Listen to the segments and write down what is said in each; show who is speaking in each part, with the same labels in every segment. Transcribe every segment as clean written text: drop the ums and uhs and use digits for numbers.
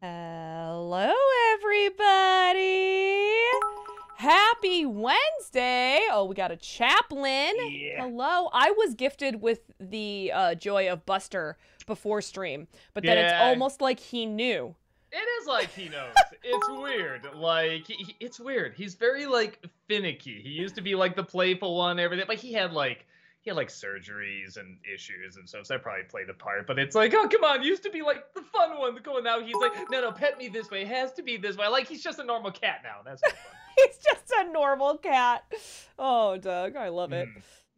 Speaker 1: Hello, everybody. Happy Wednesday. Oh, we got a chaplain.
Speaker 2: Yeah.
Speaker 1: Hello. I was gifted with the joy of Buster before stream, but then it's
Speaker 2: Yeah,
Speaker 1: almost like he knew.
Speaker 2: it is like he knows. It's weird. Like it's weird. He's very like finicky. He used to be like the playful one, and everything, but he had like surgeries and issues and stuff. So that probably played a part. But it's like, oh come on, used to be like the fun one. Going now, he's like, no, pet me this way. It has to be this way. Like he's just a normal cat now. That's no fun.
Speaker 1: He's just a normal cat. Oh, Doug, I love it.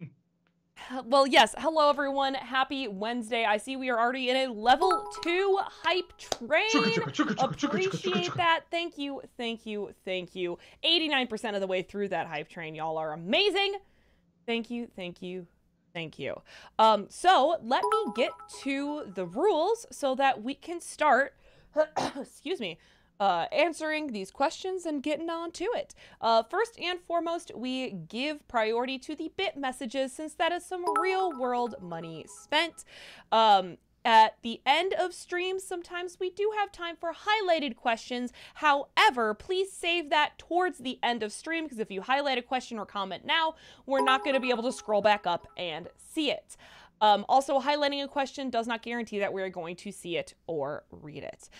Speaker 2: Mm.
Speaker 1: Well, yes. Hello, everyone. Happy Wednesday. I see we are already in a level 2 hype train. Appreciate that. Thank you. Thank you. Thank you. 89% of the way through that hype train. Y'all are amazing. Thank you. Thank you. Thank you. So let me get to the rules so that we can start, excuse me, answering these questions and getting on to it. First and foremost, we give priority to the bit messages since that is some real world money spent. At the end of streams, sometimes we do have time for highlighted questions. However, please save that towards the end of stream because if you highlight a question or comment now, we're not going to be able to scroll back up and see it. Also, highlighting a question does not guarantee that we're going to see it or read it.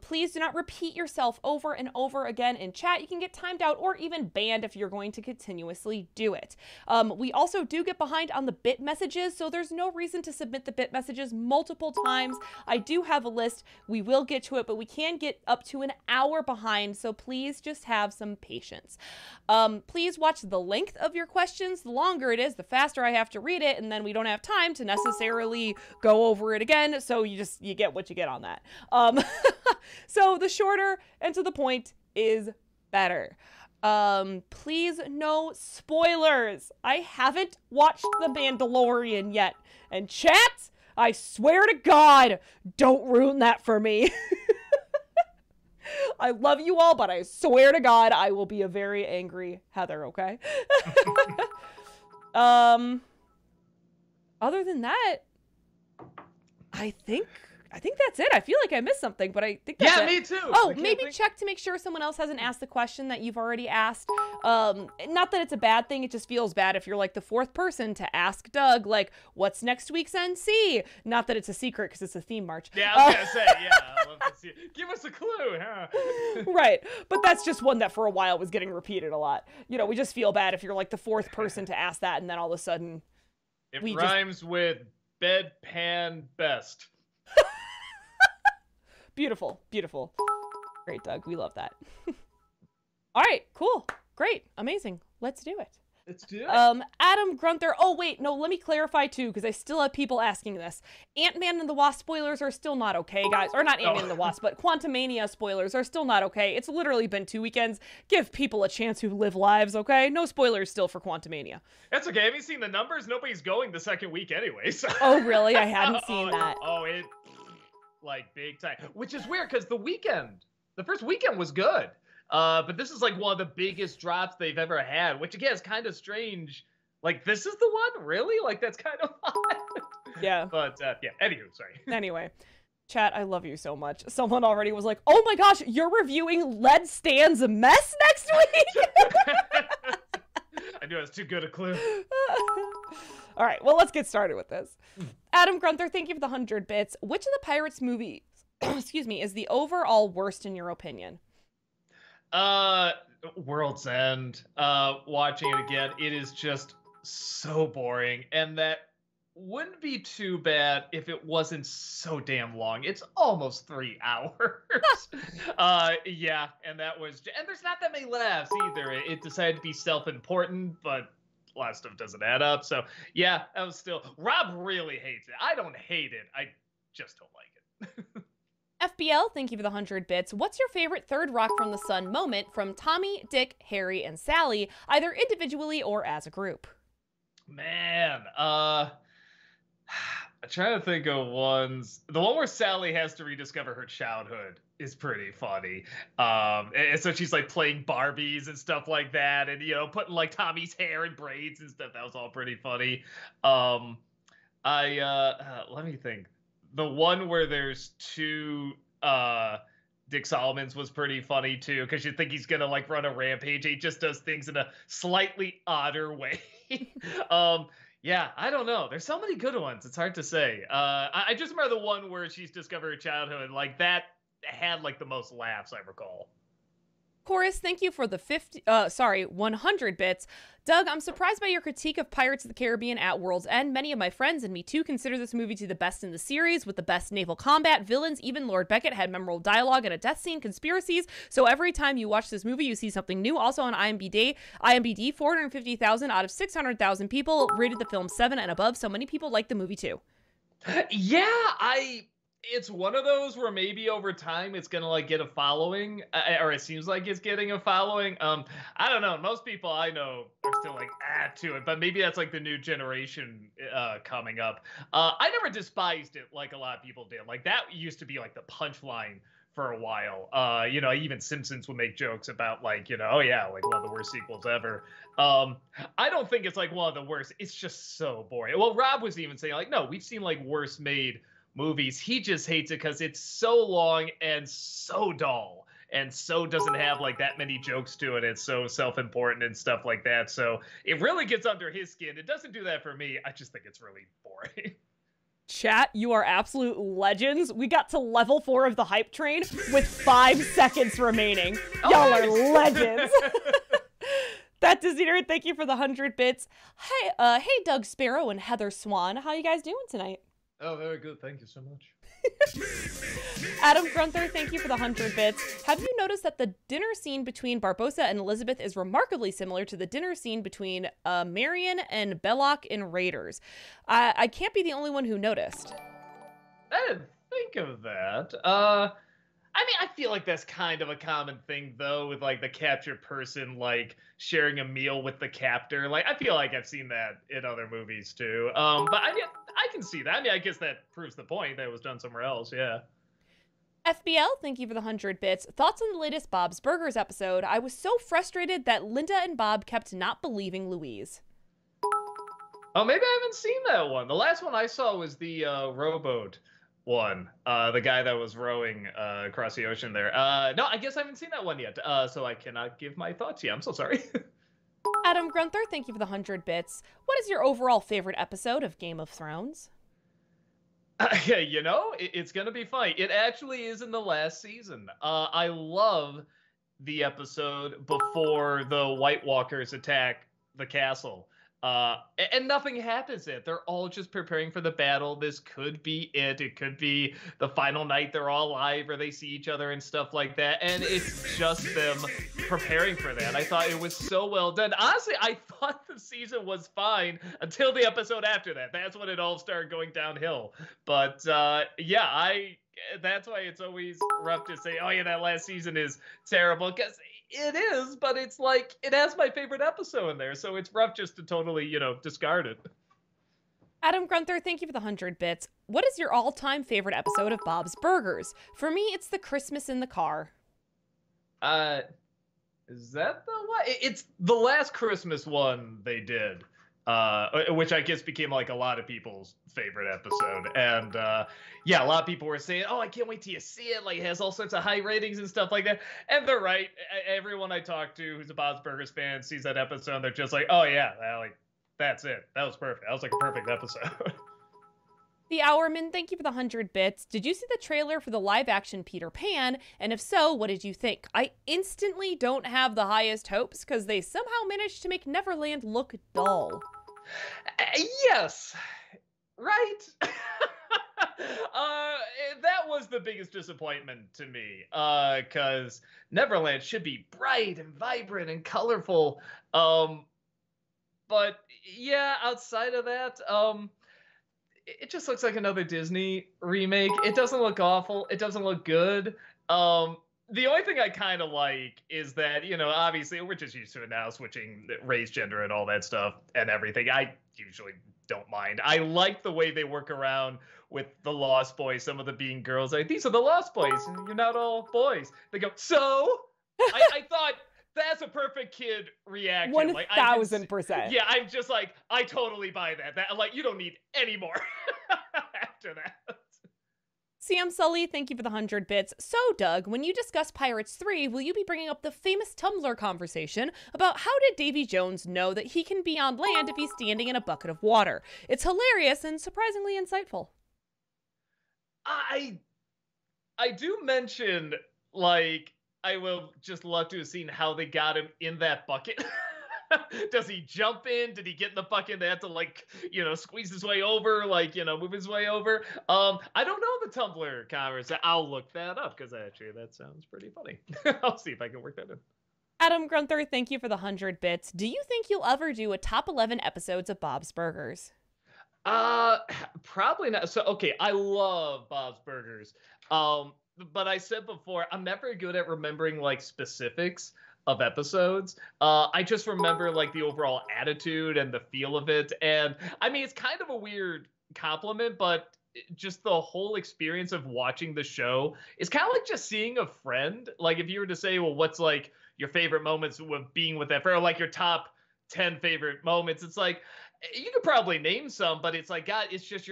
Speaker 1: Please do not repeat yourself over and over again in chat. You can get timed out or even banned if you're going to continuously do it. We also do get behind on the bit messages, so there's no reason to submit the bit messages multiple times. I do have a list. We will get to it, but we can get up to an hour behind, so please just have some patience. Please watch the length of your questions. The longer it is, the faster I have to read it, and then we don't have time to necessarily go over it again, so you get what you get on that. So the shorter and to the point is better. Please no spoilers. I haven't watched The Mandalorian yet. And chat, I swear to God, don't ruin that for me. I love you all, but I swear to God, I will be a very angry Heather, okay? Other than that, I think that's it. I feel like I missed something, but I think that's
Speaker 2: Yeah,
Speaker 1: it.
Speaker 2: me too.
Speaker 1: Oh, maybe check to make sure someone else hasn't asked the question that you've already asked. Not that it's a bad thing. It just feels bad if you're like the fourth person to ask Doug, like, what's next week's NC? Not that it's a secret because it's a theme march.
Speaker 2: Yeah, I was gonna say, yeah. I'd love to see it. Give us a clue, huh?
Speaker 1: Right. But that's just one that for a while was getting repeated a lot. You know, we just feel bad if you're like the fourth person to ask that and then all of a sudden
Speaker 2: It
Speaker 1: we
Speaker 2: rhymes with bedpan best.
Speaker 1: Beautiful, beautiful. Great, Doug. We love that. All right, cool. Great, amazing. Let's do it.
Speaker 2: Let's do it.
Speaker 1: Adam Grunther. Oh, wait, no, let me clarify too, because I still have people asking this. Ant-Man and the Wasp spoilers are still not okay, guys. Or not Ant-Man and the Wasp, but Quantumania spoilers are still not okay. It's literally been 2 weekends. Give people a chance who live lives, okay? No spoilers still for Quantumania.
Speaker 2: That's okay. Have you seen the numbers? Nobody's going the second week anyway. So.
Speaker 1: Oh, really? I hadn't seen that.
Speaker 2: Oh, it like big time. Which is weird because the first weekend was good. But this is like one of the biggest drops they've ever had, which again is kind of strange. Like, this is the one? Really? Like, that's kind of odd.
Speaker 1: Yeah.
Speaker 2: But, yeah, anywho, sorry.
Speaker 1: Anyway. Chat, I love you so much. Someone already was like, oh my gosh, you're reviewing Led Stan's Mess next week?
Speaker 2: I knew it was too good a clue.
Speaker 1: All right, well, let's get started with this. Adam Grunther, thank you for the 100 bits. Which of the Pirates movies, excuse me, is the overall worst in your opinion?
Speaker 2: World's End. Watching it again, it is just so boring. And that wouldn't be too bad if it wasn't so damn long. It's almost 3 hours. Yeah, and there's not that many laughs either. It decided to be self-important, but a lot of stuff doesn't add up. So yeah, Rob really hates it. I don't hate it. I just don't like it.
Speaker 1: FBL, thank you for the 100 bits. What's your favorite third Rock from the Sun moment from Tommy, Dick, Harry, and Sally, either individually or as a group?
Speaker 2: Man, I'm trying to think of ones. The one where Sally has to rediscover her childhood is pretty funny. And so she's like playing Barbies and stuff like that, and putting like Tommy's hair in braids and stuff. That was all pretty funny. Let me think. The one where there's two Dick Solomon's was pretty funny too, because you think he's gonna like run a rampage. He just does things in a slightly odder way. Yeah, I don't know. There's so many good ones. It's hard to say. I just remember the one where she's discovered her childhood. Like that had like the most laughs I recall.
Speaker 1: Chorus, thank you for the 100 bits. Doug, I'm surprised by your critique of Pirates of the Caribbean at World's End. Many of my friends and me too consider this movie to be the best in the series, with the best naval combat, villains, even Lord Beckett had memorable dialogue and a death scene, conspiracies. So every time you watch this movie, you see something new. Also on IMDb, 450,000 out of 600,000 people rated the film 7 and above, so many people like the movie too.
Speaker 2: Yeah, it's one of those where maybe over time it's gonna like get a following, or it seems like it's getting a following. I don't know. Most people I know are still like to it, but maybe that's like the new generation coming up. I never despised it like a lot of people did. Like that used to be like the punchline for a while. Even Simpsons would make jokes about like, oh yeah, like one of the worst sequels ever. I don't think it's like one of the worst. It's just so boring. Well, Rob was even saying like, no, we've seen like worse made movies. He just hates it because it's so long and so dull and so doesn't have like that many jokes to it. It's so self-important and stuff like that. So it really gets under his skin. It doesn't do that for me. I just think it's really boring.
Speaker 1: Chat, you are absolute legends. We got to level 4 of the hype train with 5 seconds remaining. Y'all are legends. That Disney Nerd, thank you for the 100 bits. Hey, Doug Sparrow and Heather Swan. How you guys doing tonight?
Speaker 2: Oh, very good. Thank you so much.
Speaker 1: Adam Grunther, thank you for the 100 bits. Have you noticed that the dinner scene between Barbossa and Elizabeth is remarkably similar to the dinner scene between Marion and Belloc in Raiders? I can't be the only one who noticed.
Speaker 2: I didn't think of that. I feel like that's kind of a common thing, though, with, like, the captured person, like, sharing a meal with the captor. Like, I feel like I've seen that in other movies, too. But, I can see that. I guess that proves the point that it was done somewhere else, yeah.
Speaker 1: FBL, thank you for the 100 bits. Thoughts on the latest Bob's Burgers episode? I was so frustrated that Linda and Bob kept not believing Louise.
Speaker 2: Oh, maybe I haven't seen that one. The last one I saw was the rowboat one, the guy that was rowing across the ocean there. No, I guess I haven't seen that one yet, so I cannot give my thoughts yet. I'm so sorry.
Speaker 1: Adam Grunther, thank you for the 100 bits. What is your overall favorite episode of Game of Thrones?
Speaker 2: It's going to be funny. It actually is in the last season. I love the episode before the White Walkers attack the castle. And nothing happens yet. They're all just preparing for the battle. This could be it. It could be the final night they're all alive or they see each other and stuff like that. And it's just them preparing for that. I thought it was so well done. Honestly, I thought the season was fine until the episode after that. That's when it all started going downhill. But that's why it's always rough to say, oh yeah, that last season is terrible, because it is, but it's like, it has my favorite episode in there, so it's rough just to totally, discard it.
Speaker 1: Adam Grunther, thank you for the 100 bits. What is your all-time favorite episode of Bob's Burgers? For me, it's the Christmas in the car.
Speaker 2: Is that the one? It's the last Christmas one they did. Which I guess became like a lot of people's favorite episode. And a lot of people were saying, oh, I can't wait till you see it. Like, it has all sorts of high ratings and stuff like that. And they're right. Everyone I talk to who's a Bob's Burgers fan sees that episode and they're just like, oh, yeah, that's it. That was perfect. That was like a perfect episode.
Speaker 1: The Hourman, thank you for the 100 bits. Did you see the trailer for the live-action Peter Pan? And if so, what did you think? I instantly don't have the highest hopes because they somehow managed to make Neverland look dull.
Speaker 2: Yes, right? That was the biggest disappointment to me, because Neverland should be bright and vibrant and colorful. But yeah, outside of that, it just looks like another Disney remake. It doesn't look awful. It doesn't look good. The only thing I kind of like is that, obviously we're just used to it now, switching race, gender, and all that stuff and everything. I usually don't mind. I like the way they work around with the Lost Boys, some of them being girls. Like, these are the Lost Boys, and you're not all boys. They go, so? I thought that's a perfect kid reaction.
Speaker 1: 1,000%.
Speaker 2: Yeah, I'm just like, I totally buy that. You don't need any more after that.
Speaker 1: Sam Sully, thank you for the 100 bits. So, Doug, when you discuss Pirates 3, will you be bringing up the famous Tumblr conversation about how did Davy Jones know that he can be on land if he's standing in a bucket of water? It's hilarious and surprisingly insightful.
Speaker 2: I do mention, like, I will just love to have seen how they got him in that bucket. Does he jump in? Did he get in the bucket? They have to, like, squeeze his way over, like, move his way over. I don't know the Tumblr conversation. I'll look that up because actually that sounds pretty funny. I'll see if I can work that in.
Speaker 1: Adam Grunther, thank you for the 100 bits. Do you think you'll ever do a top 11 episodes of Bob's Burgers?
Speaker 2: Probably not. So, okay, I love Bob's Burgers. But I said before, I'm not very good at remembering, like, specifics of episodes. I just remember, like, the overall attitude and the feel of it. And I mean, it's kind of a weird compliment, but just the whole experience of watching the show is kind of like just seeing a friend. Like, if you were to say, well, what's like your favorite moments with being with that friend, or like your top 10 favorite moments, it's like, you could probably name some, but it's like, God, it's just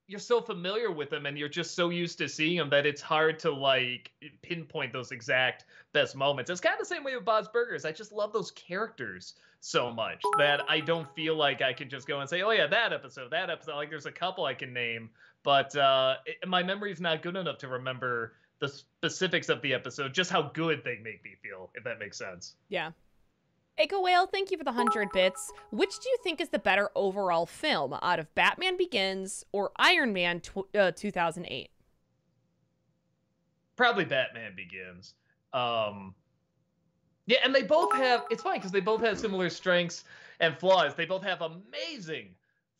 Speaker 2: you're so familiar with them and you're just so used to seeing them that it's hard to, like, pinpoint those exact best moments. It's kind of the same way with Bob's Burgers. I just love those characters so much that I don't feel like I can just go and say, oh yeah, that episode. Like, there's a couple I can name, but my memory's not good enough to remember the specifics of the episode, just how good they make me feel, if that makes sense.
Speaker 1: Yeah. Echo Whale, thank you for the 100 bits. Which do you think is the better overall film out of Batman Begins or Iron Man 2008?
Speaker 2: Probably Batman Begins. Yeah, and they both have, it's funny because they both have similar strengths and flaws. They both have amazing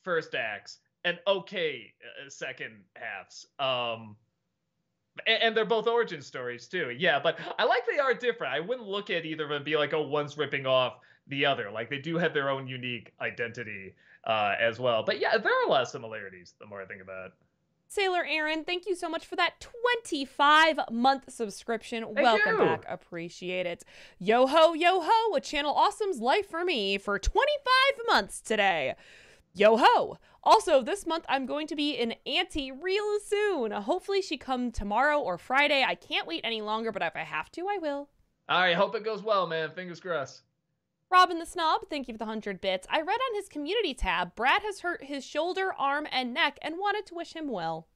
Speaker 2: first acts and okay second halves. And they're both origin stories too. Yeah, but I like they are different. I wouldn't look at either of them and be like, oh, one's ripping off the other. Like, they do have their own unique identity as well. But yeah, there are a lot of similarities the more I think about it.
Speaker 1: Sailor Aaron, thank you so much for that 25-month subscription. Welcome back. Appreciate it. Yo ho, a Channel Awesome's life for me for 25 months today. Yo ho. Also, this month I'm going to be an auntie real soon. Hopefully she come tomorrow or Friday. I can't wait any longer, but if I have to, I will.
Speaker 2: All right, hope it goes well, man. Fingers crossed.
Speaker 1: Robin the Snob, thank you for the 100 bits. I read on his community tab, Brad has hurt his shoulder, arm, and neck and wanted to wish him well.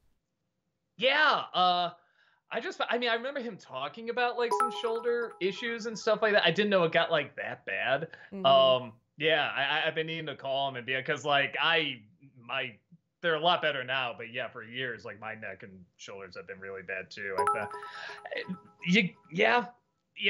Speaker 2: Yeah, I remember him talking about, like, some shoulder issues and stuff like that. I didn't know it got, like, that bad. Mm-hmm. Yeah, I've been needing to call him and because, like, they're a lot better now, but yeah, for years, like, my neck and shoulders have been really bad too. You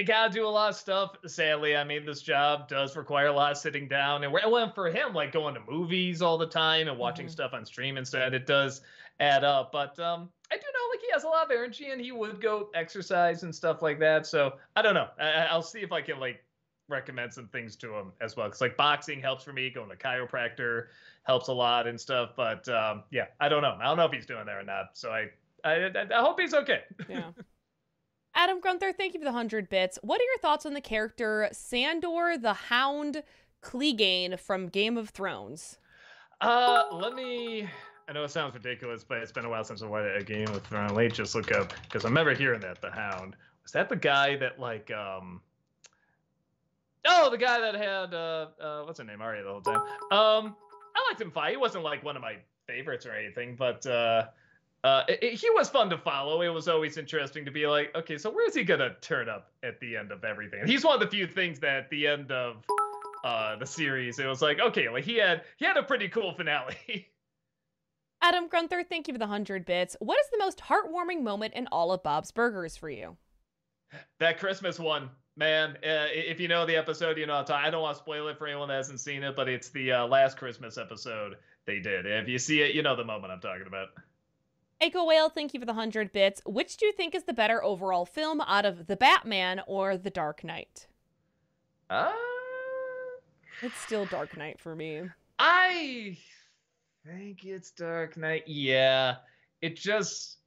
Speaker 2: gotta do a lot of stuff. Sadly, I mean, this job does require a lot of sitting down, and for him, like, going to movies all the time and watching stuff on stream instead, it does add up. But I do know, like, he has a lot of energy and he would go exercise and stuff like that. So I don't know. I'll see if I can, like, recommend some things to him as well, because, like, boxing helps for me, going to chiropractor helps a lot and stuff, but yeah, I don't know if he's doing that or not, so I hope he's okay.
Speaker 1: Yeah. Adam Grunther, thank you for the 100 bits. What are your thoughts on the character Sandor the Hound Clegane from Game of Thrones?
Speaker 2: I know it sounds ridiculous, but it's been a while since I watched a Game of Thrones. Let me just look up, because I remember hearing that, the Hound. Was that the guy that, like, the guy that had, what's his name, Arya the whole time? I liked him fine. He wasn't, like, one of my favorites or anything, but he was fun to follow. It was always interesting to be like, okay, so where's he gonna turn up at the end of everything? And he's one of the few things that at the end of the series, it was like, okay, like, he had a pretty cool finale.
Speaker 1: Adam Grunther, thank you for the 100 bits. What is the most heartwarming moment in all of Bob's Burgers for you?
Speaker 2: That Christmas one. Man, if you know the episode, you know I don't want to spoil it for anyone that hasn't seen it, but it's the last Christmas episode they did. If you see it, you know the moment I'm talking about.
Speaker 1: Echo Whale, thank you for the 100 bits. Which do you think is the better overall film out of The Batman or The Dark Knight? It's still Dark Knight for me.
Speaker 2: I think it's Dark Knight. Yeah, it just,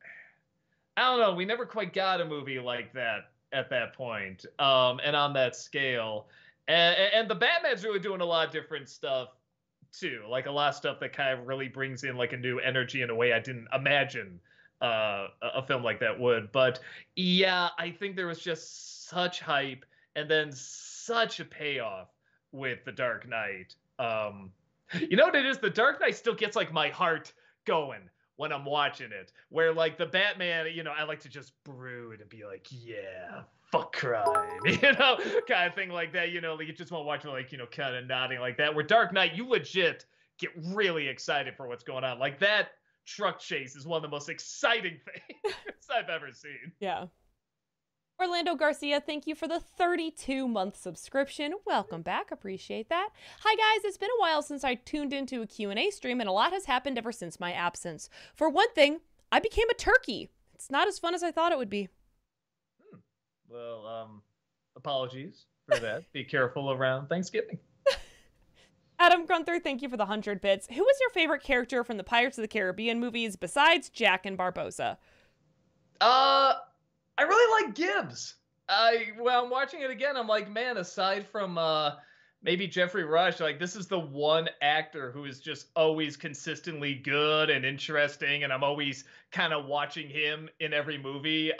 Speaker 2: I don't know. We never quite got a movie like that at that point, and on that scale. And the Batman's really doing a lot of different stuff too, like a lot of stuff that kind of really brings in, like, a new energy in a way I didn't imagine a film like that would. But yeah, I think there was just such hype and then such a payoff with The Dark Knight. You know what it is? The Dark Knight still gets like my heart going when I'm watching it. Where like the Batman, I like to just brood and be like, yeah, fuck crime, kind of thing like that. Like you just want to watch it, like, kind of nodding like that. Where Dark Knight, you legit get really excited for what's going on. Like that truck chase is one of the most exciting things I've ever seen.
Speaker 1: Yeah. Orlando Garcia, thank you for the 32-month subscription. Welcome back. Appreciate that. Hi, guys. It's been a while since I tuned into a Q&A stream, and a lot has happened ever since my absence. For one thing, I became a turkey. It's not as fun as I thought it would be.
Speaker 2: Well, apologies for that. Be careful around Thanksgiving.
Speaker 1: Adam Gunther, thank you for the 100 bits. Who was your favorite character from the Pirates of the Caribbean movies besides Jack and Barbossa?
Speaker 2: I really like Gibbs. When I'm watching it again, I'm like, man, aside from maybe Jeffrey Rush, like this is the one actor who is just always consistently good and interesting, and I'm always kind of watching him in every movie.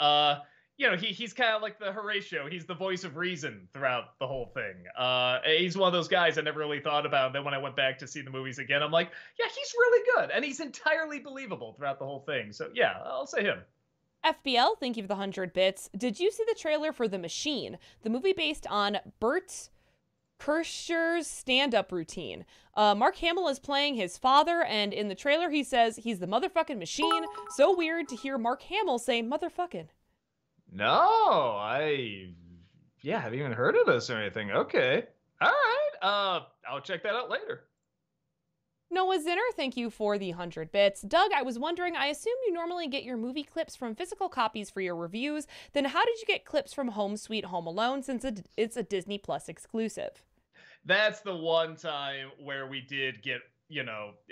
Speaker 2: He's kind of like the Horatio. He's the voice of reason throughout the whole thing. He's one of those guys I never really thought about. And then when I went back to see the movies again, I'm like, yeah, he's really good, and he's entirely believable throughout the whole thing. So yeah, I'll say him.
Speaker 1: FBL, thank you for the 100 bits. Did you see the trailer for The Machine, the movie based on Bert Kreischer's stand-up routine? Mark Hamill is playing his father, and in the trailer he says he's the motherfucking machine. So weird to hear Mark Hamill say motherfucking.
Speaker 2: No, haven't even heard of this or anything. Okay. All right. I'll check that out later.
Speaker 1: Noah Zinner, thank you for the 100 bits. Doug, I was wondering, I assume you normally get your movie clips from physical copies for your reviews. Then how did you get clips from Home Sweet Home Alone since it's a Disney Plus exclusive?
Speaker 2: That's the one time where we did get,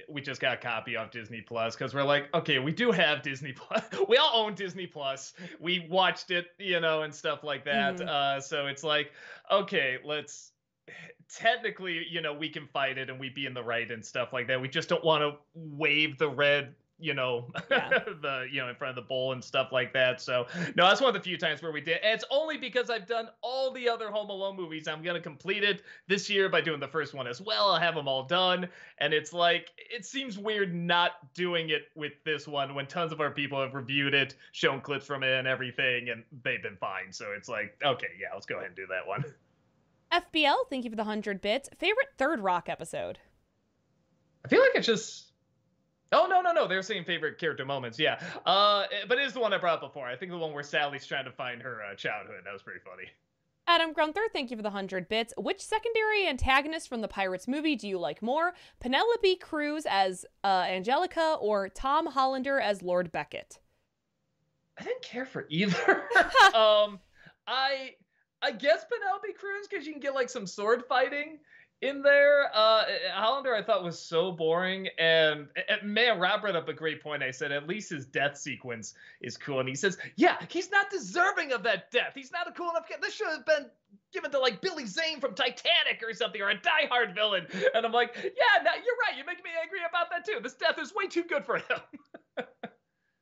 Speaker 2: we just got a copy off Disney Plus because we're like, okay, we do have Disney Plus. We all own Disney Plus. We watched it, and stuff like that. Mm-hmm. So it's like, okay, technically, we can fight it and we'd be in the right and stuff like that. We just don't want to wave the red, in front of the bowl and stuff like that. So no, that's one of the few times where we did. And it's only because I've done all the other Home Alone movies. I'm going to complete it this year by doing the first one as well. I'll have them all done. And it's like, it seems weird not doing it with this one when tons of our people have reviewed it, shown clips from it and everything, and they've been fine. So it's like, okay, yeah, let's go ahead and do that one.
Speaker 1: FBL, thank you for the 100 bits. Favorite Third Rock episode?
Speaker 2: I feel like it's just... Oh, no. They're saying favorite character moments. Yeah. But it is the one I brought up before. I think the one where Sally's trying to find her childhood. That was pretty funny.
Speaker 1: Adam Grunther, thank you for the 100 bits. Which secondary antagonist from the Pirates movie do you like more? Penelope Cruz as Angelica or Tom Hollander as Lord Beckett?
Speaker 2: I didn't care for either. I guess Penelope Cruz because you can get like some sword fighting in there. Hollander I thought was so boring, and man, Rob brought up a great point. I said at least his death sequence is cool, and he says, yeah, he's not deserving of that death. He's not a cool enough. This should have been given to like Billy Zane from Titanic or something, or a Die Hard villain. And I'm like, yeah, no, you're right. You're making me angry about that too. This death is way too good for him.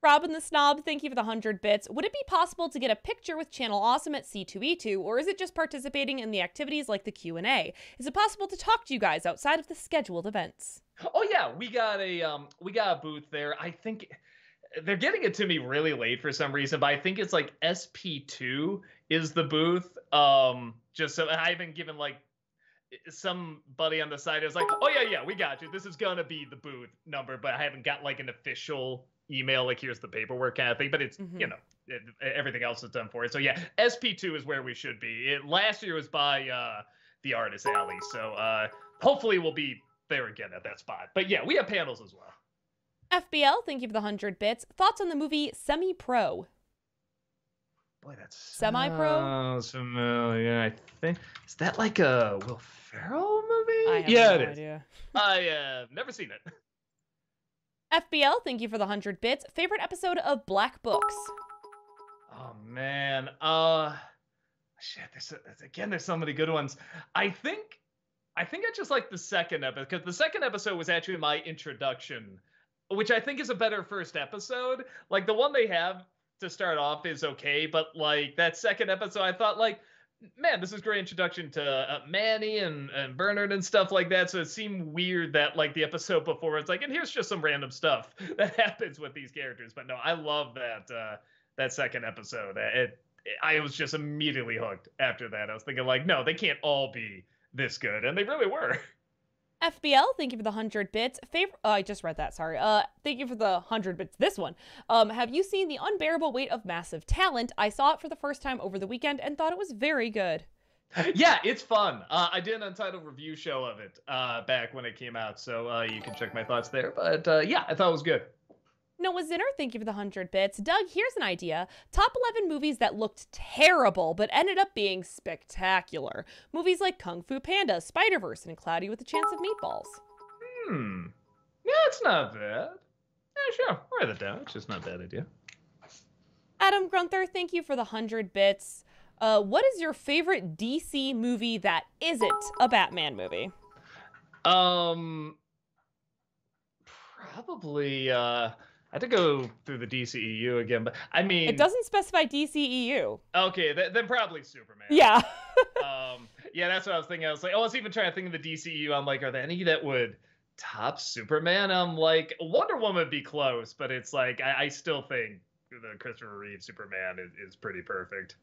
Speaker 1: Robin the Snob, thank you for the 100 bits. Would it be possible to get a picture with Channel Awesome at C2E2, or is it just participating in the activities like the Q&A? Is it possible to talk to you guys outside of the scheduled events?
Speaker 2: Oh yeah, we got a booth there. I think they're getting it to me really late for some reason, but I think it's like SP2 is the booth. Just so I've been given like somebody on the side is like, oh yeah, we got you. This is gonna be the booth number, but I haven't got like an official email, like here's the paperwork kind of thing, but it's, everything else is done for it. So yeah, SP2 is where we should be. Last year was by the Artist Alley. So hopefully we'll be there again at that spot. But yeah, we have panels as well.
Speaker 1: FBL, thank you for the 100 bits. Thoughts on the movie Semi-Pro?
Speaker 2: Boy, that's
Speaker 1: Semi-Pro?
Speaker 2: Familiar. I think, is that like a Will Ferrell movie?
Speaker 1: I have no idea.
Speaker 2: I have never seen it.
Speaker 1: FBL, thank you for the 100 bits. Favorite episode of Black Books?
Speaker 2: Oh, man. Shit, there's so many good ones. I think I just like the second episode, because the second episode was actually my introduction which I think is a better first episode. Like the one they have to start off is okay, but like that second episode, I thought like, man, this is a great introduction to Manny and Bernard and stuff like that. So it seemed weird that like the episode before it's like, and here's just some random stuff that happens with these characters. But no, I love that second episode. I was just immediately hooked after that. I was thinking like, no, they can't all be this good, and they really were.
Speaker 1: FBL, thank you for the 100 bits. I just read that, sorry. Thank you for the 100 bits. This one. Have you seen The Unbearable Weight of Massive Talent? I saw it for the first time over the weekend and thought it was very good.
Speaker 2: Yeah, it's fun. I did an Untitled review show of it back when it came out, so you can check my thoughts there. But yeah, I thought it was good.
Speaker 1: Noah Zinner, thank you for the 100 bits. Doug, here's an idea. Top 11 movies that looked terrible but ended up being spectacular. Movies like Kung Fu Panda, Spider-Verse, and Cloudy with a Chance of Meatballs.
Speaker 2: Yeah, it's not bad. Yeah, sure. I'll write it down. It's just not a bad idea.
Speaker 1: Adam Grunther, thank you for the 100 bits. What is your favorite DC movie that isn't a Batman movie?
Speaker 2: Probably, I had to go through the DCEU again, but I mean...
Speaker 1: It doesn't specify DCEU.
Speaker 2: Okay, then probably Superman.
Speaker 1: Yeah.
Speaker 2: Yeah, that's what I was thinking. I was like, I was even trying to think of the DCEU. I'm like, are there any that would top Superman? I'm like, Wonder Woman would be close, but it's like, I still think the Christopher Reeve Superman is pretty perfect.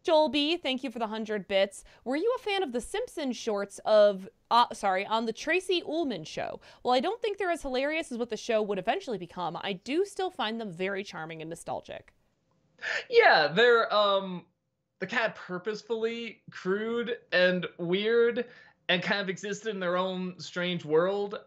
Speaker 1: Joel B, thank you for the 100 bits. Were you a fan of the Simpsons shorts on the Tracy Ullman show? While I don't think they're as hilarious as what the show would eventually become, I do still find them very charming and nostalgic.
Speaker 2: Yeah, they're kind of purposefully crude and weird and kind of existed in their own strange world.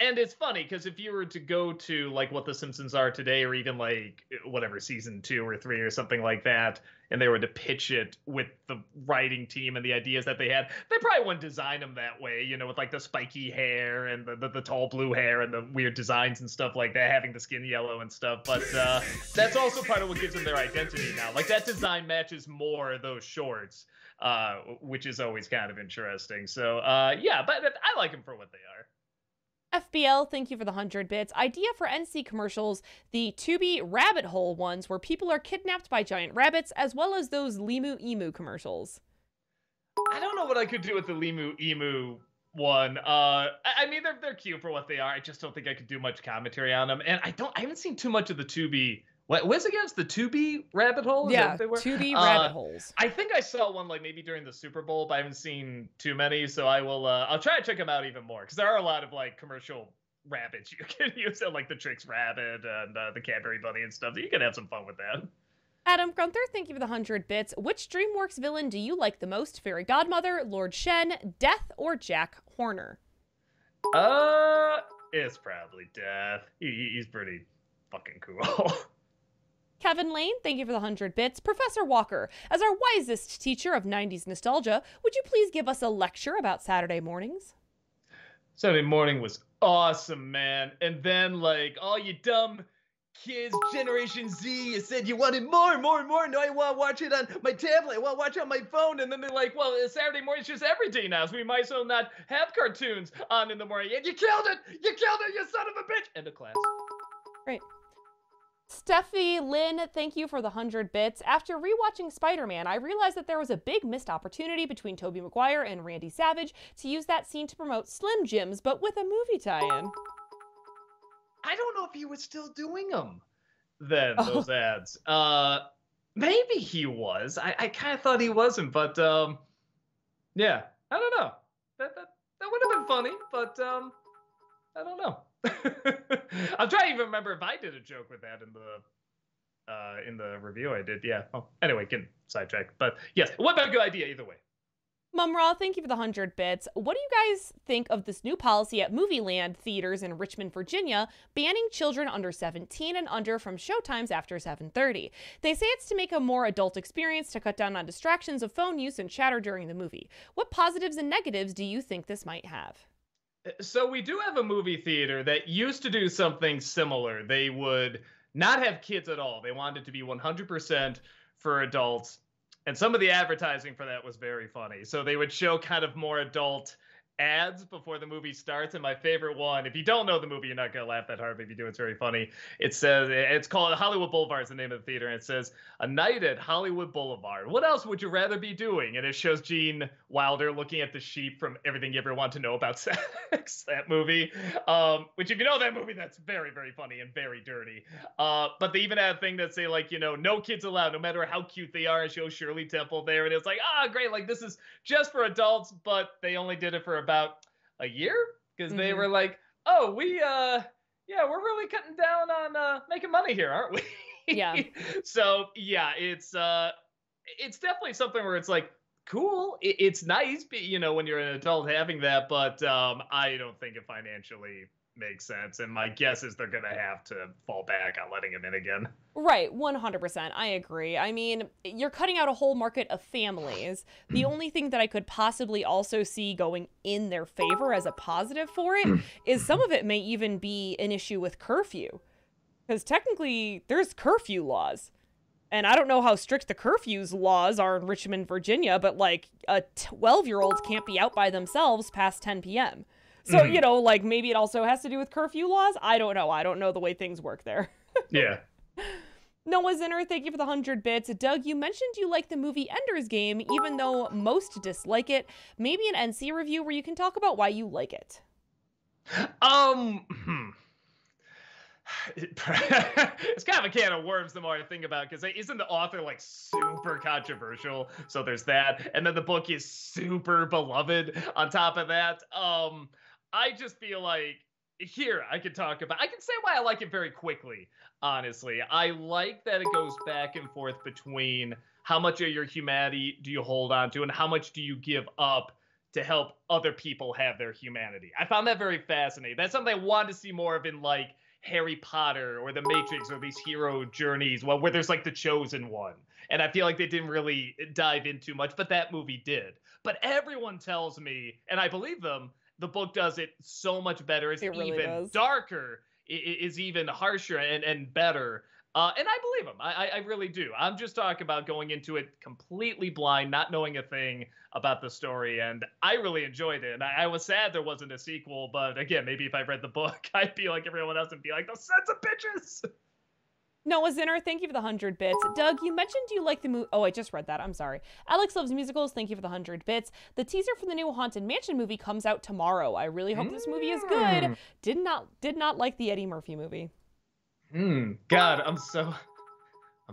Speaker 2: And it's funny because if you were to go to like what the Simpsons are today, or even like whatever season 2 or 3 or something like that, and they were to pitch it with the writing team and the ideas that they had, they probably wouldn't design them that way, you know, with like the spiky hair and the tall blue hair and the weird designs and stuff like that, having the skin yellow and stuff. But that's also part of what gives them their identity now. Like that design matches more those shorts, which is always kind of interesting. So yeah, but I like them for what they are.
Speaker 1: FBL, thank you for the 100 bits. Idea for NC commercials, the Tubi rabbit hole ones where people are kidnapped by giant rabbits, as well as those Limu Emu commercials.
Speaker 2: I don't know what I could do with the Limu Emu one. I mean, they're cute for what they are. I just don't think I could do much commentary on them. And I haven't seen too much of the Tubi. What was it against the Tubi rabbit holes?
Speaker 1: Yeah, Tubi rabbit holes.
Speaker 2: I think I saw one like maybe during the Super Bowl, but I haven't seen too many. So I'll try to check them out even more because there are a lot of like commercial rabbits you can use, like the Trix Rabbit and the Cadbury Bunny and stuff. So you can have some fun with that.
Speaker 1: Adam Grunther, thank you for the 100 bits. Which DreamWorks villain do you like the most? Fairy Godmother, Lord Shen, Death, or Jack Horner?
Speaker 2: It's probably Death. He's pretty fucking cool.
Speaker 1: Kevin Lane, thank you for the 100 bits. Professor Walker, as our wisest teacher of 90s nostalgia, would you please give us a lecture about Saturday mornings?
Speaker 2: Saturday morning was awesome, man. And then, like, all you dumb kids, Generation Z, you said you wanted more and more and more. No, I want to watch it on my tablet. I want to watch it on my phone. And then they're like, well, Saturday morning's just every day now, so we might as well not have cartoons on in the morning. And you killed it! You killed it, you son of a bitch! End of class.
Speaker 1: Great. Steffi Lynn, thank you for the 100 bits. After rewatching Spider-Man, I realized that there was a big missed opportunity between Tobey Maguire and Randy Savage to use that scene to promote Slim Jims, but with a movie tie-in.
Speaker 2: I don't know if he was still doing them then, those ads. Maybe he was. I kind of thought he wasn't, but yeah, I don't know. That would have been funny, but I don't know. I'm trying to even remember if I did a joke with that in the review I did. Yeah. Oh, anyway, getting sidetracked. But yes, it wasn't a good idea either way.
Speaker 1: Mumraw, thank you for the 100 bits. What do you guys think of this new policy at Movieland theaters in Richmond, Virginia, banning children under 17 and under from showtimes after 7:30? They say it's to make a more adult experience to cut down on distractions of phone use and chatter during the movie. What positives and negatives do you think this might have?
Speaker 2: So we do have a movie theater that used to do something similar. They would not have kids at all. They wanted it to be 100% for adults. And some of the advertising for that was very funny. So they would show kind of more adult ads before the movie starts, and my favorite one, if you don't know the movie, you're not gonna laugh that hard, but if you do, it's very funny. It says, it's called Hollywood Boulevard is the name of the theater, and it says, "A night at Hollywood Boulevard. What else would you rather be doing?" And it shows Gene Wilder looking at the sheep from Everything You Ever Want to Know About Sex, that movie. Which, if you know that movie, that's very, very funny and very dirty. But they even had a thing that say, like, you know, no kids allowed, no matter how cute they are, and show Shirley Temple there, and it's like, great, like, this is just for adults, but they only did it for about a year, because they were like, "Oh, we're really cutting down on making money here, aren't we?"
Speaker 1: Yeah.
Speaker 2: So yeah, it's definitely something where it's like, cool, it's nice, you know, when you're an adult having that, but I don't think it financially makes sense, and my guess is they're gonna have to fall back on letting him in again.
Speaker 1: Right, 100%. I agree. I mean, you're cutting out a whole market of families. The only thing that I could possibly also see going in their favor as a positive for it is some of it may even be an issue with curfew. Because technically, there's curfew laws. And I don't know how strict the curfews laws are in Richmond, Virginia, but like a 12-year-old can't be out by themselves past 10 p.m. So, you know, like maybe it also has to do with curfew laws. I don't know. I don't know the way things work there.
Speaker 2: Yeah.
Speaker 1: Noah Zinner, thank you for the 100 bits. Doug, you mentioned you like the movie Ender's Game, even though most dislike it. Maybe an NC review where you can talk about why you like it.
Speaker 2: It's kind of a can of worms the more I think about it, because isn't the author like super controversial? So there's that, and then the book is super beloved on top of that. I just feel like here I can say why I like it very quickly. Honestly, I like that it goes back and forth between how much of your humanity do you hold on to and how much do you give up to help other people have their humanity. I found that very fascinating. That's something I wanted to see more of in like Harry Potter or The Matrix or these hero journeys, where there's like the chosen one. And I feel like they didn't really dive into much, but that movie did. But everyone tells me, and I believe them, the book does it so much better. It's really even darker. It is even harsher and better. And I believe them. I really do. I'm just talking about going into it completely blind, not knowing a thing about the story. And I really enjoyed it. And I was sad there wasn't a sequel. But again, maybe if I read the book, I'd be like everyone else and be like, those sons of bitches.
Speaker 1: Noah Zinner, thank you for the 100 bits. Doug, you mentioned you like the movie. Oh, I just read that. I'm sorry. Alex Loves Musicals, thank you for the 100 bits. The teaser for the new Haunted Mansion movie comes out tomorrow. I really hope this movie is good. Did not like the Eddie Murphy movie.
Speaker 2: God, I'm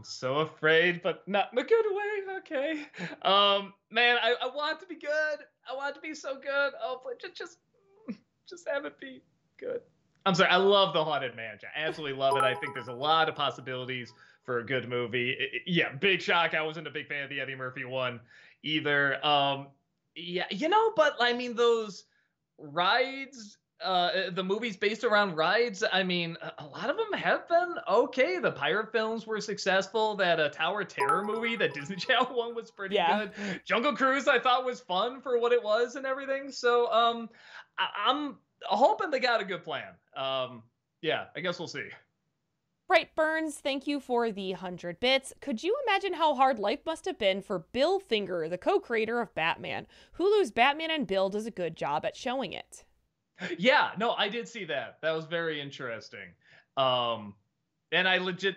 Speaker 2: so afraid, but not in a good way. Okay. Man, I want it to be good. I want it to be so good. Oh, but just have it be good. I'm sorry. I love the Haunted Mansion. I absolutely love it. I think there's a lot of possibilities for a good movie. Yeah, big shock. I wasn't a big fan of the Eddie Murphy one either. Yeah, you know, but I mean, those rides, the movies based around rides, I mean, a lot of them have been okay. The pirate films were successful. That Tower of Terror movie, that Disney Channel one, was pretty good. Jungle Cruise, I thought, was fun for what it was and everything. So I'm hoping they got a good plan. Yeah, I guess we'll see.
Speaker 1: Bright Burns, thank you for the 100 bits. Could you imagine how hard life must have been for Bill Finger, the co-creator of Batman? Hulu's Batman and Bill does a good job at showing it.
Speaker 2: Yeah, no, I did see that. That was very interesting. And I legit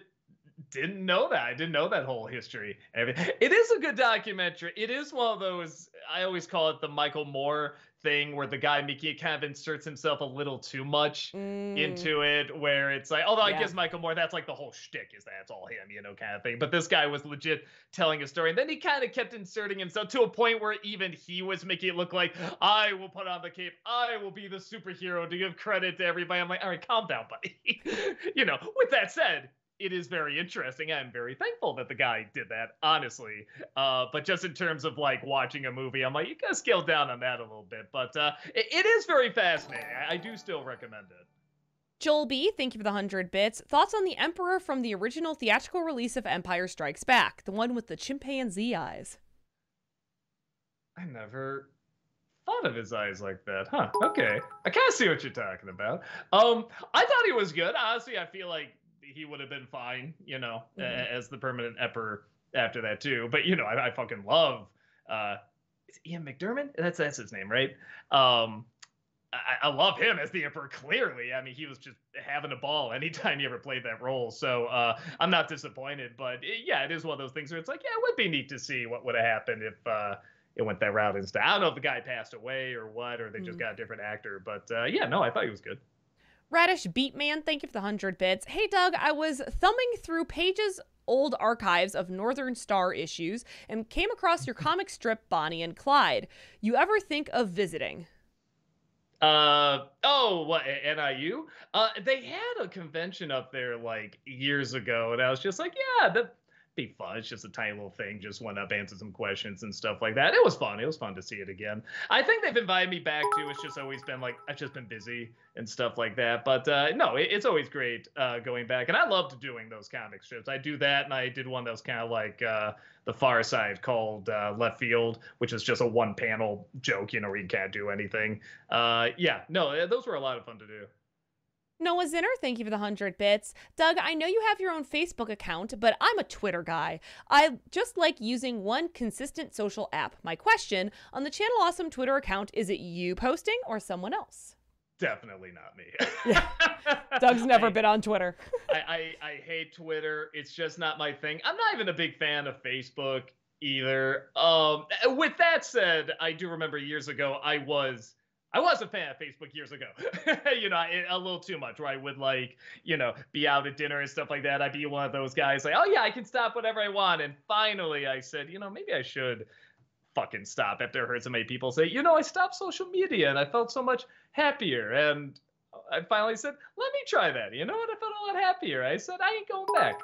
Speaker 2: didn't know that. I didn't know that whole history. It is a good documentary. It is one of those, I always call it the Michael Moore thing, where the guy Mickey kind of inserts himself a little too much into it, where it's like, although I guess Michael Moore, that's like the whole shtick, is that it's all him, you know, kind of thing. But this guy was legit telling a story. And then he kind of kept inserting himself to a point where even he was making it look like, I will put on the cape, I will be the superhero to give credit to everybody. I'm like, all right, calm down, buddy. You know, with that said, it is very interesting. I'm very thankful that the guy did that, honestly. But just in terms of like watching a movie, I'm like, you gotta scale down on that a little bit. But it is very fascinating. I do still recommend it.
Speaker 1: Joel B, thank you for the 100 bits. Thoughts on the Emperor from the original theatrical release of Empire Strikes Back, the one with the chimpanzee eyes?
Speaker 2: I never thought of his eyes like that. Huh, okay. I kind of see what you're talking about. I thought he was good. Honestly, I feel like he would have been fine, you know, as the permanent emperor after that too. But, you know, I fucking love Is Ian McDiarmid? That's his name, right? I love him as the Emperor, clearly. I mean, he was just having a ball anytime he ever played that role. So I'm not disappointed. But yeah, it is one of those things where it's like, yeah, it would be neat to see what would have happened if it went that route instead. I don't know if the guy passed away or what, or they just got a different actor. But yeah, no, I thought he was good.
Speaker 1: Radish Beatman, thank you for the 100 bits. Hey, Doug, I was thumbing through pages old archives of Northern Star issues and came across your comic strip Bonnie and Clyde. You ever think of visiting?
Speaker 2: What, NIU? They had a convention up there like years ago, and I was just like, yeah, that'd be fun. It's just a tiny little thing. Just went up, answered some questions and stuff like that. It was fun. It was fun to see it again. I think they've invited me back too. It's just always been like, I've just been busy and stuff like that. But no, it's always great going back. And I loved doing those comic strips. I do that, and I did one that was kind of like the Far Side called Left Field, which is just a one-panel joke, you know, where you can't do anything. Yeah, no, those were a lot of fun to do.
Speaker 1: Noah Zinner, thank you for the 100 bits. Doug, I know you have your own Facebook account, but I'm a Twitter guy. I just like using one consistent social app. My question, on the Channel Awesome Twitter account, is it you posting or someone else?
Speaker 2: Definitely not me.
Speaker 1: Yeah. Doug's never been on Twitter.
Speaker 2: I hate Twitter. It's just not my thing. I'm not even a big fan of Facebook either. With that said, I do remember years ago I was a fan of Facebook years ago. You know, a little too much, where I would like, you know, be out at dinner and stuff like that. I'd be one of those guys like, oh yeah, I can stop whatever I want. And finally I said, you know, maybe I should fucking stop after I heard so many people say, you know, I stopped social media and I felt so much happier. And I finally said, let me try that. You know what? I felt a lot happier. I said, I ain't going back.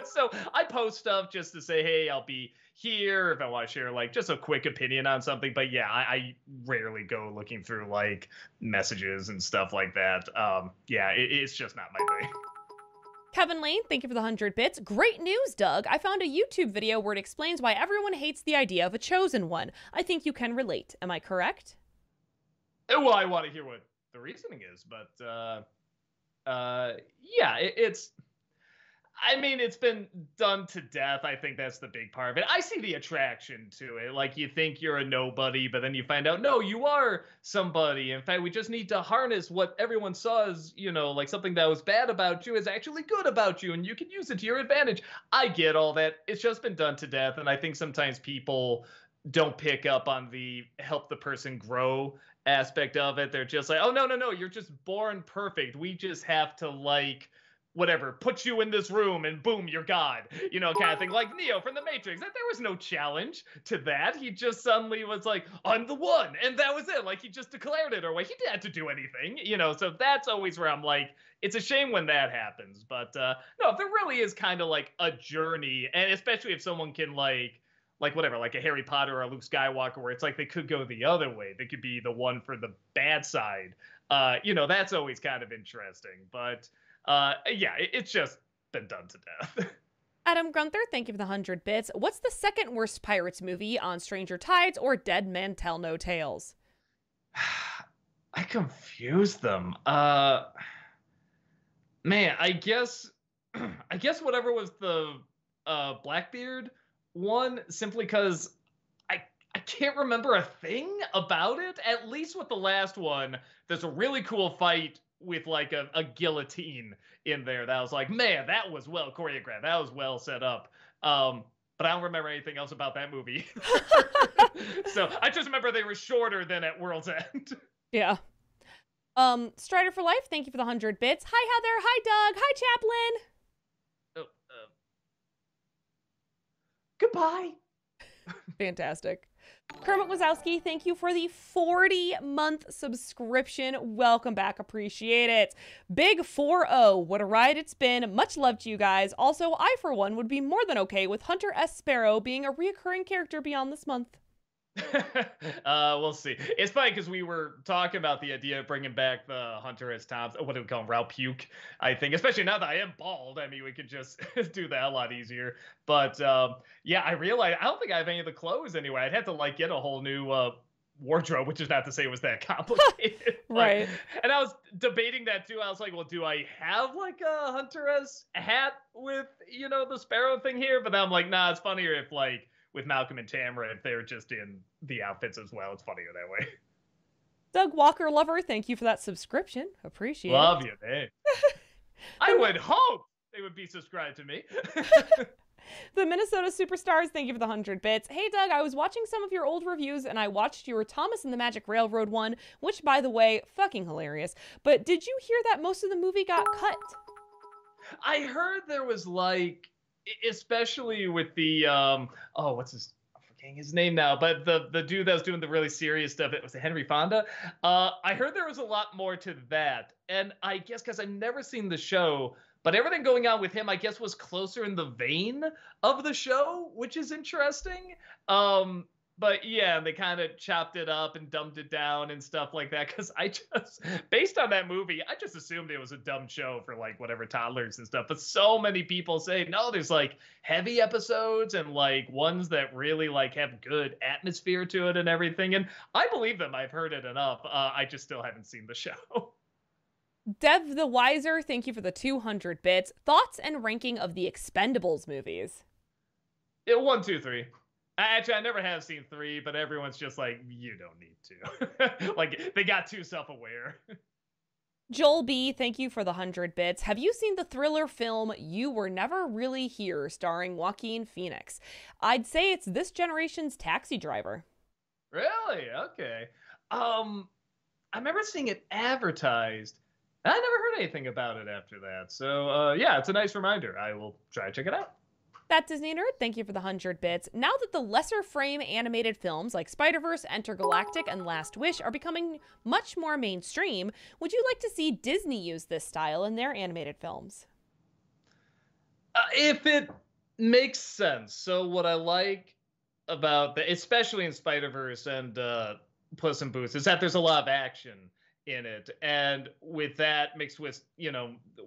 Speaker 2: So I post stuff just to say, hey, I'll be here if I want to share like just a quick opinion on something. But yeah, I rarely go looking through like messages and stuff like that. Yeah, it's just not my thing.
Speaker 1: Kevin Lane, thank you for the 100 bits. Great news, Doug. I found a YouTube video where it explains why everyone hates the idea of a chosen one. I think you can relate. Am I correct?
Speaker 2: Well, I want to hear what the reasoning is, but yeah, I mean, it's been done to death. I think that's the big part of it. I see the attraction to it. Like, you think you're a nobody, but then you find out, no, you are somebody. In fact, we just need to harness what everyone saw as, you know, like something that was bad about you is actually good about you, and you can use it to your advantage. I get all that. It's just been done to death, and I think sometimes people don't pick up on the help the person grow aspect of it. They're just like, oh, no, you're just born perfect. We just have to, like, whatever, put you in this room and boom, you're God, you know, kind of thing. Like Neo from The Matrix. There was no challenge to that. He just suddenly was like, I'm the one. And that was it. Like, he just declared it, or like, he didn't have to do anything, you know. So that's always where I'm like, it's a shame when that happens. But no, if there really is kind of like a journey, and especially if someone can like whatever, like a Harry Potter or a Luke Skywalker, where it's like they could go the other way. They could be the one for the bad side. You know, that's always kind of interesting. But yeah, it's just been done to death.
Speaker 1: Adam Gunther, thank you for the 100 bits. What's the second worst Pirates movie on Stranger Tides or Dead Men Tell No Tales?
Speaker 2: I confuse them. Man, I guess whatever was the Blackbeard one, simply because I can't remember a thing about it. At least with the last one, there's a really cool fight with like a guillotine in there that was like, man, that was well choreographed. That was well set up. But I don't remember anything else about that movie. So I just remember they were shorter than at World's End.
Speaker 1: Yeah. Strider for Life, thank you for the 100 bits. Hi, Heather. Hi, Doug. Hi, Chaplin.
Speaker 2: Goodbye.
Speaker 1: Fantastic. Kermit Wazowski, thank you for the 40-month subscription. Welcome back. Appreciate it. Big 4-0. What a ride it's been. Much love to you guys. Also, I, for one, would be more than okay with Hunter S. Sparrow being a reoccurring character beyond this month.
Speaker 2: We'll see. It's funny because we were talking about the idea of bringing back the Hunter S. Thompson, what do we call him, Ralph Puke, I think, especially now that I am bald. I mean, we could just do that a lot easier. But yeah, I realized I don't think I have any of the clothes anyway. I'd have to like get a whole new wardrobe, which is not to say it was that complicated.
Speaker 1: Right.
Speaker 2: And I was debating that too. I was like, well, do I have like a Hunter S. hat with, you know, the Sparrow thing here? But then I'm like, nah, it's funnier if like with Malcolm and Tamara if they're just in the outfits as well. It's funnier that way.
Speaker 1: Doug Walker Lover, thank you for that subscription. Appreciate it.
Speaker 2: Love you, man. I would hope they would be subscribed to me.
Speaker 1: The Minnesota Superstars, thank you for the 100 bits. Hey, Doug, I was watching some of your old reviews, and I watched your Thomas and the Magic Railroad one, which, by the way, fucking hilarious. But did you hear that most of the movie got cut?
Speaker 2: I heard there was, like, especially with the, what's his... his name now, but the dude that was doing the really serious stuff, it was Henry Fonda. I heard there was a lot more to that, and I guess because I've never seen the show, but everything going on with him, I guess, was closer in the vein of the show, which is interesting. But yeah, they kind of chopped it up and dumbed it down and stuff like that. Because based on that movie, I just assumed it was a dumb show for like whatever toddlers and stuff. But so many people say, no, there's like heavy episodes and like ones that really like have good atmosphere to it and everything. And I believe them. I've heard it enough. I just still haven't seen the show.
Speaker 1: Dev the Wiser, thank you for the 200 bits. Thoughts and ranking of the Expendables movies?
Speaker 2: 1, 2, 3. Actually, I never have seen 3, but everyone's just like, you don't need to. Like, they got too self-aware.
Speaker 1: Joel B, thank you for the 100 bits. Have you seen the thriller film You Were Never Really Here, starring Joaquin Phoenix? I'd say it's this generation's Taxi Driver.
Speaker 2: Really? Okay. I remember seeing it advertised. I never heard anything about it after that. So, yeah, it's a nice reminder. I will try to check it out.
Speaker 1: That Disney Nerd, thank you for the 100 bits. Now that the lesser frame animated films like Spider-Verse, Intergalactic, and Last Wish are becoming much more mainstream, would you like to see Disney use this style in their animated films?
Speaker 2: If it makes sense. So what I like about especially in Spider-Verse and Puss in Boots, is that there's a lot of action in it. And with that mixed with,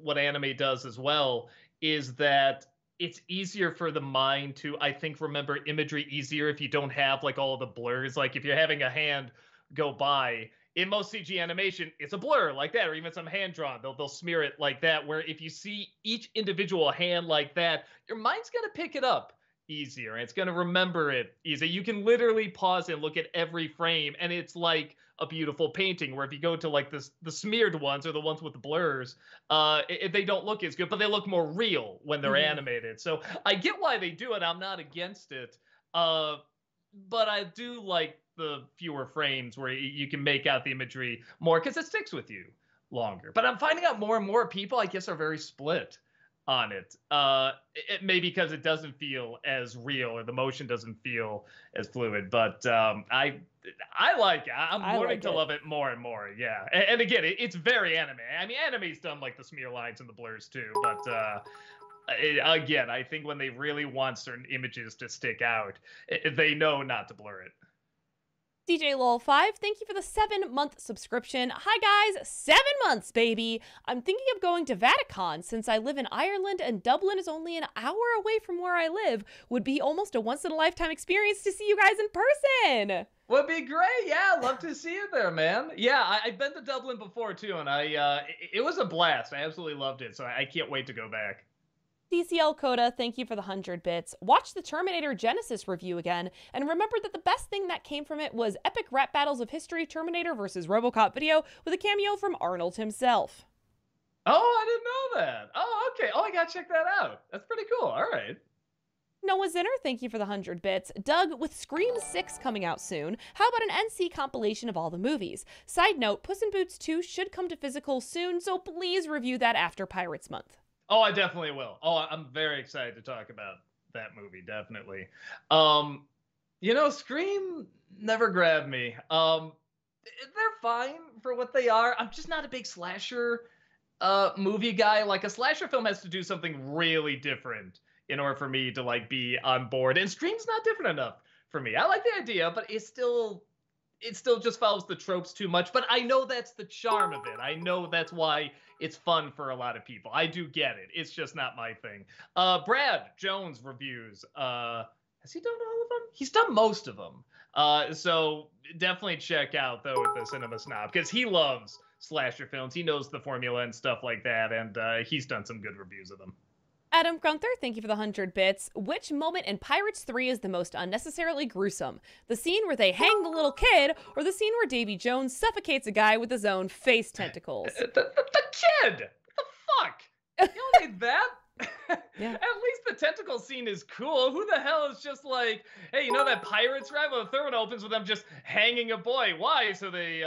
Speaker 2: what anime does as well, is that it's easier for the mind to, I think, remember imagery easier if you don't have like all the blurs. Like if you're having a hand go by, in most CG animation, it's a blur like that, or even some hand drawn, they'll smear it like that, where if you see each individual hand like that, your mind's going to pick it up easier, and it's going to remember it easier. You can literally pause and look at every frame, and it's like a beautiful painting, where if you go to like the smeared ones or the ones with the blurs, they don't look as good, but they look more real when they're animated. So I get why they do it. I'm not against it. But I do like the fewer frames where you can make out the imagery more, because it sticks with you longer. But I'm finding out more and more people, I guess, are very split on it. It may be because it doesn't feel as real, or the motion doesn't feel as fluid. But I like it. I'm learning to love it more and more. Yeah, and again, it's very anime. I mean, anime's done like the smear lines and the blurs too. But again, I think when they really want certain images to stick out, they know not to blur it.
Speaker 1: DJ Lol5, thank you for the 7-month subscription. Hi guys, 7 months, baby. I'm thinking of going to Vatican since I live in Ireland and Dublin is only an hour away from where I live. Would be almost a once-in-a-lifetime experience to see you guys in person.
Speaker 2: Would be great. Yeah, I'd love to see you there, man. Yeah, I've been to Dublin before too, and it was a blast. I absolutely loved it, so I can't wait to go back.
Speaker 1: DCL Coda, thank you for the 100 bits. Watch the Terminator Genesis review again, and remember that the best thing that came from it was epic rap battles of history Terminator versus RoboCop video with a cameo from Arnold himself.
Speaker 2: Oh, I didn't know that. Oh, okay. Oh, I gotta check that out. That's pretty cool. All right.
Speaker 1: Noah Zinner, thank you for the 100 bits. Doug, with Scream 6 coming out soon, how about an NC compilation of all the movies? Side note, Puss in Boots 2 should come to physical soon, so please review that after Pirates Month.
Speaker 2: Oh, I definitely will. Oh, I'm very excited to talk about that movie, definitely. Scream never grabbed me. They're fine for what they are. I'm just not a big slasher movie guy. Like, a slasher film has to do something really different in order for me to, like, be on board. And Scream's not different enough for me. I like the idea, but it still just follows the tropes too much. But I know that's the charm of it. I know that's why it's fun for a lot of people. I do get it. It's just not my thing. Brad Jones reviews. Has he done all of them? He's done most of them. So definitely check out, though, with the Cinema Snob, because he loves slasher films. He knows the formula and stuff like that, and he's done some good reviews of them.
Speaker 1: Adam Gunther, thank you for the 100 bits. Which moment in Pirates 3 is the most unnecessarily gruesome? The scene where they hang the little kid, or the scene where Davy Jones suffocates a guy with his own face tentacles?
Speaker 2: The kid! What the fuck? You don't need that?
Speaker 1: Yeah.
Speaker 2: At least the tentacle scene is cool. Who the hell is just like, hey, you know that Pirates ride? Well, the third one opens with them just hanging a boy. Why? So they,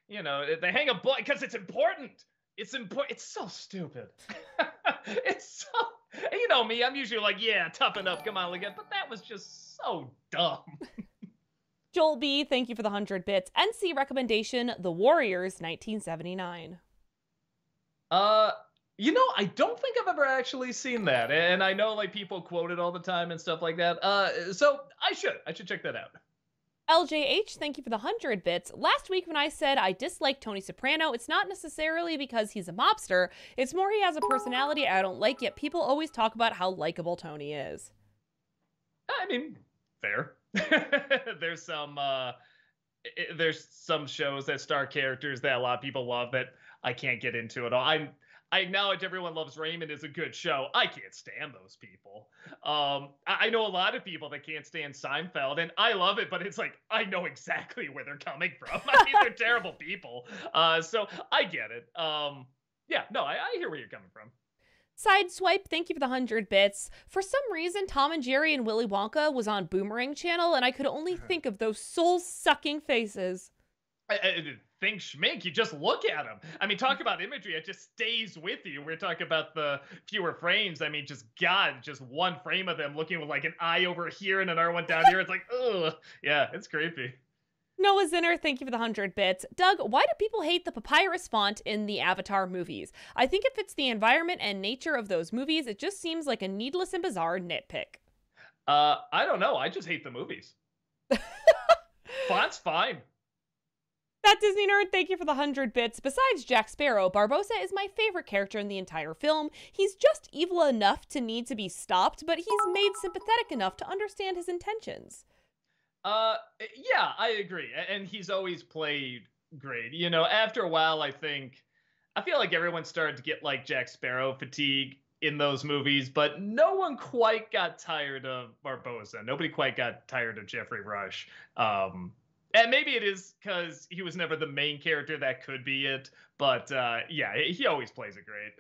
Speaker 2: they hang a boy because it's important. It's important. It's so stupid. It's so, you know me, I'm usually like, yeah, toughen up, come on, look at, but that was just so dumb.
Speaker 1: Joel B, thank you for the 100 bits. NC recommendation, The Warriors, 1979.
Speaker 2: I don't think I've ever actually seen that, and I know like people quote it all the time and stuff like that. So I should check that out.
Speaker 1: LJH, thank you for the 100 bits. Last week when I said I dislike Tony Soprano, it's not necessarily because he's a mobster. It's more he has a personality I don't like, yet people always talk about how likable Tony is.
Speaker 2: I mean, fair. There's some shows that star characters that a lot of people love that I can't get into at all. I acknowledge Everyone Loves Raymond is a good show. I can't stand those people. I know a lot of people that can't stand Seinfeld, and I love it, but it's like, I know exactly where they're coming from. I mean, they're terrible people. So I get it. I hear where you're coming from.
Speaker 1: Sideswipe, thank you for the 100 bits. For some reason, Tom and Jerry and Willy Wonka was on Boomerang Channel, and I could only think of those soul-sucking faces.
Speaker 2: Think schmink, you just look at them. I mean, talk about imagery, it just stays with you. We're talking about the fewer frames. I mean, just one frame of them looking with like an eye over here and another one down here. It's like, ugh. Yeah, it's creepy.
Speaker 1: Noah Zinner, thank you for the 100 bits. Doug, why do people hate the papyrus font in the Avatar movies? I think it fits the environment and nature of those movies. It just seems like a needless and bizarre nitpick.
Speaker 2: I don't know. I just hate the movies. Font's fine.
Speaker 1: That Disney nerd, thank you for the 100 bits. Besides Jack Sparrow, Barbossa is my favorite character in the entire film. He's just evil enough to need to be stopped, but he's made sympathetic enough to understand his intentions.
Speaker 2: Yeah, I agree. And he's always played great. You know, after a while, I feel like everyone started to get like Jack Sparrow fatigue in those movies, but no one quite got tired of Barbossa. Nobody quite got tired of Jeffrey Rush. And maybe it is because he was never the main character. That could be it. But yeah, he always plays it great.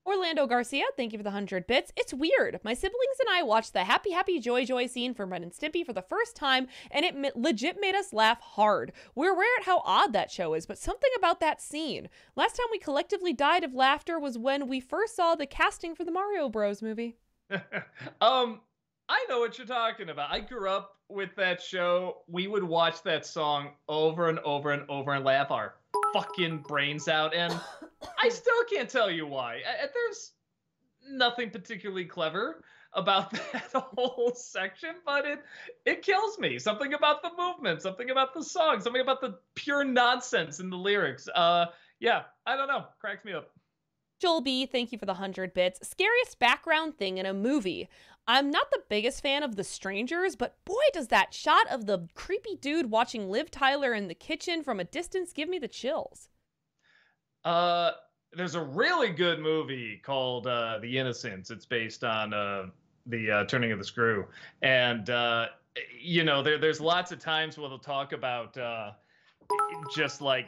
Speaker 1: Orlando Garcia, thank you for the 100 bits. It's weird. My siblings and I watched the Happy Happy Joy Joy scene from Ren and Stimpy for the first time, and it legit made us laugh hard. We're aware at how odd that show is, but something about that scene. Last time we collectively died of laughter was when we first saw the casting for the Mario Bros. Movie.
Speaker 2: I know what you're talking about. I grew up with that show. We would watch that song over and over and over and laugh our fucking brains out. And I still can't tell you why. There's nothing particularly clever about that whole section, but it kills me. Something about the movement, something about the song, something about the pure nonsense in the lyrics. Yeah, I don't know. Cracks me up.
Speaker 1: Joel B, thank you for the 100 bits. Scariest background thing in a movie. I'm not the biggest fan of The Strangers, but boy, does that shot of the creepy dude watching Liv Tyler in the kitchen from a distance give me the chills.
Speaker 2: There's a really good movie called The Innocents. It's based on the Turning of the Screw. And, there's lots of times where they'll talk about just like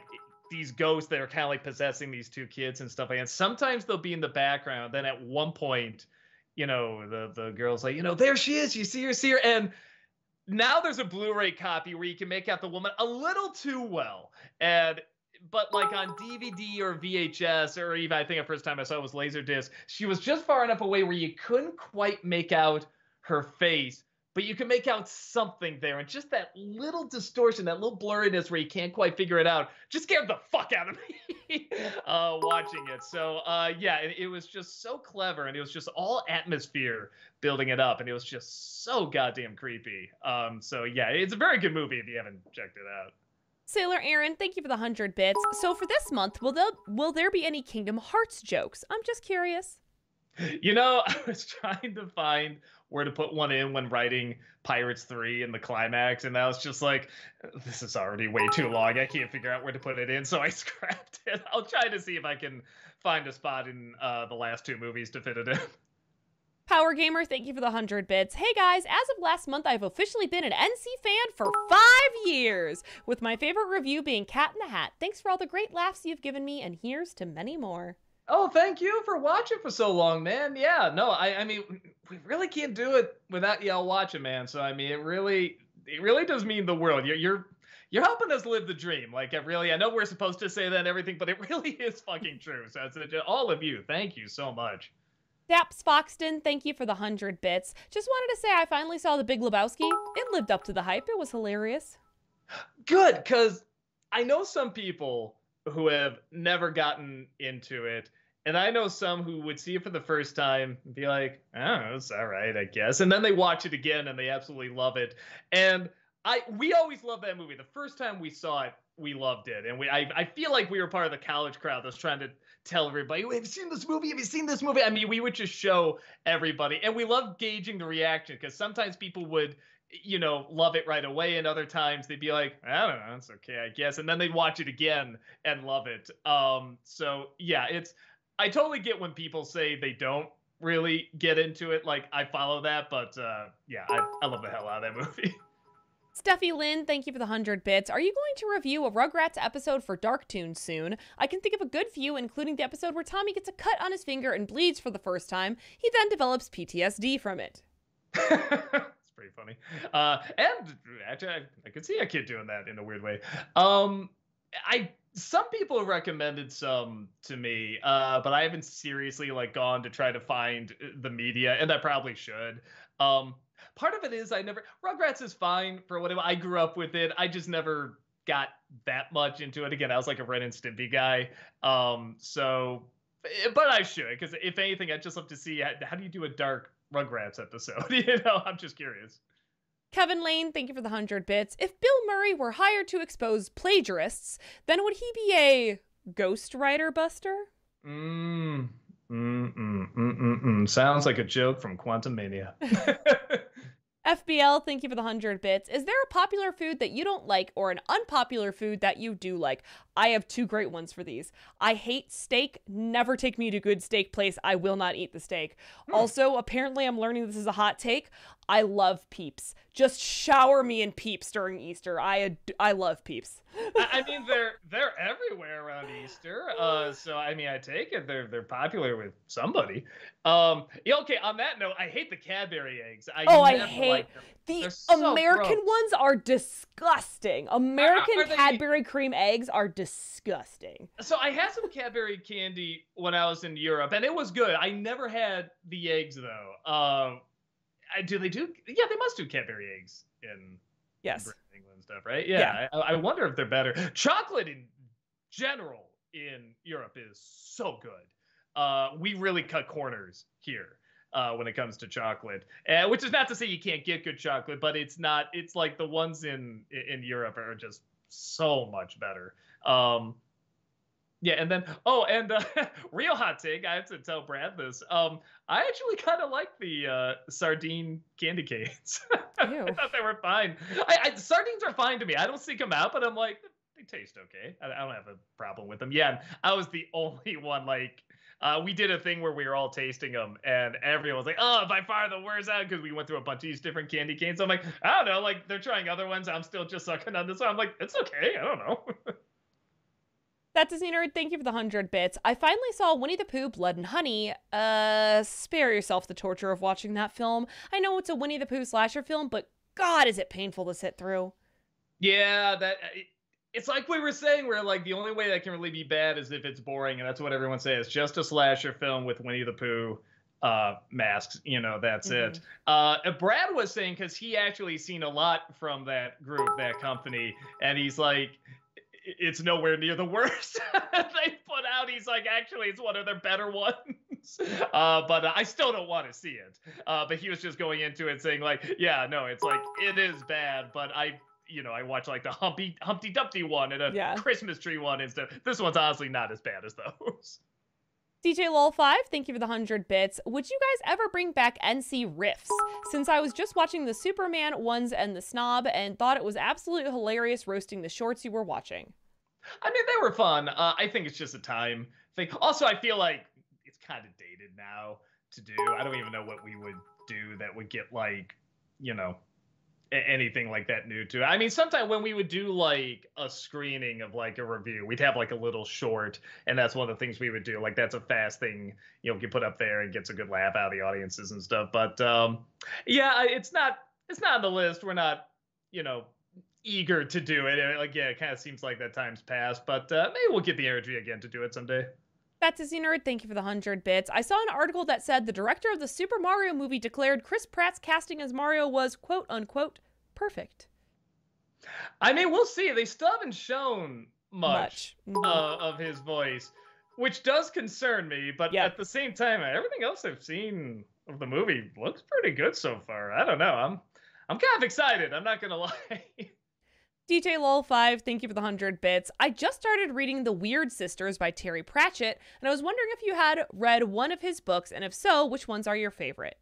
Speaker 2: these ghosts that are kind of like possessing these two kids and stuff like that. And sometimes they'll be in the background. Then at one point, the girl's like, there she is. You see her. And now there's a Blu-ray copy where you can make out the woman a little too well. But like on DVD or VHS, or even I think the first time I saw it was Laserdisc, she was just far enough away where you couldn't quite make out her face, but you can make out something there. And just that little distortion, that little blurriness where you can't quite figure it out, just scared the fuck out of me watching it. So, yeah, it was just so clever. And it was just all atmosphere building it up. And it was just so goddamn creepy. So, yeah, it's a very good movie if you haven't checked it out.
Speaker 1: Sailor Aaron, thank you for the 100 bits. So for this month, will there be any Kingdom Hearts jokes? I'm just curious.
Speaker 2: I was trying to find where to put one in when writing Pirates 3 in the climax, and I was just like, this is already way too long. I can't figure out where to put it in, so I scrapped it. I'll try to see if I can find a spot in the last two movies to fit it in.
Speaker 1: Power Gamer, thank you for the 100 bits. Hey guys, as of last month, I've officially been an NC fan for 5 years, with my favorite review being Cat in the Hat. Thanks for all the great laughs you've given me, and here's to many more.
Speaker 2: Oh, thank you for watching for so long, man. Yeah, no, I mean, we really can't do it without y'all watching, man. So I mean, it really does mean the world. You're helping us live the dream. Like, it really, I know we're supposed to say that and everything, but it really is fucking true. So it's all of you. Thank you so much.
Speaker 1: Daps Foxton, thank you for the 100 bits. Just wanted to say I finally saw The Big Lebowski. It lived up to the hype. It was hilarious.
Speaker 2: Good, because I know some people who have never gotten into it, and I know some who would see it for the first time and be like, oh, it's all right, I guess. And then they watch it again and they absolutely love it. And we always love that movie. The first time we saw it, we loved it. And I feel like we were part of the college crowd that was trying to tell everybody, have you seen this movie? Have you seen this movie? I mean, we would just show everybody. And we loved gauging the reaction, because sometimes people would, love it right away. And other times they'd be like, I don't know, it's okay, I guess. And then they'd watch it again and love it. So yeah, I totally get when people say they don't really get into it. Like, I follow that, but yeah, I love the hell out of that movie.
Speaker 1: Steffi Lynn, thank you for the 100 bits. Are you going to review a Rugrats episode for Darktoon soon? I can think of a good few, including the episode where Tommy gets a cut on his finger and bleeds for the first time. He then develops PTSD from it.
Speaker 2: It's pretty funny. And actually, I could see a kid doing that in a weird way. Some people have recommended some to me, but I haven't seriously gone to try to find the media, and I probably should. Part of it is Rugrats is fine for whatever. I grew up with it. I just never got that much into it. Again, I was like a Ren and Stimpy guy. But I should, because if anything, I'd just love to see how do you do a dark Rugrats episode? I'm just curious.
Speaker 1: Kevin Lane, thank you for the 100 bits. If Bill Murray were hired to expose plagiarists, then would he be a ghostwriter buster?
Speaker 2: Sounds like a joke from Quantumania.
Speaker 1: FBL, thank you for the 100 bits. Is there a popular food that you don't like or an unpopular food that you do like? I have 2 great ones for these. I hate steak. Never take me to a good steak place. I will not eat the steak. Also, apparently I'm learning this is a hot take. I love Peeps. Just shower me in Peeps during Easter. I love Peeps.
Speaker 2: I mean, they're everywhere around Easter. So I mean, I take it they're popular with somebody. Yeah, okay. On that note, I hate the Cadbury eggs.
Speaker 1: I hate the American ones are disgusting. American Cadbury cream eggs are disgusting.
Speaker 2: So I had some Cadbury candy when I was in Europe, and it was good. I never had the eggs though. Do they do? Yeah, they must do Cadbury eggs in
Speaker 1: yes,
Speaker 2: Britain, England and stuff, right? Yeah. I wonder if they're better. Chocolate in general in Europe is so good. We really cut corners here when it comes to chocolate, which is not to say you can't get good chocolate, but it's not. It's like the ones in Europe are just so much better. Yeah, and then real hot take. I have to tell Brad this. I actually kind of like the sardine candy canes. I thought they were fine. Sardines are fine to me. I don't seek them out, but I'm like, they taste okay. I don't have a problem with them. Yeah, and I was the only one. We did a thing where we were all tasting them, and everyone was like, "Oh, by far the worst out," because we went through a bunch of these different candy canes. So I'm like, I don't know. They're trying other ones. I'm still just sucking on this one. I'm like, it's okay. I don't know.
Speaker 1: That Disney Nerd, thank you for the 100 bits. I finally saw Winnie the Pooh, Blood and Honey. Spare yourself the torture of watching that film. I know it's a Winnie the Pooh slasher film, but God, is it painful to sit through.
Speaker 2: Yeah, it's like we were saying, where the only way that can really be bad is if it's boring, and that's what everyone says. Just a slasher film with Winnie the Pooh masks, that's it. Brad was saying, because he actually seen a lot from that group, that company, and he's like, it's nowhere near the worst they put out. He's like, actually, it's one of their better ones. But I still don't want to see it. But he was just going into it saying yeah, no, it's it is bad, but I watch the Humpty Dumpty one and a Christmas tree one and stuff. This one's honestly not as bad as those.
Speaker 1: DJ Lol5, thank you for the 100 bits. Would you guys ever bring back NC Riffs? Since I was just watching the Superman ones and the Snob and thought it was absolutely hilarious roasting the shorts you were watching.
Speaker 2: I mean, they were fun. I think it's just a time thing. Also, I feel like it's kind of dated now to do. I don't even know what we would do that would get like, you know, anything like that new to it. I mean, sometime when we would do like a screening of like a review, we'd have like a little short, and that's one of the things we would do. Like that's a fast thing, you know, we can put up there and gets a good laugh out of the audiences and stuff. But yeah, it's not on the list. We're not, you know, eager to do it. Like, yeah, it kind of seems like that time's passed, but maybe we'll get the energy again to do it someday.
Speaker 1: That's Disney Nerd. Thank you for the 100 bits. I saw an article that said the director of the Super Mario movie declared Chris Pratt's casting as Mario was, quote unquote, perfect.
Speaker 2: I mean, we'll see. They still haven't shown much. Of his voice, which does concern me. But at the same time, everything else I've seen of the movie looks pretty good so far. I don't know. I'm kind of excited. I'm not gonna lie.
Speaker 1: DJ Lol5, thank you for the 100 bits. I just started reading The Weird Sisters by Terry Pratchett, and I was wondering if you had read one of his books, and if so, which ones are your favorite?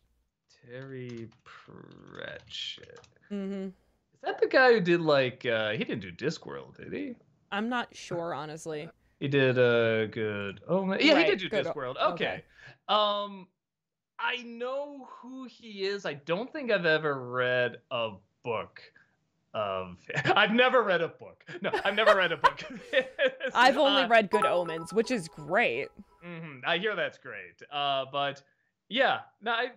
Speaker 2: Terry Pratchett.
Speaker 1: Mm-hmm.
Speaker 2: Is that the guy who did like, he didn't do Discworld, did he?
Speaker 1: I'm not sure, honestly.
Speaker 2: He did Good. Oh, yeah, right, he did do Discworld. Okay. I know who he is. I don't think I've ever read a book of I've never read a book. No, I've never read a book.
Speaker 1: I've only read Good Omens, which is great.
Speaker 2: I hear that's great. But yeah, no, I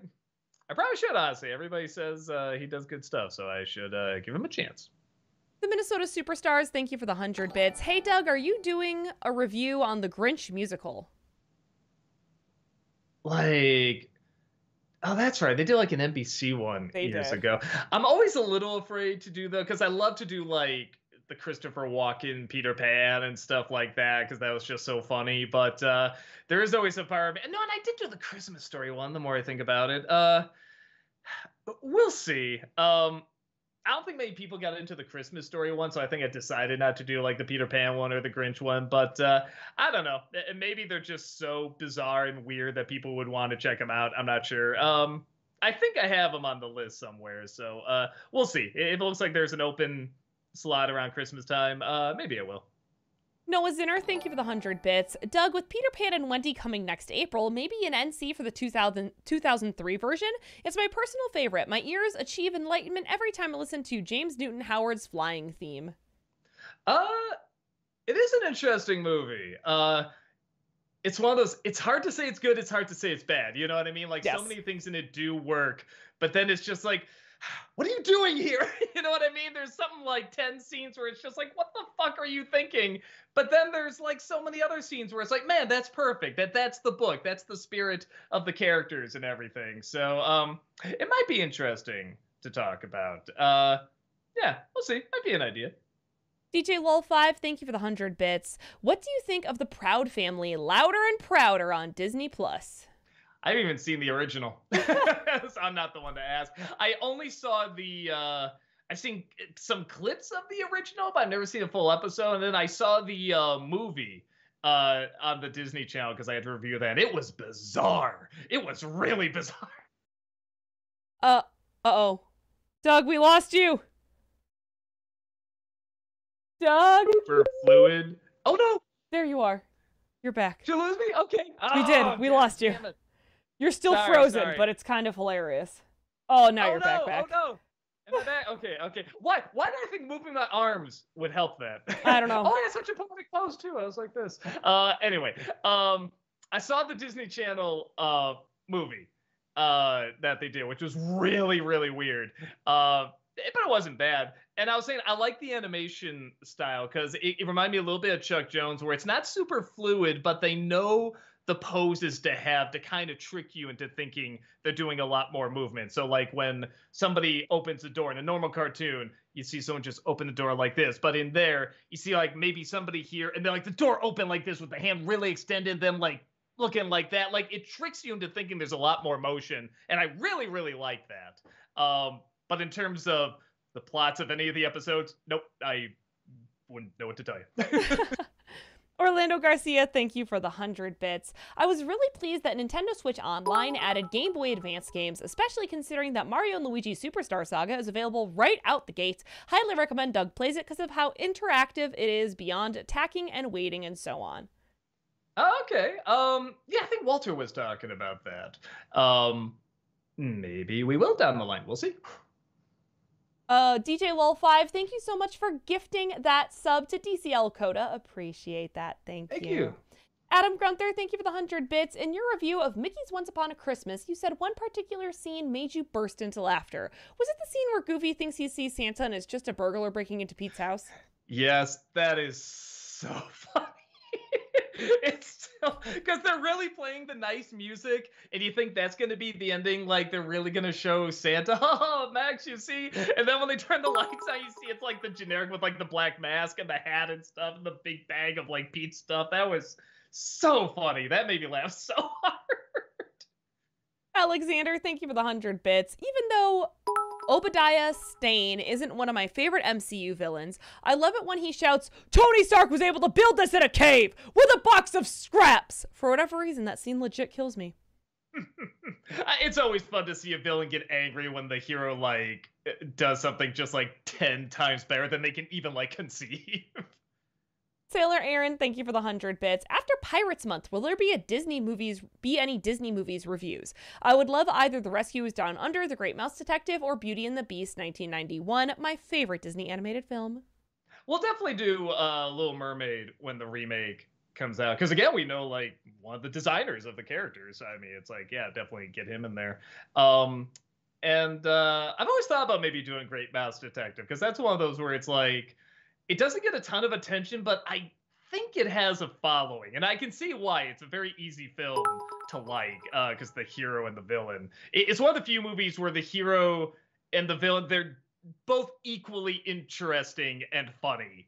Speaker 2: probably should, honestly. Everybody says he does good stuff, so I should give him a chance.
Speaker 1: The Minnesota Superstars, thank you for the 100 bits. Hey, Doug, are you doing a review on the Grinch musical?
Speaker 2: Like, oh, that's right. They did like an NBC one years ago. I'm always a little afraid to do because I love to do like the Christopher Walken Peter Pan and stuff like that because that was just so funny. But there is always a part of me. No, and I did do the Christmas Story one. The more I think about it, we'll see. I don't think many people got into the Christmas Story one, so I think I decided not to do like the Peter Pan one or the Grinch one. But I don't know. Maybe they're just so bizarre and weird that people would want to check them out. I'm not sure. I think I have them on the list somewhere, so we'll see. If it looks like there's an open slot around Christmas time, maybe I will.
Speaker 1: Noah Zinner, thank you for the 100 bits. Doug, with Peter Pan and Wendy coming next April, maybe an NC for the 2003 version? It's my personal favorite. My ears achieve enlightenment every time I listen to James Newton Howard's flying theme.
Speaker 2: It is an interesting movie. It's one of those, it's hard to say it's good, it's hard to say it's bad. You know what I mean? Like, so many things in it do work, but then it's just like, what are you doing here? You know what I mean? There's something like 10 scenes where it's just like, what the fuck are you thinking? But then there's like so many other scenes where it's like, man, that's perfect. That's the book. That's the spirit of the characters and everything. So it might be interesting to talk about. Yeah, we'll see. Might be an idea.
Speaker 1: DJ Lol5, thank you for the 100 bits. What do you think of the Proud Family Louder and Prouder on Disney Plus?
Speaker 2: I haven't even seen the original, so I'm not the one to ask. I only saw I've seen some clips of the original, but I've never seen a full episode. And then I saw the movie on the Disney Channel because I had to review that. It was bizarre. It was really bizarre.
Speaker 1: Uh-oh. Doug, we lost you. Doug.
Speaker 2: Super fluid. Oh, no.
Speaker 1: There you are. You're back.
Speaker 2: Did you lose me? Okay.
Speaker 1: We did. We lost you. You're still frozen, but it's kind of hilarious. Oh, now you're back.
Speaker 2: Oh, no. Am I back? Okay. Why did I think moving my arms would help that?
Speaker 1: I don't know.
Speaker 2: Oh, I had such a poetic pose, too. I was like this. Anyway, I saw the Disney Channel movie that they did, which was really, really weird. But it wasn't bad. And I was saying, I like the animation style because it reminded me a little bit of Chuck Jones, where it's not super fluid, but they know the poses to have to kind of trick you into thinking they're doing a lot more movement. So like when somebody opens the door in a normal cartoon, you see someone just open the door like this. But in there, you see like maybe somebody here and then like the door open like this with the hand really extended, them like looking like that. Like it tricks you into thinking there's a lot more motion. And I really, really like that. But in terms of the plots of any of the episodes, nope, I wouldn't know what to tell you.
Speaker 1: Orlando Garcia, thank you for the 100 bits. I was really pleased that Nintendo Switch Online added Game Boy Advance games, especially considering that Mario & Luigi Superstar Saga is available right out the gates. Highly recommend Doug plays it because of how interactive it is beyond attacking and waiting and so on.
Speaker 2: Oh, okay. Yeah, I think Walter was talking about that. Maybe we will down the line. We'll see.
Speaker 1: DJ Lol5, thank you so much for gifting that sub to DCL Coda. Appreciate that. Thank you. Adam Grunther, thank you for the 100 bits. In your review of Mickey's Once Upon a Christmas, you said one particular scene made you burst into laughter. Was it the scene where Goofy thinks he sees Santa and is just a burglar breaking into Pete's house?
Speaker 2: Yes, that is so funny. It's still because they're really playing the nice music, and you think that's going to be the ending, like they're really going to show Santa. Oh, Max, you see? And then when they turn the lights on, you see it's like the generic with like the black mask and the hat and stuff, and the big bag of like Pete's stuff. That was so funny. That made me laugh so hard.
Speaker 1: Alexander, thank you for the 100 bits. Even though Obadiah Stane isn't one of my favorite MCU villains, I love it when he shouts, "Tony Stark was able to build this in a cave with a box of scraps!" For whatever reason, that scene legit kills me.
Speaker 2: It's always fun to see a villain get angry when the hero, like, does something just, like, 10 times better than they can even, like, conceive.
Speaker 1: Sailor Aaron, thank you for the 100 bits. After Pirates Month, will there be any Disney movies reviews? I would love either The Rescue is Down Under, The Great Mouse Detective, or Beauty and the Beast 1991, my favorite Disney animated film.
Speaker 2: We'll definitely do Little Mermaid when the remake comes out. Because, again, we know, like, one of the designers of the characters. I mean, it's like, yeah, definitely get him in there. And I've always thought about maybe doing Great Mouse Detective, because that's one of those where it's like, it doesn't get a ton of attention, but I think it has a following. And I can see why. It's a very easy film to like, because the hero and the villain. It's one of the few movies where the hero and the villain, they're both equally interesting and funny,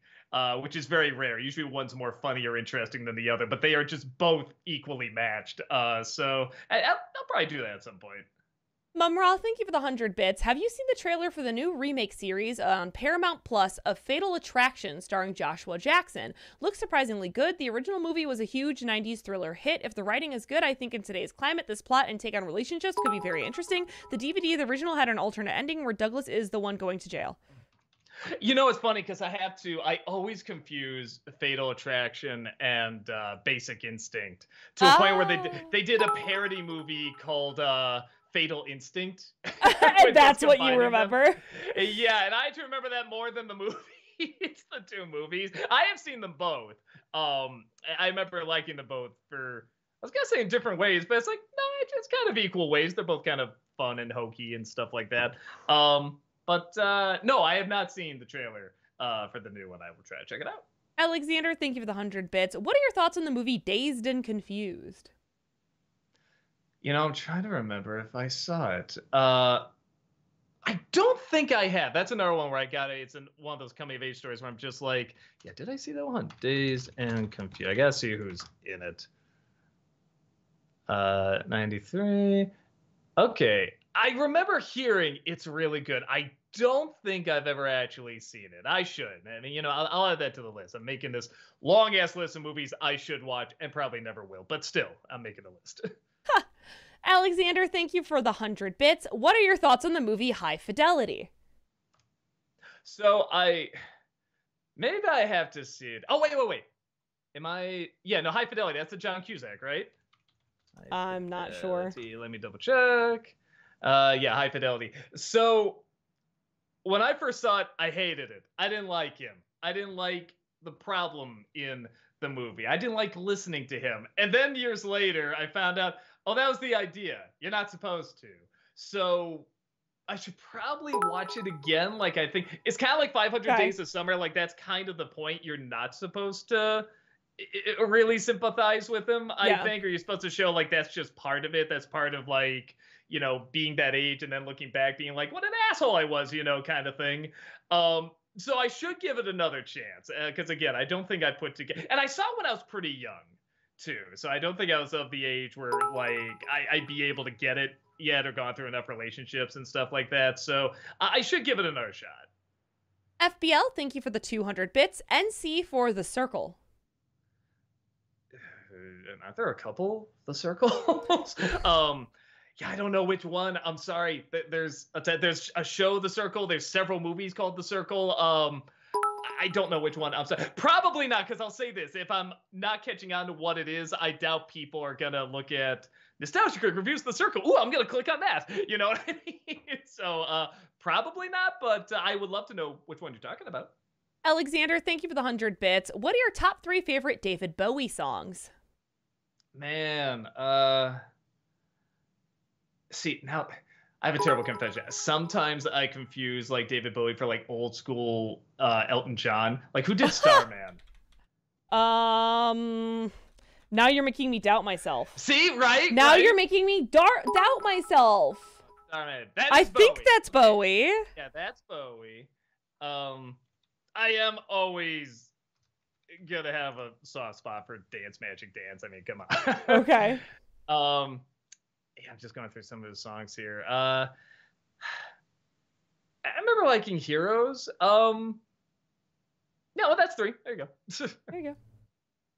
Speaker 2: which is very rare. Usually one's more funny or interesting than the other, but they are just both equally matched. So I'll probably do that at some point.
Speaker 1: Mumra, thank you for the 100 bits. Have you seen the trailer for the new remake series on Paramount Plus of Fatal Attraction starring Joshua Jackson? Looks surprisingly good. The original movie was a huge 90s thriller hit. If the writing is good, I think in today's climate, this plot and take on relationships could be very interesting. The DVD of the original had an alternate ending where Douglas is the one going to jail.
Speaker 2: You know, it's funny because I always confuse Fatal Attraction and Basic Instinct to a point where they did a parody movie called Fatal Instinct.
Speaker 1: That's what you remember?
Speaker 2: Them. Yeah, and I actually remember that more than the movie. It's the two movies. I have seen them both. I remember liking them both for, I was going to say in different ways, but it's like, no, it's kind of equal ways. They're both kind of fun and hokey and stuff like that. But no, I have not seen the trailer for the new one. I will try to check it out.
Speaker 1: Alexander, thank you for the 100 bits. What are your thoughts on the movie Dazed and Confused?
Speaker 2: You know, I'm trying to remember if I saw it. I don't think I have. That's another one where I got it. It's one of those coming of age stories where I'm just like, yeah, did I see that one? Dazed and Confused. I gotta see who's in it. 93. Okay. I remember hearing it's really good. I don't think I've ever actually seen it. I should. I mean, you know, I'll add that to the list. I'm making this long-ass list of movies I should watch and probably never will. But still, I'm making a list.
Speaker 1: Alexander, thank you for the 100 bits. What are your thoughts on the movie High Fidelity?
Speaker 2: So maybe I have to see it. Oh, wait. Yeah, no, High Fidelity. That's the John Cusack, right?
Speaker 1: I'm not sure.
Speaker 2: Let me double check. Yeah, High Fidelity. So when I first saw it, I hated it. I didn't like him. I didn't like the problem in the movie. I didn't like listening to him. And then years later, I found out, oh, that was the idea. You're not supposed to. So I should probably watch it again. Like, I think it's kind of like 500 Days of Summer. Like, that's kind of the point. You're not supposed to really sympathize with him, I think, or you're supposed to show like that's just part of it. That's part of like, you know, being that age and then looking back being like, what an asshole I was, you know, kind of thing. So I should give it another chance because, again, I don't think I put together. And I saw it when I was pretty young, too. So I don't think I was of the age where, like, I'd be able to get it yet or gone through enough relationships and stuff like that. So I should give it another shot.
Speaker 1: FBL, thank you for the 200 bits. NC for The Circle.
Speaker 2: Aren't there a couple The Circles? Yeah, I don't know which one. I'm sorry. There's a show, The Circle. There's several movies called The Circle. I don't know which one. I'm sorry. Probably not, because I'll say this. If I'm not catching on to what it is, I doubt people are going to look at Nostalgia Critic Reviews The Circle. Ooh, I'm going to click on that. You know what I mean? So probably not, but I would love to know which one you're talking about.
Speaker 1: Alexander, thank you for the 100 bits. What are your top 3 favorite David Bowie songs?
Speaker 2: Man, see, now I have a terrible confession. Sometimes I confuse like David Bowie for like old school Elton John. Like, who did Starman?
Speaker 1: Now you're making me doubt myself.
Speaker 2: See, right?
Speaker 1: Now
Speaker 2: right?
Speaker 1: you're making me doubt myself.
Speaker 2: Starman.
Speaker 1: I think that's Bowie.
Speaker 2: Yeah, that's Bowie. I am always gonna have a soft spot for Dance Magic Dance. I mean, come on.
Speaker 1: Okay.
Speaker 2: Yeah, I'm just going through some of the songs here. I remember liking Heroes. No, that's 3. There you go.
Speaker 1: There you go.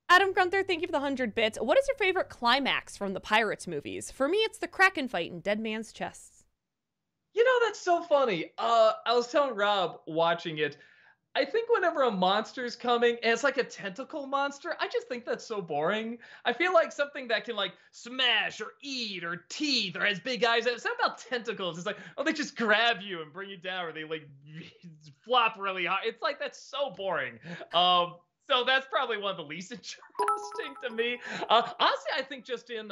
Speaker 1: Adam Gunther, thank you for the 100 bits. What is your favorite climax from the Pirates movies? For me, it's the Kraken fight in Dead Man's Chest.
Speaker 2: You know, that's so funny. I was telling Rob watching it, I think whenever a monster's coming and it's like a tentacle monster, I just think that's so boring. I feel like something that can like smash or eat or teeth or has big eyes. It's not about tentacles. It's like, oh, they just grab you and bring you down, or they like flop really high. It's like, that's so boring. So that's probably one of the least interesting to me. Honestly, I think just in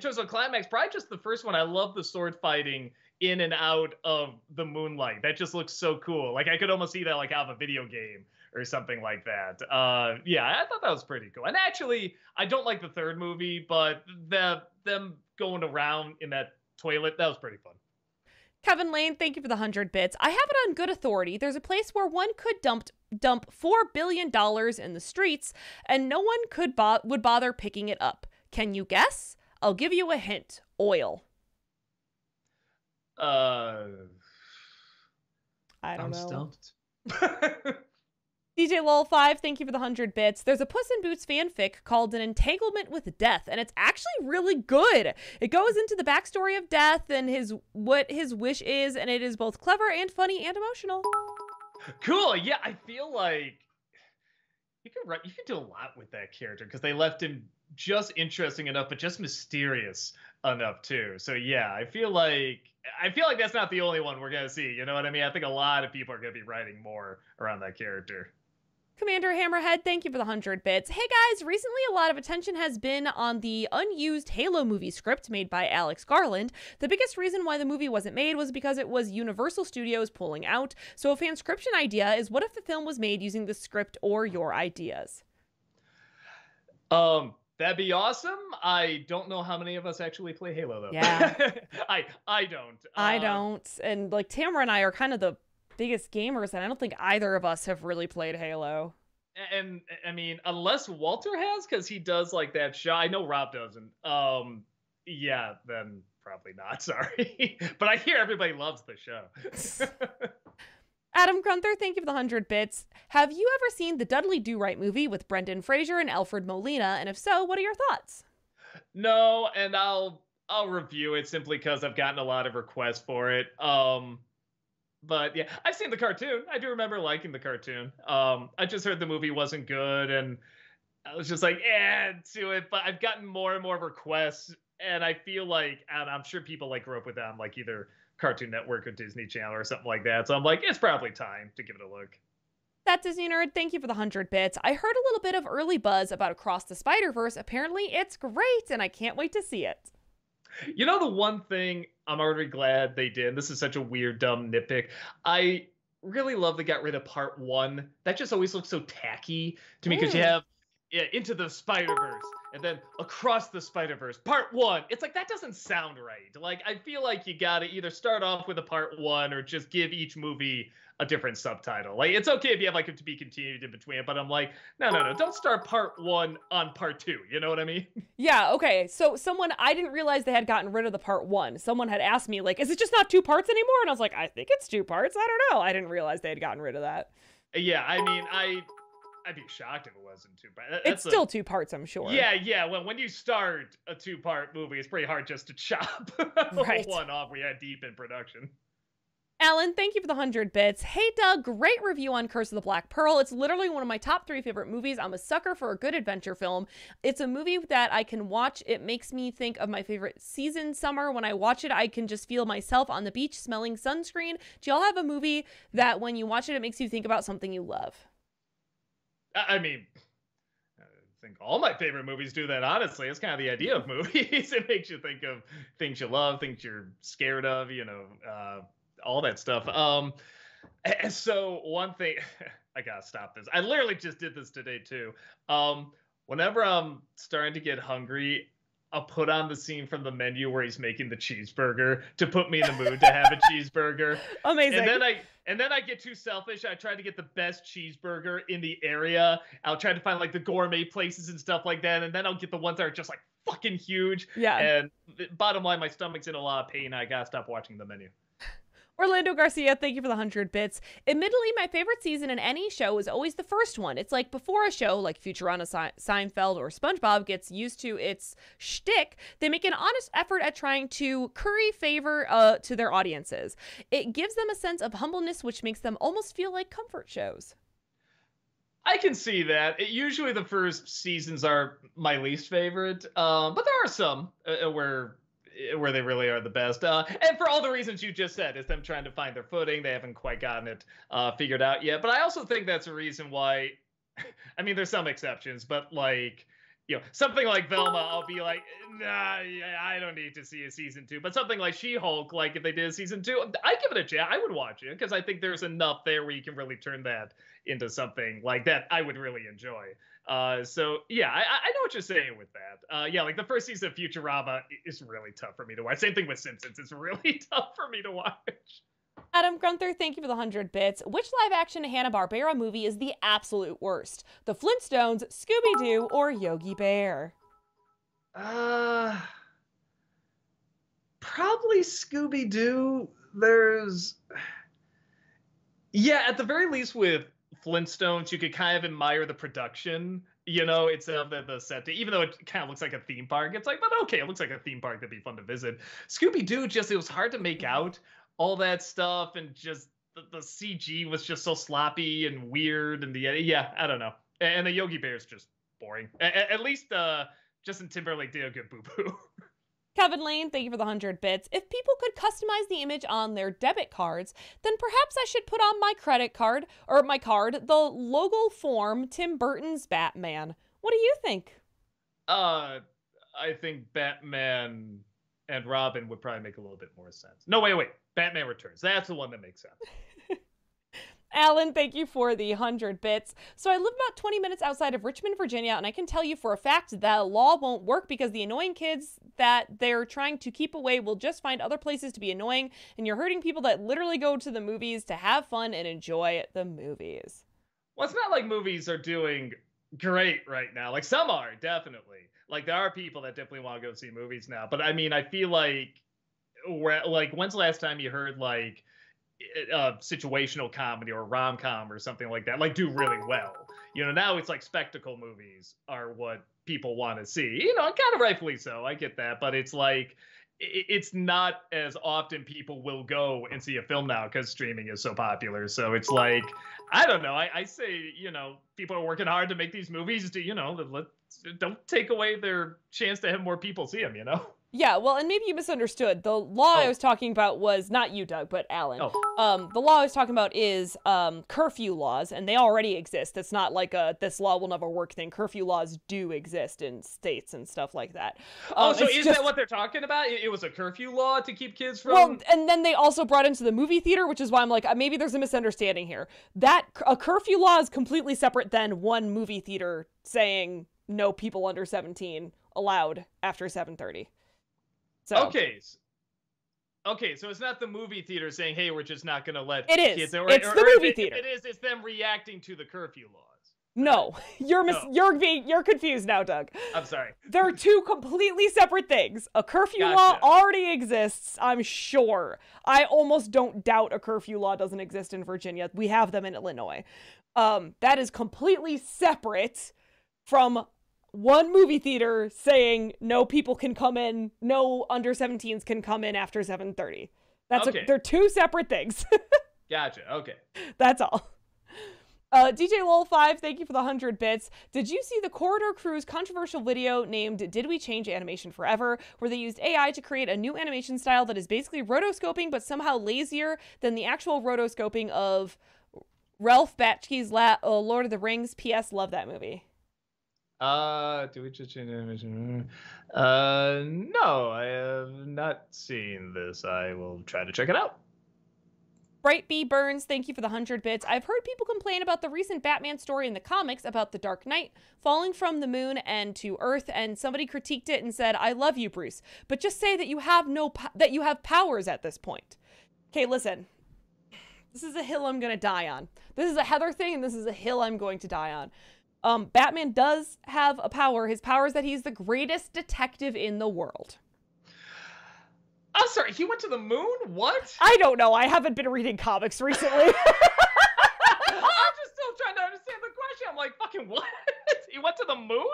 Speaker 2: terms of climax, probably just the first one. I love the sword fighting in and out of the moonlight. That just looks so cool. Like, I could almost see that like out of a video game or something like that. Yeah, I thought that was pretty cool. And actually, I don't like the third movie, but them going around in that toilet, that was pretty fun.
Speaker 1: Kevin Lane, thank you for the 100 bits. I have it on good authority. There's a place where one could dump $4 billion in the streets, and no one would bother picking it up. Can you guess? I'll give you a hint. Oil.
Speaker 2: I
Speaker 1: don't know.
Speaker 2: Stumped.
Speaker 1: DJ Lol 5, thank you for the 100 bits. There's a Puss in Boots fanfic called An Entanglement with Death, and it's actually really good. It goes into the backstory of Death and what his wish is, and it is both clever and funny and emotional.
Speaker 2: Cool. Yeah, I feel like you can do a lot with that character because they left him just interesting enough, but just mysterious enough too. So yeah, I feel like that's not the only one we're gonna see. You know what I mean? I think a lot of people are gonna be writing more around that character.
Speaker 1: Commander Hammerhead, thank you for the 100 bits. Hey guys, recently a lot of attention has been on the unused Halo movie script made by Alex Garland. The biggest reason why the movie wasn't made was because it was Universal Studios pulling out. So a fanscription idea is, what if the film was made using the script or your ideas?
Speaker 2: That'd be awesome. I don't know how many of us actually play Halo though.
Speaker 1: Yeah.
Speaker 2: I don't.
Speaker 1: I don't. And like Tamara and I are kind of the biggest gamers, and I don't think either of us have really played Halo.
Speaker 2: And I mean, unless Walter has, because he does like that show. I know Rob doesn't. Yeah, then probably not. Sorry. But I hear everybody loves the show.
Speaker 1: Adam Gunther, thank you for the 100 bits. Have you ever seen the Dudley Do-Right movie with Brendan Fraser and Alfred Molina? And if so, what are your thoughts?
Speaker 2: No, and I'll review it simply because I've gotten a lot of requests for it. But yeah, I've seen the cartoon. I do remember liking the cartoon. I just heard the movie wasn't good, and I was just like, to it. But I've gotten more and more requests, and I feel like, and I'm sure people like grew up with that on like either Cartoon Network or Disney Channel or something like that. So I'm like, it's probably time to give it a look.
Speaker 1: That Disney Nerd, thank you for the 100 bits. I heard a little bit of early buzz about Across the Spider-Verse. Apparently it's great, and I can't wait to see it.
Speaker 2: You know, the one thing I'm already glad they did, this is such a weird, dumb nitpick, I really love they got rid of part 1. That just always looks so tacky to me, because you have Into the Spider-Verse and then Across the Spider-Verse, part 1. It's like, that doesn't sound right. Like, I feel like you gotta either start off with a part 1 or just give each movie a different subtitle. Like, it's okay if you have like it to be continued in between, but I'm like, no, don't start part 1 on part 2. You know what I mean?
Speaker 1: Yeah, okay. So I didn't realize they had gotten rid of the part 1. Someone had asked me, like, is it just not 2 parts anymore? And I was like, I think it's 2 parts. I don't know. I didn't realize they had gotten rid of that.
Speaker 2: Yeah, I mean, I'd be shocked if it wasn't 2 parts.
Speaker 1: It's still 2 parts, I'm sure.
Speaker 2: Yeah. When you start a 2-part movie, it's pretty hard just to chop one off. We had deep in production.
Speaker 1: Alan, thank you for the 100 bits. Hey, Doug, great review on Curse of the Black Pearl. It's literally one of my top 3 favorite movies. I'm a sucker for a good adventure film. It's a movie that I can watch. It makes me think of my favorite season, summer. When I watch it, I can just feel myself on the beach smelling sunscreen. Do y'all have a movie that when you watch it, it makes you think about something you love?
Speaker 2: I mean, I think all my favorite movies do that, honestly. It's kind of the idea of movies. It makes you think of things you love, things you're scared of, all that stuff. And so one thing, I gotta stop this. I literally just did this today too. Whenever I'm starting to get hungry, I'll put on the scene from The Menu where he's making the cheeseburger to put me in the mood to have a cheeseburger.
Speaker 1: Amazing.
Speaker 2: And then I get too selfish. I try to get the best cheeseburger in the area. I'll try to find like the gourmet places and stuff like that. And then I'll get the ones that are just like fucking huge.
Speaker 1: Yeah.
Speaker 2: And bottom line, my stomach's in a lot of pain. I gotta stop watching The Menu.
Speaker 1: Orlando Garcia, thank you for the 100 bits. Admittedly, my favorite season in any show is always the first one. It's like before a show like Futurama, Seinfeld, or SpongeBob gets used to its shtick, they make an honest effort at trying to curry favor to their audiences. It gives them a sense of humbleness, which makes them almost feel like comfort shows.
Speaker 2: I can see that. Usually the first seasons are my least favorite, but there are some where they really are the best. And for all the reasons you just said, it's them trying to find their footing. They haven't quite gotten it figured out yet. But I also think that's a reason why, I mean, there's some exceptions, but like, something like Velma, I'll be like, nah, I don't need to see a season 2. But something like She-Hulk, like if they did a season 2, I'd give it a chance. I would watch it because I think there's enough there where you can really turn that into something like that I would really enjoy. So yeah, I know what you're saying with that. Yeah, like the first season of Futurama is really tough for me to watch. Same thing with Simpsons. It's really tough for me to watch.
Speaker 1: Adam Gunther, thank you for the 100 bits. Which live-action Hanna-Barbera movie is the absolute worst? The Flintstones, Scooby-Doo, or Yogi Bear?
Speaker 2: Probably Scooby-Doo. At the very least with Flintstones, you could kind of admire the production, it's the set, even though it kind of looks like a theme park. It's like, but okay, it looks like a theme park that'd be fun to visit. Scooby-Doo, it was hard to make out all that stuff, and just the CG was just so sloppy and weird, and I don't know. And the Yogi Bear is just boring. At least Justin Timberlake did a good boo-boo.
Speaker 1: Kevin Lane, thank you for the 100 bits. If people could customize the image on their debit cards, then perhaps I should put on my credit card, or my card, the logo form Tim Burton's Batman. What do you think?
Speaker 2: I think Batman and Robin would probably make a little bit more sense. No, wait. Batman Returns. That's the one that makes sense.
Speaker 1: Alan, thank you for the 100 bits. So I live about 20 minutes outside of Richmond, Virginia, and I can tell you for a fact that law won't work because the annoying kids that they're trying to keep away will just find other places to be annoying, and you're hurting people that literally go to the movies to have fun and enjoy the movies.
Speaker 2: Well, it's not like movies are doing great right now. Like, some are, definitely. Like, there are people that definitely want to go see movies now. But, I mean, I feel like, when's the last time you heard, like, situational comedy or rom-com or something like that, like, do really well? Now it's like spectacle movies are what people want to see, and kind of rightfully so. I get that, but it's like, it's not as often people will go and see a film now because streaming is so popular. So it's like, I don't know. I say, people are working hard to make these movies. Don't take away their chance to have more people see them,
Speaker 1: Yeah, well, and maybe you misunderstood. The law I was talking about was not you, Doug, but Alan. The law I was talking about is curfew laws, and they already exist. It's not like this law will never work thing. Curfew laws do exist in states and stuff like that.
Speaker 2: So is that what they're talking about? It was a curfew law to keep kids from...
Speaker 1: Well, and then they also brought into the movie theater, which is why I'm like, maybe there's a misunderstanding here. A curfew law is completely separate than one movie theater saying no people under 17 allowed after 7:30. So. Okay, so it's not the movie theater saying, hey, we're just not going to let kids... It's the movie theater.
Speaker 2: If it is, it's them reacting to the curfew laws.
Speaker 1: No, you're confused now, Doug.
Speaker 2: I'm sorry.
Speaker 1: There are two completely separate things. A curfew law already exists, I'm sure. I almost don't doubt a curfew law doesn't exist in Virginia. We have them in Illinois. That is completely separate from one movie theater saying no people can come in, no under 17s can come in after 7:30. They're two separate things.
Speaker 2: Gotcha. Okay.
Speaker 1: That's all. DJ Lol5, thank you for the 100 bits. Did you see the Corridor Crew's controversial video named Did We Change Animation Forever, where they used AI to create a new animation style that is basically rotoscoping, but somehow lazier than the actual rotoscoping of Ralph Bakshi's Lord of the Rings? P.S. Love that movie.
Speaker 2: Do we just change animation? No, I have not seen this. I will try to check it out.
Speaker 1: Bright B. Burns, thank you for the 100 bits. I've heard people complain about the recent Batman story in the comics about the Dark Knight falling from the moon and to Earth, and somebody critiqued it and said, I love you, Bruce, but just say that you have that you have powers at this point. Okay, listen. This is a hill I'm gonna die on. This is a Heather thing, and this is a hill I'm going to die on. Batman does have a power. His power is that he's the greatest detective in the world.
Speaker 2: I'm sorry, he went to the moon? What?
Speaker 1: I don't know. I haven't been reading comics recently.
Speaker 2: I'm just still trying to understand the question. I'm like, fucking what? He went to the moon?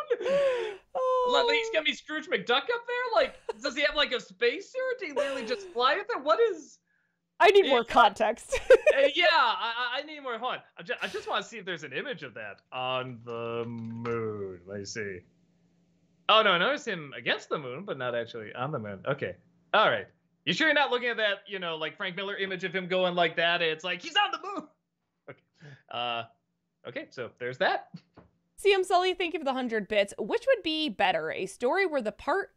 Speaker 1: Oh.
Speaker 2: Like, he's gonna be Scrooge McDuck up there? Like, does he have like a spacesuit? Did he literally just fly up there? What is...
Speaker 1: I need more context.
Speaker 2: Yeah, I need more. Hold on. I just want to see if there's an image of that on the moon. Let me see. Oh, no, I noticed him against the moon, but not actually on the moon. Okay. All right. You sure you're not looking at that, you know, like Frank Miller image of him going like that? It's like, he's on the moon. Okay. Okay, so there's that.
Speaker 1: CM Sully, thank you for the 100 bits. Which would be better? A story where the parent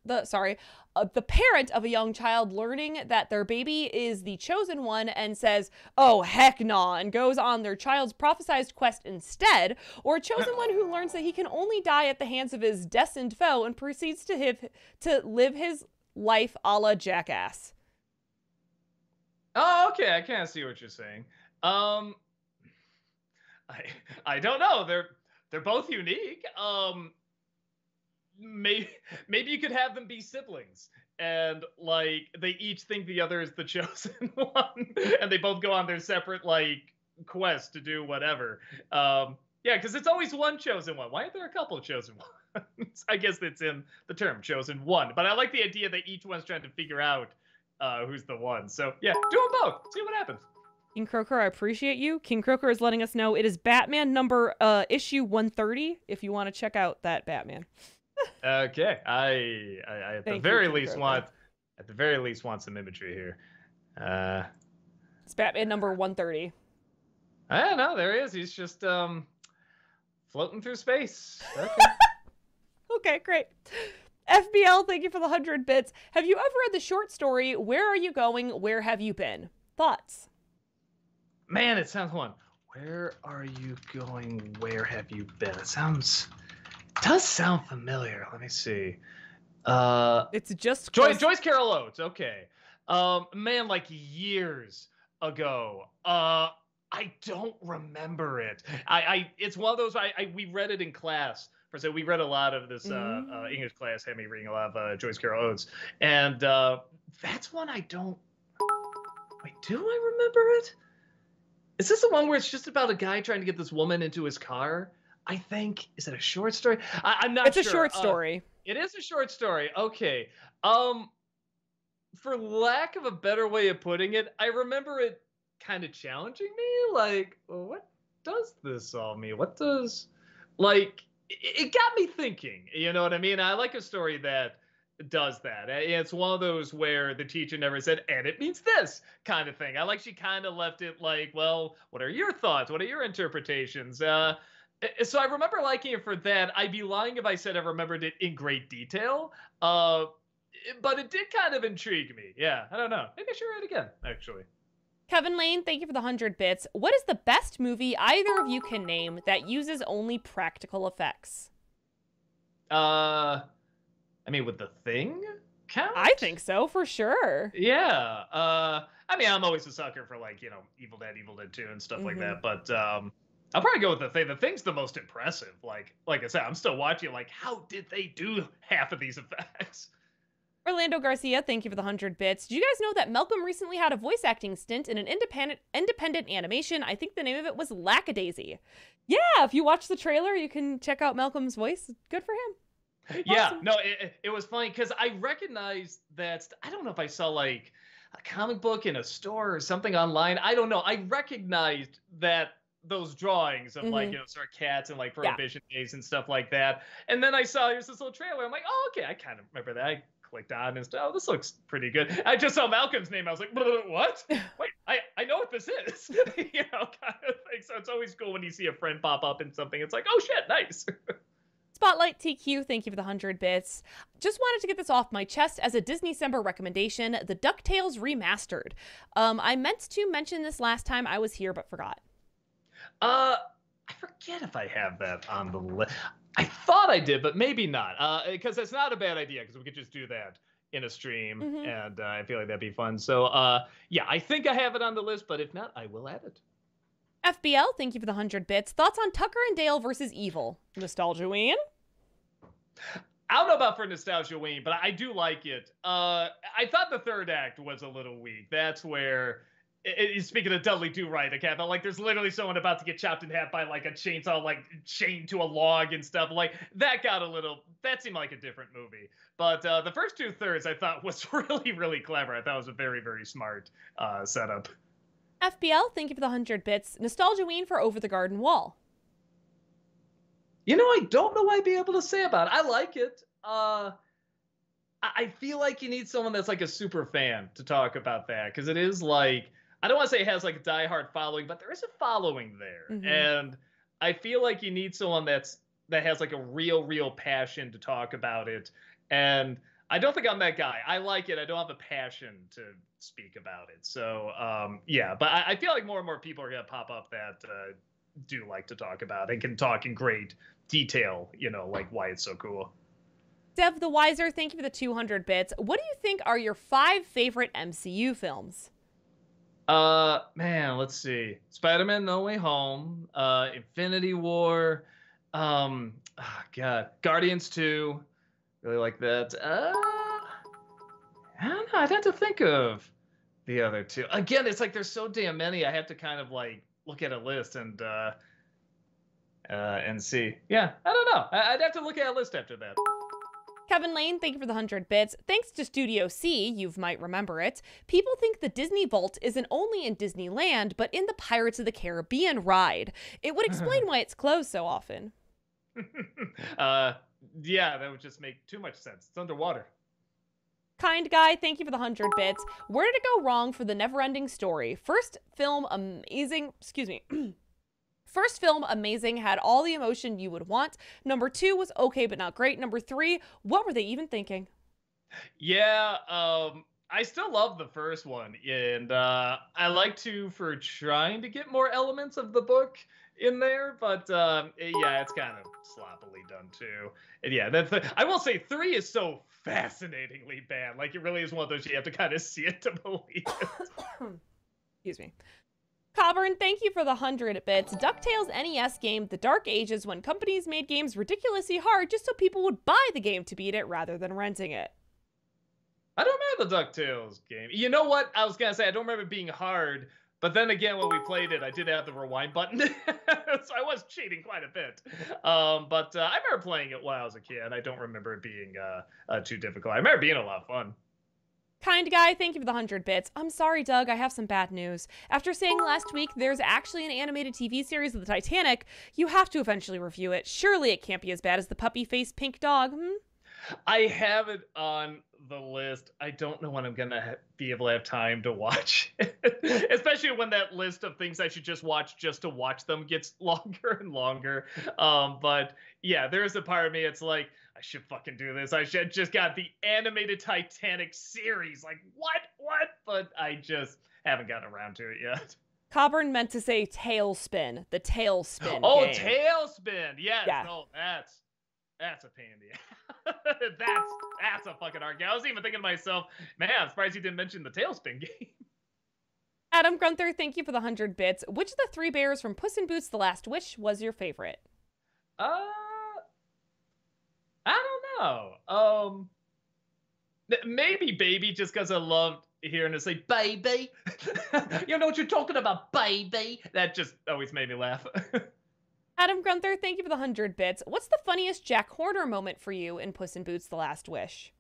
Speaker 1: of a young child learning that their baby is the chosen one and says, oh, heck nah, and goes on their child's prophesized quest instead, or a chosen one who learns that he can only die at the hands of his destined foe and proceeds to live his life a la Jackass?
Speaker 2: Oh, okay, I kind of see what you're saying. I don't know. They're both unique. Maybe you could have them be siblings, and like they each think the other is the chosen one, and they both go on their separate like quest to do whatever. Yeah, because it's always one chosen one. Why aren't there a couple of chosen ones? I guess it's in the term chosen one, but I like the idea that each one's trying to figure out who's the one. So yeah, do them both. See what happens.
Speaker 1: King Croker, I appreciate you. King Croker is letting us know it is Batman number issue 130. If you want to check out that Batman.
Speaker 2: Okay, I at the very least want some imagery here.
Speaker 1: It's Batman number 130.
Speaker 2: I don't know. There he is. He's just floating through space. Okay.
Speaker 1: Okay, great. FBL, thank you for the 100 bits. Have you ever read the short story, Where Are You Going? Where Have You Been? Thoughts?
Speaker 2: Man, it sounds one. Where are you going? Where have you been? It does sound familiar. Let me see.
Speaker 1: It's just
Speaker 2: Joyce Carol Oates. Okay. Man, like years ago. I don't remember it. It's one of those. We read it in class. So we read a lot of this English class. Had me reading a lot of Joyce Carol Oates, and that's one I don't. Wait, do I remember it? Is this the one where it's just about a guy trying to get this woman into his car? I think. Is it a short story? I'm not sure.
Speaker 1: It's a short story.
Speaker 2: It is a short story. Okay. For lack of a better way of putting it, I remember it kind of challenging me. Like, well, what does this all mean? What does, like, it got me thinking. You know what I mean? I like a story that does that. It's one of those where the teacher never said, and it means this kind of thing. I like she kind of left it like, well, what are your thoughts? What are your interpretations? So I remember liking it for that. I'd be lying if I said I remembered it in great detail. But it did kind of intrigue me. Yeah, I don't know. Maybe I should read it again, actually.
Speaker 1: Kevin Lane, thank you for the 100 bits. What is the best movie either of you can name that uses only practical effects?
Speaker 2: I mean, would The Thing count?
Speaker 1: I think so, for sure.
Speaker 2: Yeah. I mean, I'm always a sucker for, like, you know, Evil Dead 2 and stuff like that. But I'll probably go with The Thing. The Thing's the most impressive. Like I said, I'm still watching, like, how did they do half of these effects?
Speaker 1: Orlando Garcia, thank you for the 100 bits. Do you guys know that Malcolm recently had a voice acting stint in an independent animation? I think the name of it was Lackadaisy. Yeah, if you watch the trailer, you can check out Malcolm's voice. Good for him.
Speaker 2: Yeah,
Speaker 1: awesome.
Speaker 2: No, it was funny because I recognized that. I don't know if I saw, like, a comic book in a store or something online. I don't know. I recognized that those drawings of like, sort of cats and like
Speaker 1: Yeah.
Speaker 2: Prohibition days and stuff like that. And then I saw here's this little trailer. I'm like, oh, okay, I kind of remember that. I clicked on and oh, this looks pretty good. I just saw Malcolm's name. I was like, what? Wait, I know what this is. Kind of thing. So it's always cool when you see a friend pop up in something. It's like, oh shit, nice.
Speaker 1: Spotlight TQ, thank you for the 100 bits. Just wanted to get this off my chest as a Disney-cember recommendation, the DuckTales Remastered. I meant to mention this last time I was here, but forgot.
Speaker 2: I forget if I have that on the list. I thought I did, but maybe not. Because it's not a bad idea, because we could just do that in a stream, and I feel like that'd be fun. So, yeah, I think I have it on the list, but if not, I will add it.
Speaker 1: FBL, thank you for the 100 bits. Thoughts on Tucker and Dale versus Evil? Nostalgia-ween?
Speaker 2: I don't know about for Nostalgia-ween, but I do like it. I thought the third act was a little weak. That's where, speaking of Dudley Do-Right, I felt like there's literally someone about to get chopped in half by like a chainsaw, like chained to a log and stuff. Like that seemed like a different movie. But the first 2/3 I thought was really, really clever. I thought it was a very, very smart setup.
Speaker 1: FBL, thank you for the 100 bits. Nostalgia-ween for Over the Garden Wall.
Speaker 2: I don't know what I'd be able to say about it. I like it. I feel like you need someone that's like a super fan to talk about that, because it is like, I don't want to say it has like a diehard following, but there is a following there. And I feel like you need someone that has like a real passion to talk about it. And I don't think I'm that guy. I like it. I don't have a passion to speak about it. So, yeah, but I feel like more and more people are going to pop up that do like to talk about it and can talk in great detail, like why it's so cool.
Speaker 1: Dev the Wiser, thank you for the 200 bits. What do you think are your 5 favorite MCU films?
Speaker 2: Man, let's see. Spider-Man No Way Home, Infinity War, God, Guardians 2. Really like that. I don't know. I'd have to think of the other two. Again, it's like there's so damn many. I have to kind of like look at a list and see. Yeah, I don't know. I'd have to look at a list after that.
Speaker 1: Kevin Lane, thank you for the 100 bits. Thanks to Studio C, you might remember it, people think the Disney Vault isn't only in Disneyland, but in the Pirates of the Caribbean ride. It would explain why it's closed so often.
Speaker 2: Yeah, that would just make too much sense. It's underwater.
Speaker 1: Kind Guy, thank you for the 100 bits. Where did it go wrong for the Neverending Story? First film, amazing, had all the emotion you would want. Number 2 was okay but not great. Number 3, what were they even thinking?
Speaker 2: Yeah, I still love the first one, and I like for trying to get more elements of the book in there, but yeah, it's kind of sloppily done too. And yeah, I will say 3 is so fascinatingly bad. Like it really is one of those you have to kind of see it to believe it.
Speaker 1: Excuse me. Coburn, thank you for the 100 bits. DuckTales NES game, The Dark Ages, when companies made games ridiculously hard just so people would buy the game to beat it rather than renting it.
Speaker 2: I don't remember the DuckTales game. You know what? I was going to say, I don't remember it being hard, but then again, when we played it, I did have the rewind button, so I was cheating quite a bit. But I remember playing it while I was a kid. I don't remember it being too difficult. I remember it being a lot of fun.
Speaker 1: Kind Guy, thank you for the 100 bits. I'm sorry, Doug, I have some bad news. After saying last week there's actually an animated TV series of the Titanic, you have to eventually review it. Surely it can't be as bad as the puppy-faced pink dog,
Speaker 2: I have it on the list. I don't know when I'm going to be able to have time to watch it. Especially when that list of things I should just watch just to watch them gets longer and longer. But yeah, there's a part of me, it's like, I should fucking do this. I should just got the animated Titanic series. Like, what? But I just haven't gotten around to it yet.
Speaker 1: Coburn meant to say Tailspin, the Tailspin
Speaker 2: Oh,
Speaker 1: game.
Speaker 2: Tailspin. Yes.
Speaker 1: Yeah.
Speaker 2: No, that's a pain in the ass. That's a fucking hard game. I was even thinking to myself, man, I'm surprised you didn't mention the Tailspin game.
Speaker 1: Adam Gunther, thank you for the 100 bits. Which of the 3 bears from Puss in Boots: The Last Wish was your favorite?
Speaker 2: I don't know. Maybe Baby, just because I loved hearing her say, baby. You know what you're talking about, baby. That just always made me laugh.
Speaker 1: Adam Gunther, thank you for the 100 bits. What's the funniest Jack Horner moment for you in Puss in Boots: The Last Wish?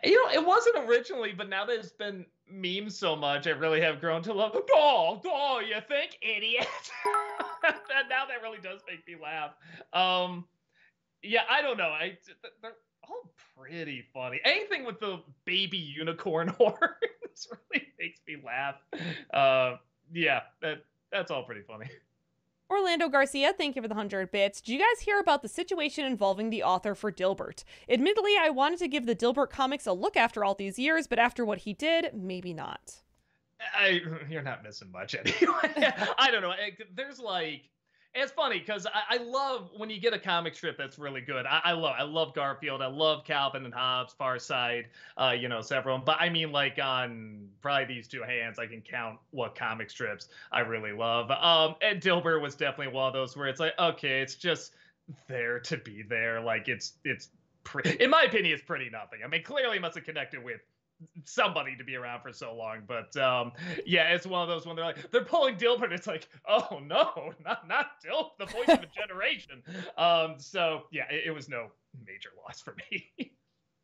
Speaker 2: You know, it wasn't originally, but now that it's been memes so much, I really have grown to love. Oh, you think, idiot? Now that really does make me laugh. Yeah, I don't know. They're all pretty funny. Anything with the baby unicorn horns really makes me laugh. Yeah, that's all pretty funny.
Speaker 1: Orlando Garcia, thank you for the 100 bits. Did you guys hear about the situation involving the author for Dilbert? Admittedly, I wanted to give the Dilbert comics a look after all these years, but after what he did, maybe not.
Speaker 2: You're not missing much anyway. I don't know. There's like, it's funny because I love when you get a comic strip that's really good. I love Garfield. I love Calvin and Hobbes, Far Side, several. But I mean, like on probably these two hands, I can count what comic strips I really love. And Dilbert was definitely one of those where it's like, okay, it's just there to be there. Like it's in my opinion, it's pretty nothing. I mean, clearly must have connected with somebody to be around for so long, but yeah, it's one of those when they're pulling Dilbert, it's like, oh no, not Dilbert, the voice of a generation. So yeah, it was no major loss for me.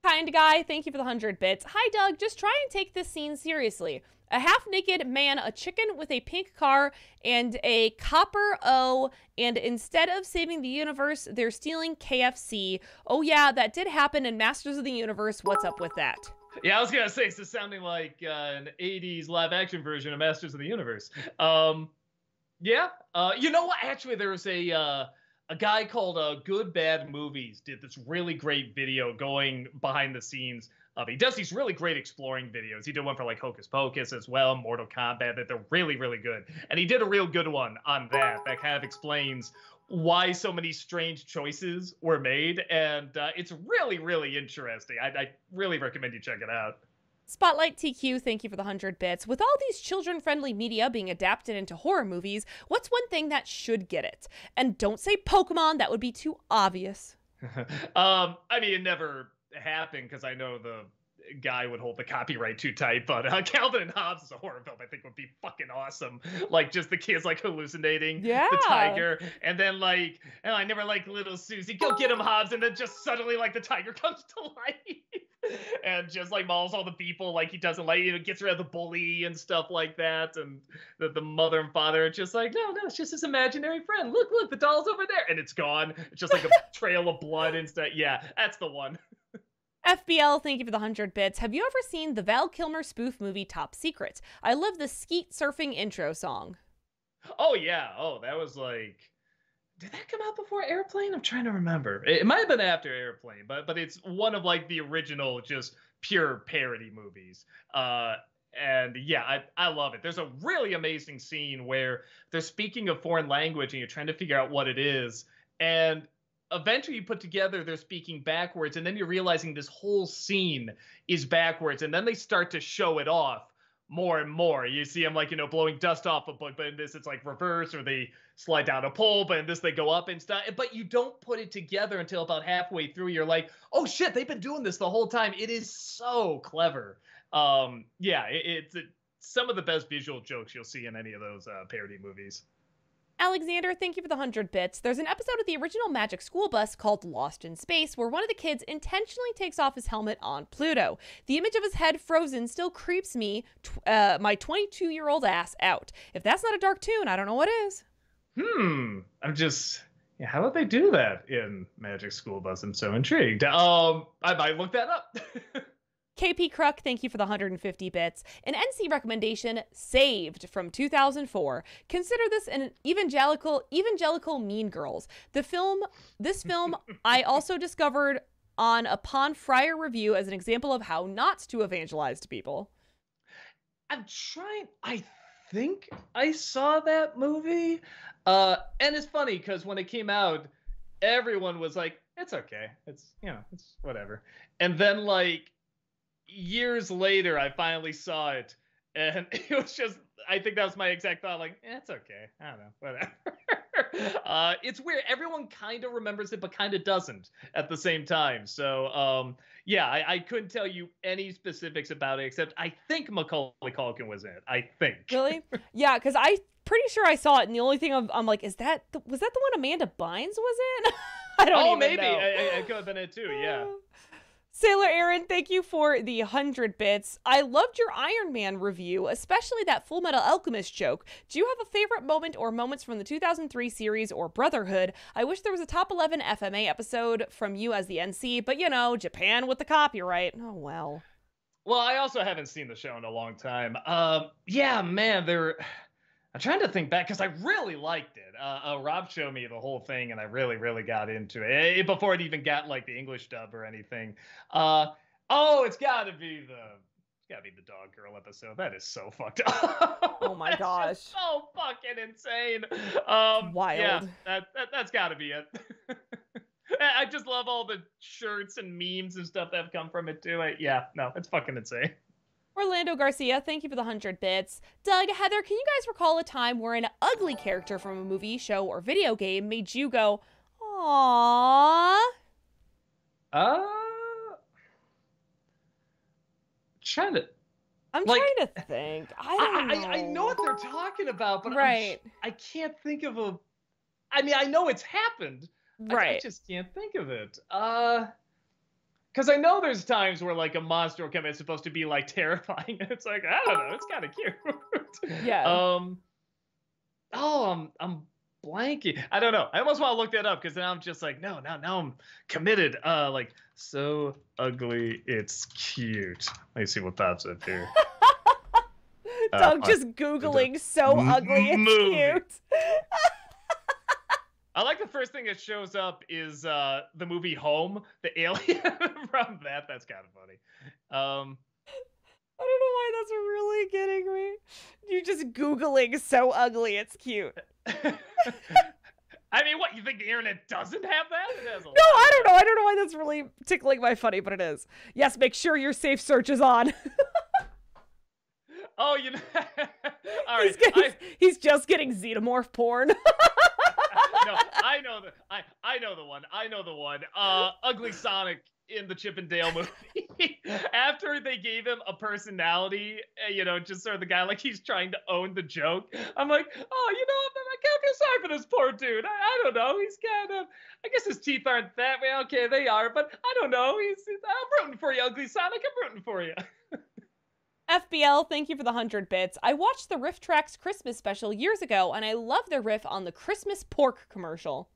Speaker 1: Kind guy, thank you for the 100 bits. Hi Doug, just try and take this scene seriously. A half-naked man, a chicken with a pink car, and a copper O, and instead of saving the universe, they're stealing KFC. Oh yeah, that did happen in Masters of the Universe. What's up with that?
Speaker 2: Yeah, I was gonna say, it's sounding like an 80s live-action version of Masters of the Universe. Yeah. You know what? Actually, there was a guy called Good Bad Movies did this really great video going behind the scenes. He does these really great exploring videos. He did one for like Hocus Pocus as well, Mortal Kombat, that they're really, really good. And he did a real good one on that kind of explains why so many strange choices were made. And it's really, really interesting. I really recommend you check it out.
Speaker 1: Spotlight TQ, thank you for the 100 bits. With all these children-friendly media being adapted into horror movies, what's one thing that should get it? And don't say Pokemon, that would be too obvious.
Speaker 2: I mean, it never happened because I know the guy would hold the copyright too tight, but Calvin and Hobbes is a horror film I think would be fucking awesome. Like just the kids like hallucinating the tiger, and then like, oh, I never liked little Susie, go get him, Hobbes, and then just suddenly like the tiger comes to life and just like mauls all the people like he doesn't like, gets rid of the bully and stuff like that, and the mother and father are just like, no, it's just his imaginary friend, look, the doll's over there, and it's gone. It's just like a trail of blood and stuff. Yeah, that's the one.
Speaker 1: FBL, thank you for the 100 bits. Have you ever seen the Val Kilmer spoof movie Top Secret? I love the skeet surfing intro song.
Speaker 2: Oh, yeah. Oh, that was like... Did that come out before Airplane? I'm trying to remember. It might have been after Airplane, but it's one of like the original just pure parody movies. And yeah, I love it. There's a really amazing scene where they're speaking a foreign language and you're trying to figure out what it is. And eventually you put together they're speaking backwards, and then you're realizing this whole scene is backwards, and then they start to show it off more and more. You see them like, blowing dust off a book, but in this it's like reverse, or they slide down a pole, but in this they go up and stuff. But you don't put it together until about halfway through. You're like, oh shit, they've been doing this the whole time. It is so clever. Yeah, it's some of the best visual jokes you'll see in any of those parody movies.
Speaker 1: Alexander, thank you for the 100 bits. There's an episode of the original Magic School Bus called Lost in Space where one of the kids intentionally takes off his helmet on Pluto. The image of his head frozen still creeps me, my 22-year-old ass out. If that's not a dark tune, I don't know what is.
Speaker 2: I'm just... Yeah, how would they do that in Magic School Bus? I'm so intrigued. I might look that up.
Speaker 1: KP Kruk, thank you for the 150 bits. An NC recommendation, Saved, from 2004. Consider this an evangelical Mean Girls. This film I also discovered on a Pon Fryer review as an example of how not to evangelize to people.
Speaker 2: I think I saw that movie. And it's funny because when it came out, everyone was like, it's okay. It's whatever. And then like, years later, I finally saw it, and it was just, I think that was my exact thought, like, it's okay. I don't know, whatever. It's weird. Everyone kind of remembers it, but kind of doesn't at the same time. So, yeah, I couldn't tell you any specifics about it, except I think Macaulay Culkin was in it. I think.
Speaker 1: Really? Yeah, because I'm pretty sure I saw it, and the only thing I'm like, was that the one Amanda Bynes was in? I don't even
Speaker 2: maybe.
Speaker 1: know.
Speaker 2: I could have been it too, yeah.
Speaker 1: Sailor Aaron, thank you for the 100 bits. I loved your Iron Man review, especially that Full Metal Alchemist joke. Do you have a favorite moment or moments from the 2003 series or Brotherhood? I wish there was a top 11 FMA episode from you as the NC, but you know, Japan with the copyright. Oh, well.
Speaker 2: Well, I also haven't seen the show in a long time. Yeah, man, I'm trying to think back because I really liked it. Rob showed me the whole thing, and I really, really got into it before it even got like the English dub or anything. It's gotta be the Dog Girl episode. That is so fucked up.
Speaker 1: Oh my gosh,
Speaker 2: so fucking insane.
Speaker 1: Wild.
Speaker 2: Yeah, that's gotta be it. I just love all the shirts and memes and stuff that have come from it too. It's fucking insane.
Speaker 1: Orlando Garcia, thank you for the 100 bits. Doug, Heather, can you guys recall a time where an ugly character from a movie, show, or video game made you go, aww?
Speaker 2: Trying to
Speaker 1: think. I
Speaker 2: know what they're talking about, but
Speaker 1: right.
Speaker 2: I can't think of a. I mean, I know it's happened.
Speaker 1: Right.
Speaker 2: I just can't think of it. Because I know there's times where like a monster will come in, it's supposed to be like terrifying, and it's like, I don't know, it's kind of cute.
Speaker 1: Yeah.
Speaker 2: I'm blanking. I don't know. I almost want to look that up because now I'm just like, now I'm committed. Like so ugly, it's cute. Let me see what pops up here.
Speaker 1: Doug just Googling so ugly, it's cute.
Speaker 2: I like the first thing that shows up is the movie Home, the alien from that. That's kind of funny.
Speaker 1: I don't know why that's really getting me. You're just Googling so ugly, it's cute.
Speaker 2: I mean, what, you think the internet doesn't have that? It has
Speaker 1: no, I don't know. I don't know why that's really tickling my funny, but it is. Yes, make sure your safe search is on.
Speaker 2: Oh, you know. All right.
Speaker 1: He's just getting xenomorph porn.
Speaker 2: No, I know the one. Ugly Sonic in the Chip and Dale movie. After they gave him a personality, just sort of the guy like he's trying to own the joke. I'm like, I can't feel sorry for this poor dude. I don't know. He's kind of, I guess his teeth aren't that way. Okay, they are, but I don't know. I'm rooting for you, Ugly Sonic. I'm rooting for you.
Speaker 1: FBL, thank you for the 100 bits. I watched the Riff Tracks Christmas special years ago, and I love their riff on the Christmas pork commercial.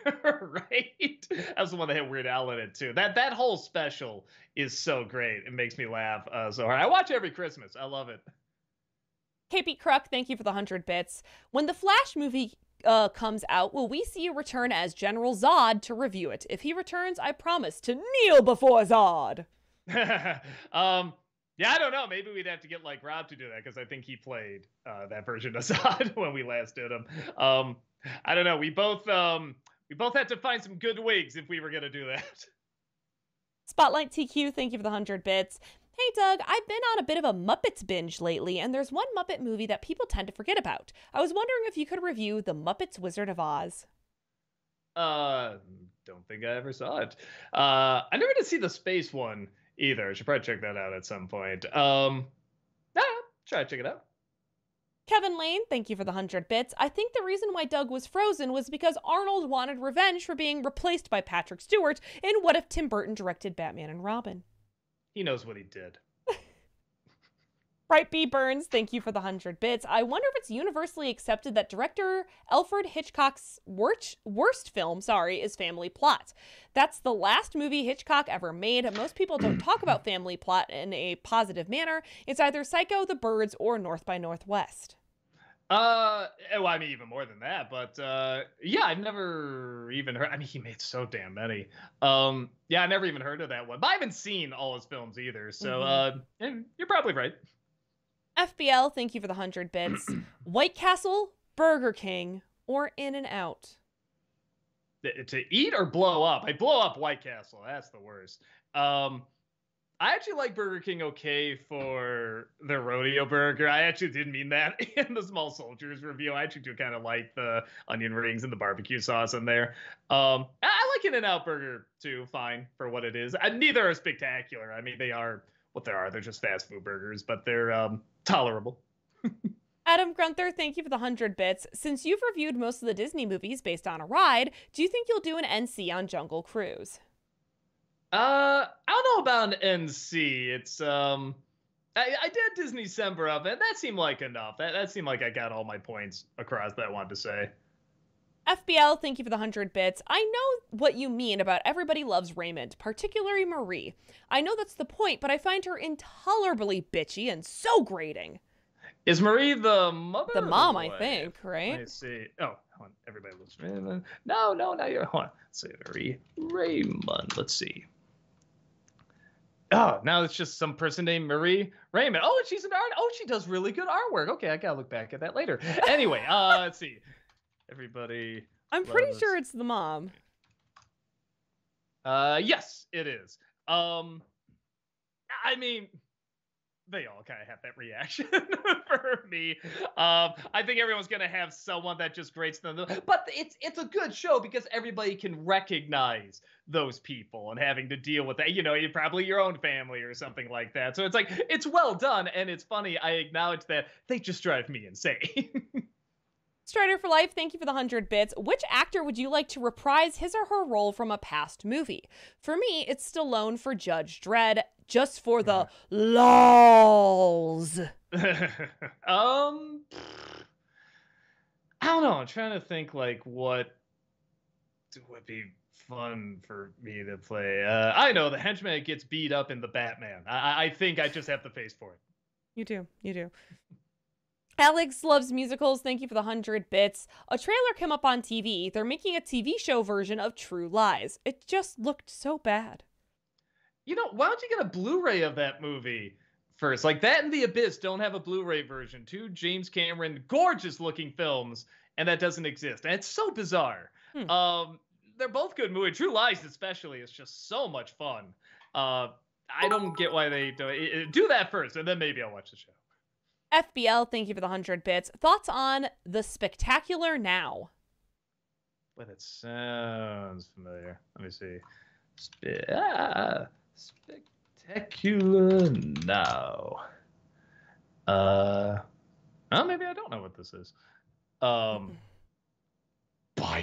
Speaker 2: Right? That was the one that had Weird Al in it, too. That whole special is so great. It makes me laugh so hard. I watch every Christmas. I love it.
Speaker 1: KP Kruk, thank you for the 100 bits. When the Flash movie comes out, will we see you return as General Zod to review it? If he returns, I promise to kneel before Zod.
Speaker 2: Yeah, I don't know. Maybe we'd have to get like Rob to do that because I think he played that version of Zod when we last did him. I don't know. We both had to find some good wigs if we were gonna do that.
Speaker 1: Spotlight TQ, thank you for the 100 bits. Hey Doug, I've been on a bit of a Muppets binge lately, and there's one Muppet movie that people tend to forget about. I was wondering if you could review The Muppets Wizard of Oz.
Speaker 2: Don't think I ever saw it. I never did see the space one either. I should probably check that out at some point. Try to check it out.
Speaker 1: Kevin Lane, thank you for the 100 bits. I think the reason why Doug was frozen was because Arnold wanted revenge for being replaced by Patrick Stewart in What If Tim Burton directed Batman and Robin.
Speaker 2: He knows what he did.
Speaker 1: Bright B. Burns, thank you for the 100 bits. I wonder if it's universally accepted that director Alfred Hitchcock's worst film, is Family Plot. That's the last movie Hitchcock ever made. Most people don't talk about Family Plot in a positive manner. It's either Psycho, The Birds, or North by Northwest.
Speaker 2: Well, I mean, even more than that, but yeah, I've never even heard. I mean, he made so damn many. Yeah, I never even heard of that one, but I haven't seen all his films either. So, you're probably right.
Speaker 1: FBL, thank you for the 100 bits. White Castle, Burger King, or In-N-Out?
Speaker 2: To eat or blow up? I blow up White Castle. That's the worst. I actually like Burger King okay for the rodeo burger. I actually didn't mean that in the Small Soldiers review. I actually do kind of like the onion rings and the barbecue sauce in there. I like In-N-Out burger too, fine for what it is. Neither are spectacular. I mean, they are what they are. They're just fast food burgers, but they're tolerable.
Speaker 1: Adam Grunther, thank you for the 100 bits. Since you've reviewed most of the Disney movies based on a ride, do you think you'll do an NC on Jungle Cruise?
Speaker 2: I don't know about an NC. It's I did Disney December of it. That seemed like enough. That seemed like I got all my points across that I wanted to say.
Speaker 1: FBL, thank you for the 100 bits. I know what you mean about everybody loves Raymond, particularly Marie. I know that's the point, but I find her intolerably bitchy and so grating.
Speaker 2: Is Marie the mother?
Speaker 1: The mom, I think, right?
Speaker 2: I see. Oh, hold on. Everybody loves Raymond. No, not you. Hold on. Let's see, Marie Raymond. Let's see. Oh, now it's just some person named Marie Raymond. Oh, and she's an art. Oh, she does really good artwork. Okay, I gotta look back at that later. Anyway, let's see. Everybody.
Speaker 1: I'm pretty sure it's the mom.
Speaker 2: Yes, it is. I mean, they all kind of have that reaction for me. I think everyone's gonna have someone that just grates them, but it's a good show because everybody can recognize those people and having to deal with that. You know, you probably your own family or something like that. So it's like it's well done and it's funny. I acknowledge that they just drive me insane.
Speaker 1: Strider for Life, thank you for the 100 bits. Which actor would you like to reprise his or her role from a past movie? For me, it's Stallone for Judge Dredd, just for the lols.
Speaker 2: I don't know. I'm trying to think like what would be fun for me to play. I know the henchman that gets beat up in the Batman. I think I just have the face for it.
Speaker 1: You do. Alex loves musicals. Thank you for the 100 bits. A trailer came up on TV. They're making a TV show version of True Lies. It just looked so bad.
Speaker 2: You know, why don't you get a Blu-ray of that movie first? Like that and The Abyss don't have a Blu-ray version. Two James Cameron gorgeous looking films, and that doesn't exist. And it's so bizarre. They're both good movies. True Lies especially is just so much fun. I don't get why they do that first, and then maybe I'll watch the show.
Speaker 1: FBL, thank you for the 100 bits. Thoughts on The Spectacular Now?
Speaker 2: Well, that sounds familiar. Let me see. Spectacular Now. Oh, maybe I don't know what this is. I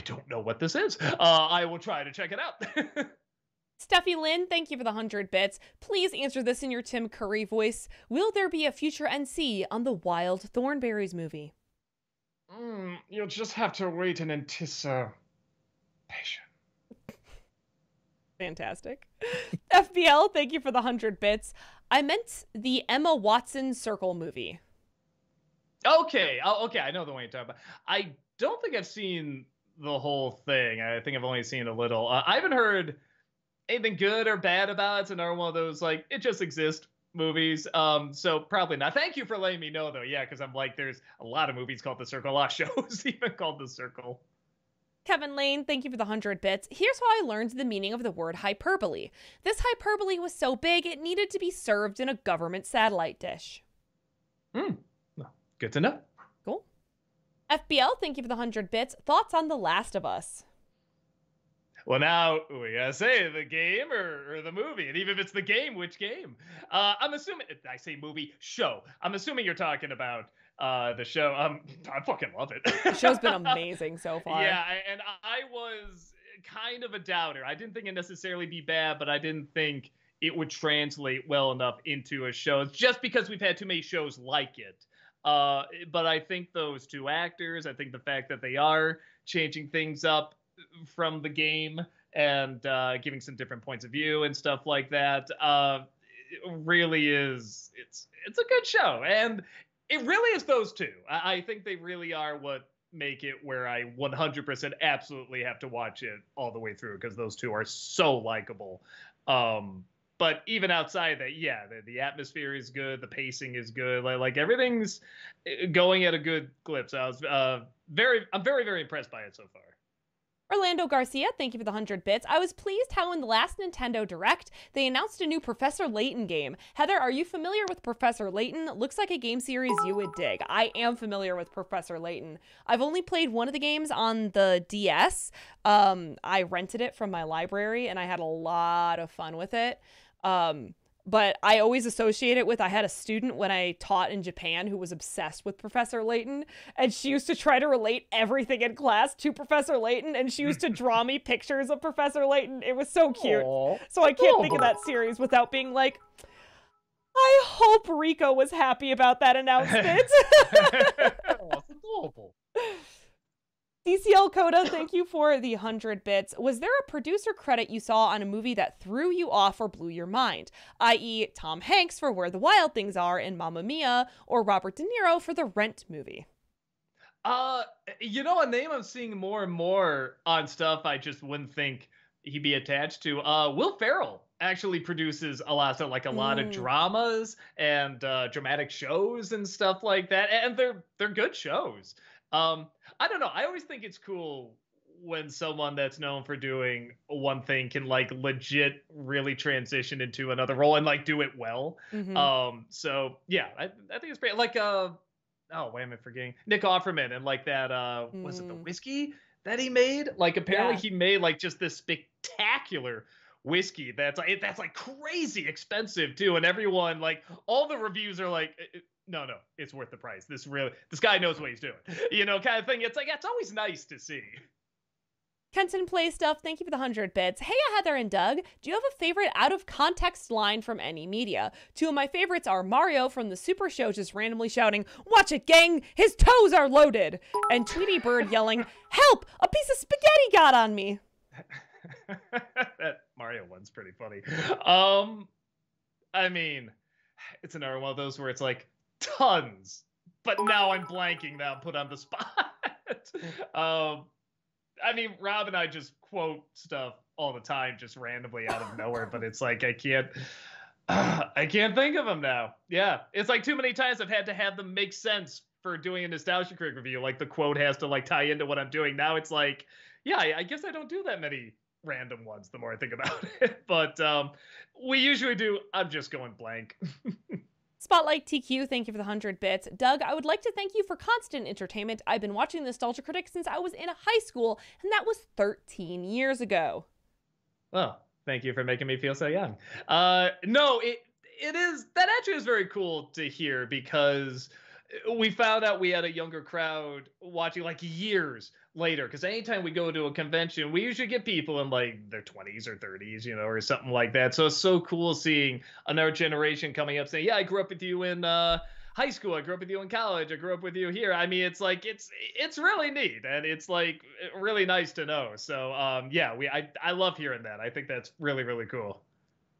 Speaker 2: don't know what this is. I will try to check it out.
Speaker 1: Steffi Lynn, thank you for the 100 bits. Please answer this in your Tim Curry voice. Will there be a future NC on the Wild Thornberrys movie?
Speaker 2: You'll just have to wait in anticipation.
Speaker 1: Fantastic. FBL, thank you for the 100 bits. I meant the Emma Watson Circle movie.
Speaker 2: Okay, I know the one you're talking about. I don't think I've seen the whole thing. I think I've only seen a little. I haven't heard anything good or bad about it. It's another one of those, like, it just exists movies. So probably not. Thank you for letting me know, though. Yeah, because I'm like, there's a lot of movies called The Circle, a lot of shows even called The Circle.
Speaker 1: Kevin Lane, thank you for the 100 bits. Here's how I learned the meaning of the word hyperbole. This hyperbole was so big, it needed to be served in a government satellite dish.
Speaker 2: Well, good to know.
Speaker 1: Cool. FBL, thank you for the 100 bits. Thoughts on The Last of Us?
Speaker 2: Well, now we gotta say the game or the movie, and even if it's the game, which game? I'm assuming I say movie show. I'm assuming you're talking about the show. I fucking love it.
Speaker 1: The show's been amazing so far.
Speaker 2: Yeah, and I was kind of a doubter. I didn't think it'd necessarily be bad, but I didn't think it would translate well enough into a show. It's just because we've had too many shows like it. But I think those two actors, I think the fact that they are changing things up from the game and giving some different points of view and stuff like that, it really is. It's a good show, and it really is those two. I think they really are what make it where I 100% absolutely have to watch it all the way through because those two are so likable. But even outside that, yeah, the atmosphere is good, the pacing is good, like everything's going at a good clip. So I was I'm very, very impressed by it so far.
Speaker 1: Orlando Garcia, thank you for the 100 bits. I was pleased how in the last Nintendo Direct, they announced a new Professor Layton game. Heather, are you familiar with Professor Layton? Looks like a game series you would dig. I am familiar with Professor Layton. I've only played one of the games on the DS. I rented it from my library, and I had a lot of fun with it. but I always associate it with, I had a student when I taught in Japan who was obsessed with Professor Layton, and she used to try to relate everything in class to Professor Layton, and she used to draw me pictures of Professor Layton. It was so cute.
Speaker 2: Aww.
Speaker 1: So I can't think of that series without being like, I hope Rico was happy about that announcement.
Speaker 2: That's adorable.
Speaker 1: DCL Coda, thank you for the 100 bits. Was there a producer credit you saw on a movie that threw you off or blew your mind? I.e. Tom Hanks for Where the Wild Things Are in Mamma Mia, or Robert De Niro for the Rent movie?
Speaker 2: You know, a name I'm seeing more and more on stuff I just wouldn't think he'd be attached to. Will Ferrell actually produces a lot of a lot of dramas and dramatic shows and stuff like that, and they're good shows. I don't know. I always think it's cool when someone that's known for doing one thing can like legit really transition into another role and like do it well. So yeah, I think it's great. Like oh, wait, am I forgetting? Nick Offerman and like that was it the whiskey that he made? Like apparently he made like just this spectacular whiskey that's like crazy expensive too, and everyone like all the reviews are like, no, it's worth the price. This guy knows what he's doing, kind of thing. It's like, it's always nice to see.
Speaker 1: Kenton Play Stuff, thank you for the 100 bits. Hey, Heather and Doug, do you have a favorite out of context line from any media? Two of my favorites are Mario from the Super Show just randomly shouting, "Watch it, gang, his toes are loaded," and Tweety Bird yelling, "Help, a piece of spaghetti got on me."
Speaker 2: That Mario one's pretty funny. I mean, it's another one of those where it's like tons, but now I'm blanking. Now I'm put on the spot. I mean, Rob and I just quote stuff all the time, just randomly out of nowhere. But it's like I can't think of them now. Yeah, it's like too many times I've had to have them make sense for doing a Nostalgia Critic review. Like the quote has to like tie into what I'm doing. Now it's like, yeah, I guess I don't do that many random ones the more I think about it. But we usually do. I'm just going blank.
Speaker 1: Spotlight TQ, thank you for the 100 bits. Doug, I would like to thank you for constant entertainment. I've been watching Nostalgia Critic since I was in high school, and that was 13 years ago.
Speaker 2: Well, thank you for making me feel so young. No, it is, that actually is very cool to hear, because we found out we had a younger crowd watching like years later, because anytime we go to a convention, we usually get people in like their 20s or 30s, or something like that. So it's so cool seeing another generation coming up saying, yeah, I grew up with you in high school, I grew up with you in college, I grew up with you here. I mean, it's like it's really neat, and it's like really nice to know. So yeah, I love hearing that. I think that's really, really cool.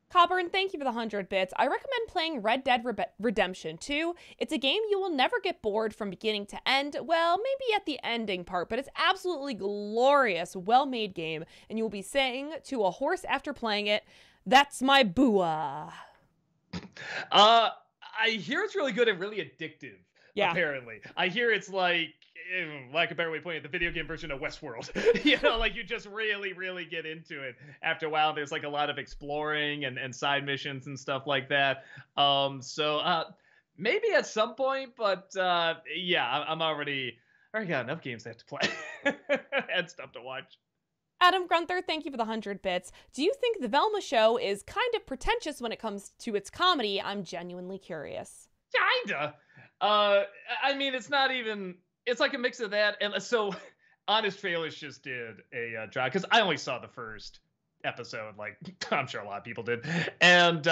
Speaker 1: Coburn, thank you for the 100 bits. I recommend playing Red Dead Redemption 2. It's a game you will never get bored from beginning to end. Well, maybe at the ending part, but it's absolutely glorious, well-made game, and you will be saying to a horse after playing it, "That's my booah."
Speaker 2: I hear it's really good and really addictive.
Speaker 1: Yeah.
Speaker 2: Apparently, I hear it's like a better way of putting it, the video game version of Westworld. Like you just really, really get into it after a while. There's like a lot of exploring and side missions and stuff like that. So maybe at some point, but yeah, I already got enough games I have to play and stuff to watch.
Speaker 1: Adam Grunther, thank you for the 100 bits. Do you think the Velma show is kind of pretentious when it comes to its comedy? I'm genuinely curious.
Speaker 2: Kinda. I mean, it's not even. It's like a mix of that, and so Honest Trailers just did a drive, because I only saw the first episode, like I'm sure a lot of people did, and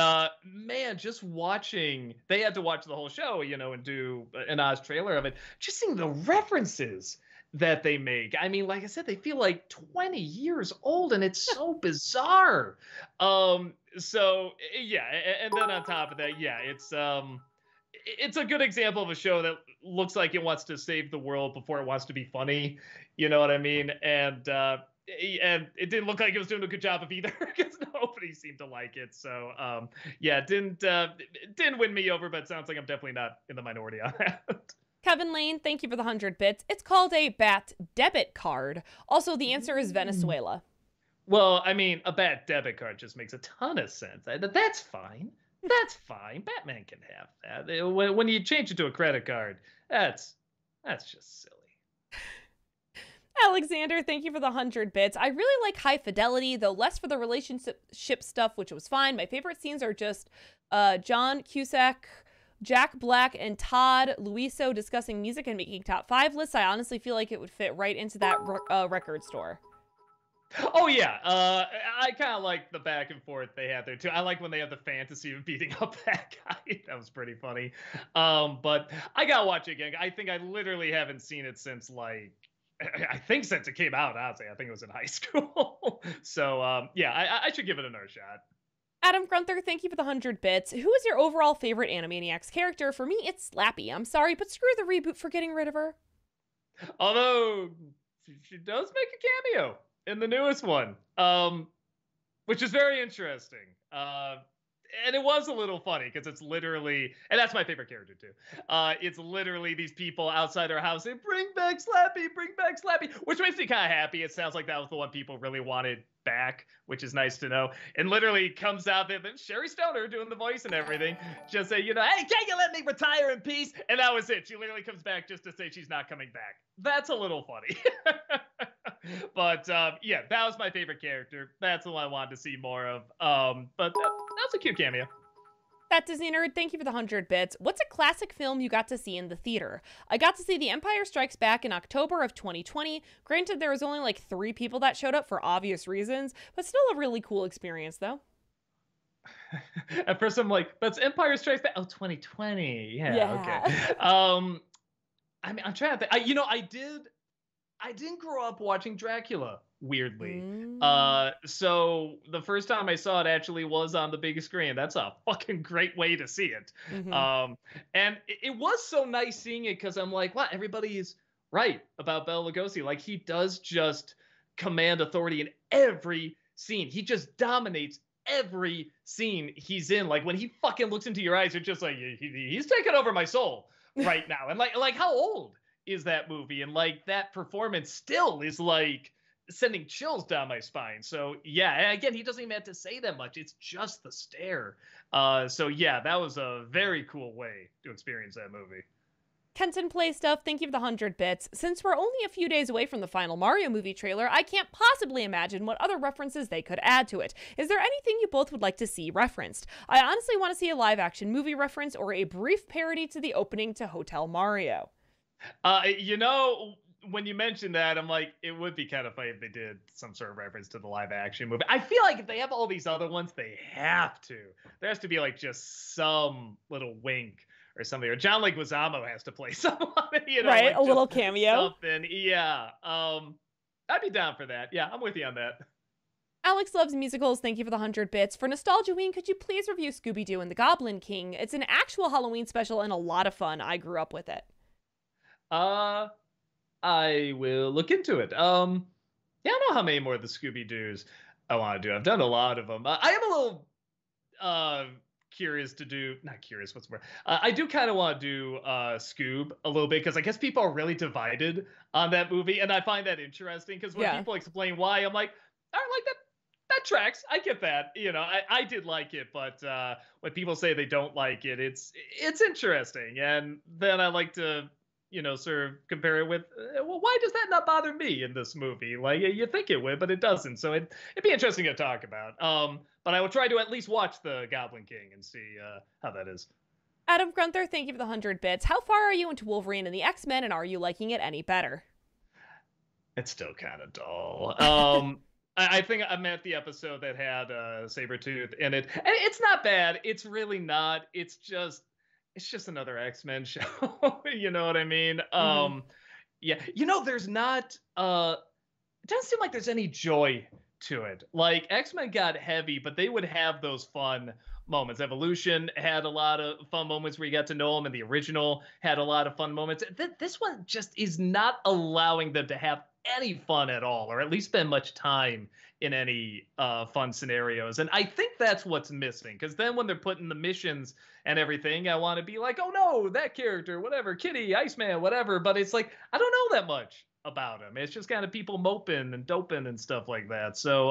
Speaker 2: man, just watching, they had to watch the whole show, and do an Oz trailer of it, just seeing the references that they make. I mean, like I said, they feel like 20 years old, and it's so bizarre. So yeah, and then on top of that, yeah, it's a good example of a show that looks like it wants to save the world before it wants to be funny. You know what I mean? And it didn't look like it was doing a good job of either, because nobody seemed to like it. So yeah, it didn't win me over, but it sounds like I'm definitely not in the minority on that.
Speaker 1: Kevin Lane, thank you for the 100 bits. It's called a BAT debit card. Also, the answer is Venezuela.
Speaker 2: Well, I mean, a BAT debit card just makes a ton of sense. That's fine. That's fine. Batman can have that. When you change it to a credit card, that's just silly.
Speaker 1: Alexander, thank you for the 100 bits. I really like High Fidelity, though less for the relationship stuff, which was fine. My favorite scenes are just John Cusack, Jack Black, and Todd Luiso discussing music and making top 5 lists. I honestly feel like it would fit right into that record store.
Speaker 2: Oh yeah, I kind of like the back and forth they had there too. I like when they have the fantasy of beating up that guy. That was pretty funny. But I gotta watch it again. I think I literally haven't seen it since since it came out. Honestly, I think it was in high school. So yeah, I should give it another shot.
Speaker 1: Adam Grunther, thank you for the 100 bits. Who is your overall favorite Animaniacs character? For me, it's Slappy. I'm sorry, but screw the reboot for getting rid of her.
Speaker 2: Although she does make a cameo in the newest one, which is very interesting. And it was a little funny because it's literally, and that's my favorite character too. It's literally these people outside our house saying, bring back Slappy, which makes me kind of happy. It sounds like that was the one people really wanted back, which is nice to know. And literally comes out there, then Sherry Stoner doing the voice and everything, just say, hey, can't you let me retire in peace? And that was it. She literally comes back just to say she's not coming back. That's a little funny. But yeah, that was my favorite character. That's the one I wanted to see more of. But that's a cute cameo.
Speaker 1: That Disney Nerd, thank you for the 100 bits. What's a classic film you got to see in the theater? I got to see The Empire Strikes Back in October of 2020. Granted, there was only like 3 people that showed up for obvious reasons, but still a really cool experience, though.
Speaker 2: At first, I'm like, but it's Empire Strikes Back. Oh, 2020. Yeah. Okay. I mean, I'm trying to think. I didn't grow up watching Dracula, weirdly. So the first time I saw it actually was on the big screen. That's a fucking great way to see it. And it was so nice seeing it because I'm like, wow, everybody is right about Bela Lugosi. Like, he does just command authority in every scene. He just dominates every scene he's in. Like, when he fucking looks into your eyes, you're just like, he's taking over my soul right now. And like how old is that movie? And like that performance still is like sending chills down my spine. So yeah, and again, he doesn't even have to say that much. It's just the stare. So yeah, that was a very cool way to experience that movie.
Speaker 1: Kenton Play Stuff, thank you for the 100 bits. Since we're only a few days away from the final Mario movie trailer, I can't possibly imagine what other references they could add to it. Is there anything you both would like to see referenced? I honestly want to see a live-action movie reference or a brief parody to the opening to Hotel Mario.
Speaker 2: When you mentioned that, I'm like, it would be kind of funny if they did some sort of reference to the live action movie. I feel like if they have all these other ones, they have to. There has to be like just some little wink or something. Or John Leguizamo has to play someone,
Speaker 1: right?
Speaker 2: Like
Speaker 1: a little cameo.
Speaker 2: Something, yeah. I'd be down for that. Yeah, I'm with you on that.
Speaker 1: Alex Loves Musicals, thank you for the 100 bits. For Nostalgia Ween, could you please review Scooby-Doo and the Goblin King? It's an actual Halloween special and a lot of fun. I grew up with it.
Speaker 2: I will look into it. Yeah, I don't know how many more of the Scooby-Doos I want to do. I've done a lot of them. I am a little curious to do, not curious, what's the word? I do kind of want to do Scoob a little bit because I guess people are really divided on that movie, and I find that interesting because when people explain why, I'm like, all right, like that tracks. I get that. I did like it, but when people say they don't like it, it's interesting, and then I like to sort of compare it with, well, why does that not bother me in this movie? Like, you think it would, but it doesn't. So it'd be interesting to talk about. But I will try to at least watch the Goblin King and see how that is.
Speaker 1: Adam Grunther, thank you for the 100 bits. How far are you into Wolverine and the X-Men, and are you liking it any better?
Speaker 2: It's still kind of dull. I think I'm at the episode that had Sabretooth in it. And it's not bad. It's really not. It's just another X-Men show. You know what I mean? Yeah. There's not, it doesn't seem like there's any joy to it. Like, X-Men got heavy, but they would have those fun moments. Evolution had a lot of fun moments where you got to know them, and the original had a lot of fun moments. This one just is not allowing them to have any fun at all, or at least spend much time in any fun scenarios. And I think that's what's missing, because then when they're putting the missions and everything, I want to be like, oh no, that character, whatever, Kitty, Iceman, whatever. But it's like, I don't know that much about him. It's just kind of people moping and doping and stuff like that. So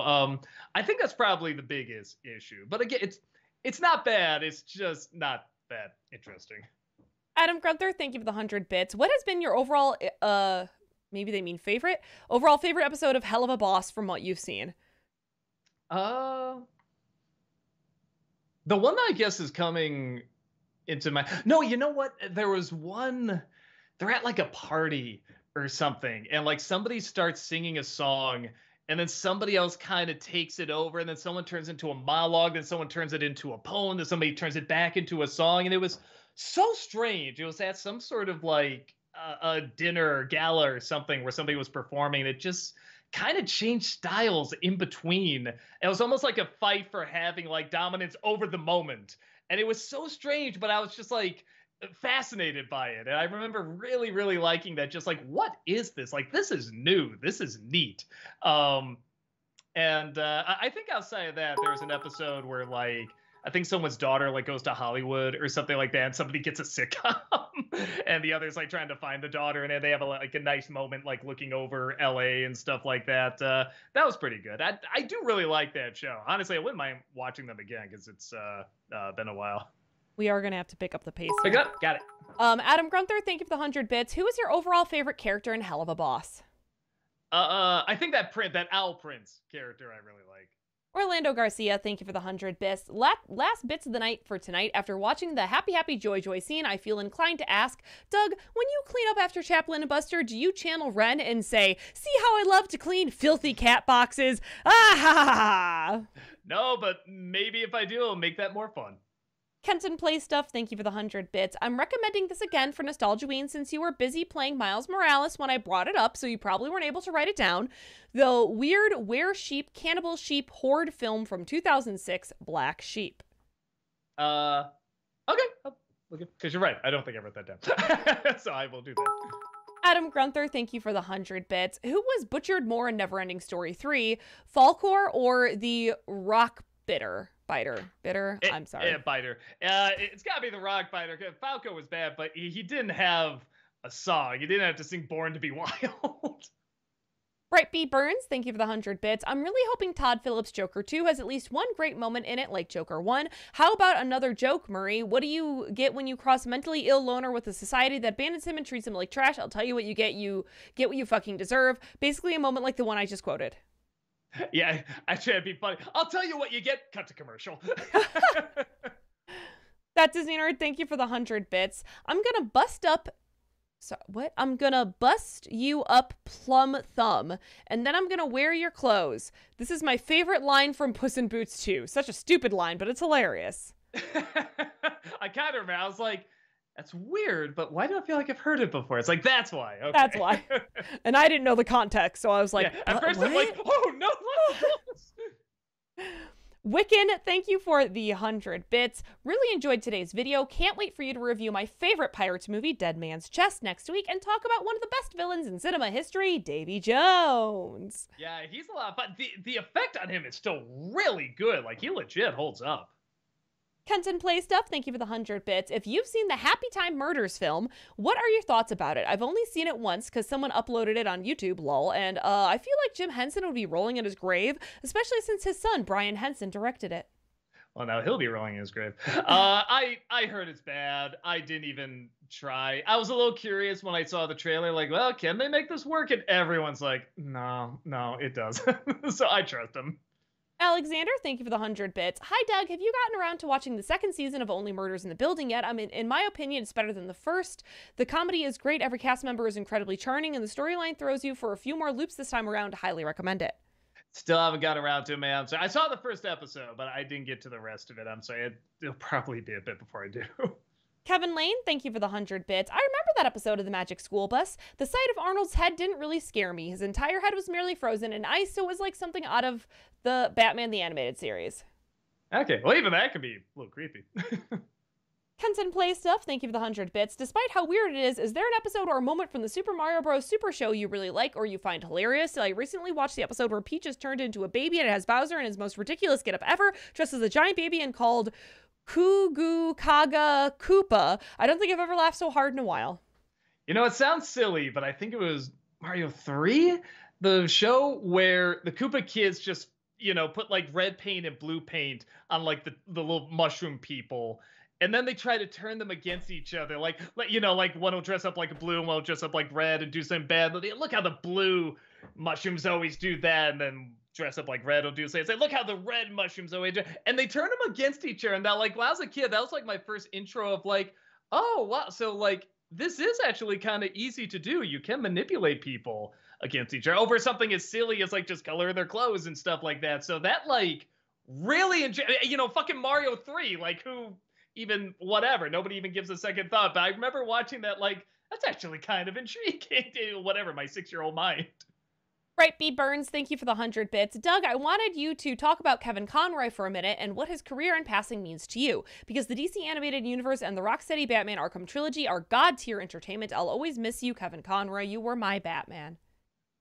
Speaker 2: I think that's probably the biggest issue. But again, it's not bad. It's just not that interesting.
Speaker 1: Adam Grunther, thank you for the 100 bits. What has been your overall maybe they mean favorite. Overall favorite episode of Hell of a Boss from what you've seen.
Speaker 2: The one that I guess is coming into my... No, you know what? There was one... They're at like a party or something, and like somebody starts singing a song, and then somebody else kind of takes it over, and then someone turns into a monologue, then someone turns it into a poem, then somebody turns it back into a song, and it was so strange. It was at some sort of like a dinner or gala or something where somebody was performing, and it just kind of changed styles in between. It was almost like a fight for having like dominance over the moment, and it was so strange, but I was just like fascinated by it. And I remember really, really liking that. Just like, what is this? Like, this is new. This is neat. I think outside of that, there's an episode where like, I think someone's daughter like goes to Hollywood or something like that, and somebody gets a sitcom, and the other's like trying to find the daughter, and they have a nice moment like looking over LA and stuff like that. That was pretty good. I do really like that show. Honestly, I wouldn't mind watching them again because it's been a while.
Speaker 1: We are going to have to pick up the pace here.
Speaker 2: Pick it up. Got it.
Speaker 1: Adam Grunther, thank you for the 100 bits. Who is your overall favorite character in Hell of a Boss?
Speaker 2: I think that Owl Prince character I really like.
Speaker 1: Orlando Garcia, thank you for the 100 bits. Last bits of the night for tonight. After watching the Happy Happy Joy Joy scene, I feel inclined to ask, Doug, when you clean up after Chaplin and Buster, do you channel Ren and say, see how I love to clean filthy cat boxes? Ah ha ha ha!
Speaker 2: No, but maybe if I do, it'll make that more fun.
Speaker 1: Kenton Play Stuff, thank you for the 100 bits. I'm recommending this again for Nostalgiaween since you were busy playing Miles Morales when I brought it up, so you probably weren't able to write it down. The weird Were-Sheep, Cannibal Sheep horde film from 2006, Black Sheep.
Speaker 2: Okay. Because you're right. I don't think I wrote that down. So I will do that.
Speaker 1: Adam Grunther, thank you for the 100 bits. Who was butchered more in Neverending Story 3, Falkor or the Rock Biter? I'm sorry.
Speaker 2: Biter. It's got to be the Rock Biter. Falco was bad, but he didn't have a song. He didn't have to sing Born to Be Wild.
Speaker 1: Bright B. Burns, thank you for the 100 bits. I'm really hoping Todd Phillips' Joker 2 has at least one great moment in it, like Joker 1. How about another joke, Murray? What do you get when you cross a mentally ill loner with a society that abandons him and treats him like trash? I'll tell you what you get. You get what you fucking deserve. Basically a moment like the one I just quoted.
Speaker 2: Yeah, I try to be funny. I'll tell you what you get. Cut to commercial.
Speaker 1: That Disney Nerd, thank you for the 100 bits. I'm gonna bust you up plum thumb, and then I'm gonna wear your clothes. This is my favorite line from Puss in Boots 2. Such a stupid line, but it's hilarious.
Speaker 2: I kind of remember. I was like, that's weird, but why do I feel like I've heard it before? It's like, that's why. Okay.
Speaker 1: That's why. And I didn't know the context, so I was like,
Speaker 2: yeah, at first I'm like, oh, no.
Speaker 1: Wiccan, thank you for the 100 bits. Really enjoyed today's video. Can't wait for you to review my favorite Pirates movie, Dead Man's Chest, next week and talk about one of the best villains in cinema history, Davy Jones.
Speaker 2: Yeah, he's a lot, but the effect on him is still really good. Like, he legit holds up.
Speaker 1: Kenton Play Stuff, thank you for the 100 bits. If you've seen the Happy Time Murders film, what are your thoughts about it? I've only seen it once because someone uploaded it on YouTube, lol, and I feel like Jim Henson would be rolling in his grave, especially since his son, Brian Henson, directed it.
Speaker 2: Well, now he'll be rolling in his grave. I heard it's bad. I didn't even try. I was a little curious when I saw the trailer, like, well, can they make this work? And everyone's like, no, it doesn't. So I trust him.
Speaker 1: Alexander, thank you for the 100 bits. Hi, Doug. Have you gotten around to watching the second season of Only Murders in the Building yet? I mean, in my opinion, it's better than the first. The comedy is great. Every cast member is incredibly charming, and the storyline throws you for a few more loops this time around. Highly recommend it.
Speaker 2: Still haven't got around to it, man. So I saw the first episode, but I didn't get to the rest of it. I'm sorry. It'll probably be a bit before I do.
Speaker 1: Kevin Lane, thank you for the 100 bits. I remember that episode of the Magic School Bus. The sight of Arnold's head didn't really scare me. His entire head was merely frozen in ice, so it was like something out of the Batman the Animated Series.
Speaker 2: Okay, well, even that could be a little creepy.
Speaker 1: Kenton Play Stuff, thank you for the 100 bits. Despite how weird it is there an episode or a moment from the Super Mario Bros. Super Show you really like or you find hilarious? I recently watched the episode where Peach is turned into a baby and it has Bowser in his most ridiculous getup ever, dressed as a giant baby and called Kugu Kaga Koopa. I don't think I've ever laughed so hard in a while.
Speaker 2: You know, it sounds silly, but I think it was Mario 3, the show where the Koopa kids just, put like red paint and blue paint on like the little mushroom people. and then they try to turn them against each other. Like one will dress up like blue and one will dress up like red and do something bad. Look how the blue mushrooms always do that, and then dress up like red will do say, look how the red mushrooms always do, and they turn them against each other. And that, like, when I was a kid, that was like my first intro of like, oh wow, so like this is actually kind of easy to do. You can manipulate people against each other over something as silly as like just color their clothes and stuff like that. So that like really, fucking Mario 3, like who even whatever, nobody even gives a second thought. But I remember watching that, like, that's actually kind of intriguing to whatever, my 6-year-old mind.
Speaker 1: Right, B. Burns, thank you for the 100 bits. Doug, I wanted you to talk about Kevin Conroy for a minute and what his career and passing means to you. Because the DC Animated Universe and the Rocksteady Batman Arkham Trilogy are god-tier entertainment. I'll always miss you, Kevin Conroy. You were my Batman.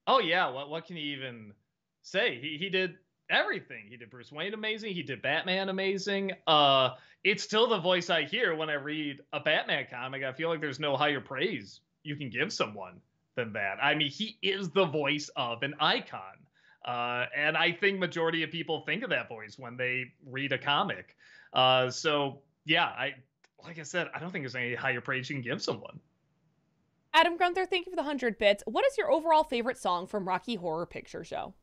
Speaker 2: Oh, yeah. What can you even say? He did everything. He did Bruce Wayne amazing. He did Batman amazing. It's still the voice I hear when I read a Batman comic. I feel like there's no higher praise you can give someone than that. I mean, he is the voice of an icon. And I think majority of people think of that voice when they read a comic. So yeah, like I said, I don't think there's any higher praise you can give someone.
Speaker 1: Adam Gunther, thank you for the 100 bits. What is your overall favorite song from Rocky Horror Picture Show?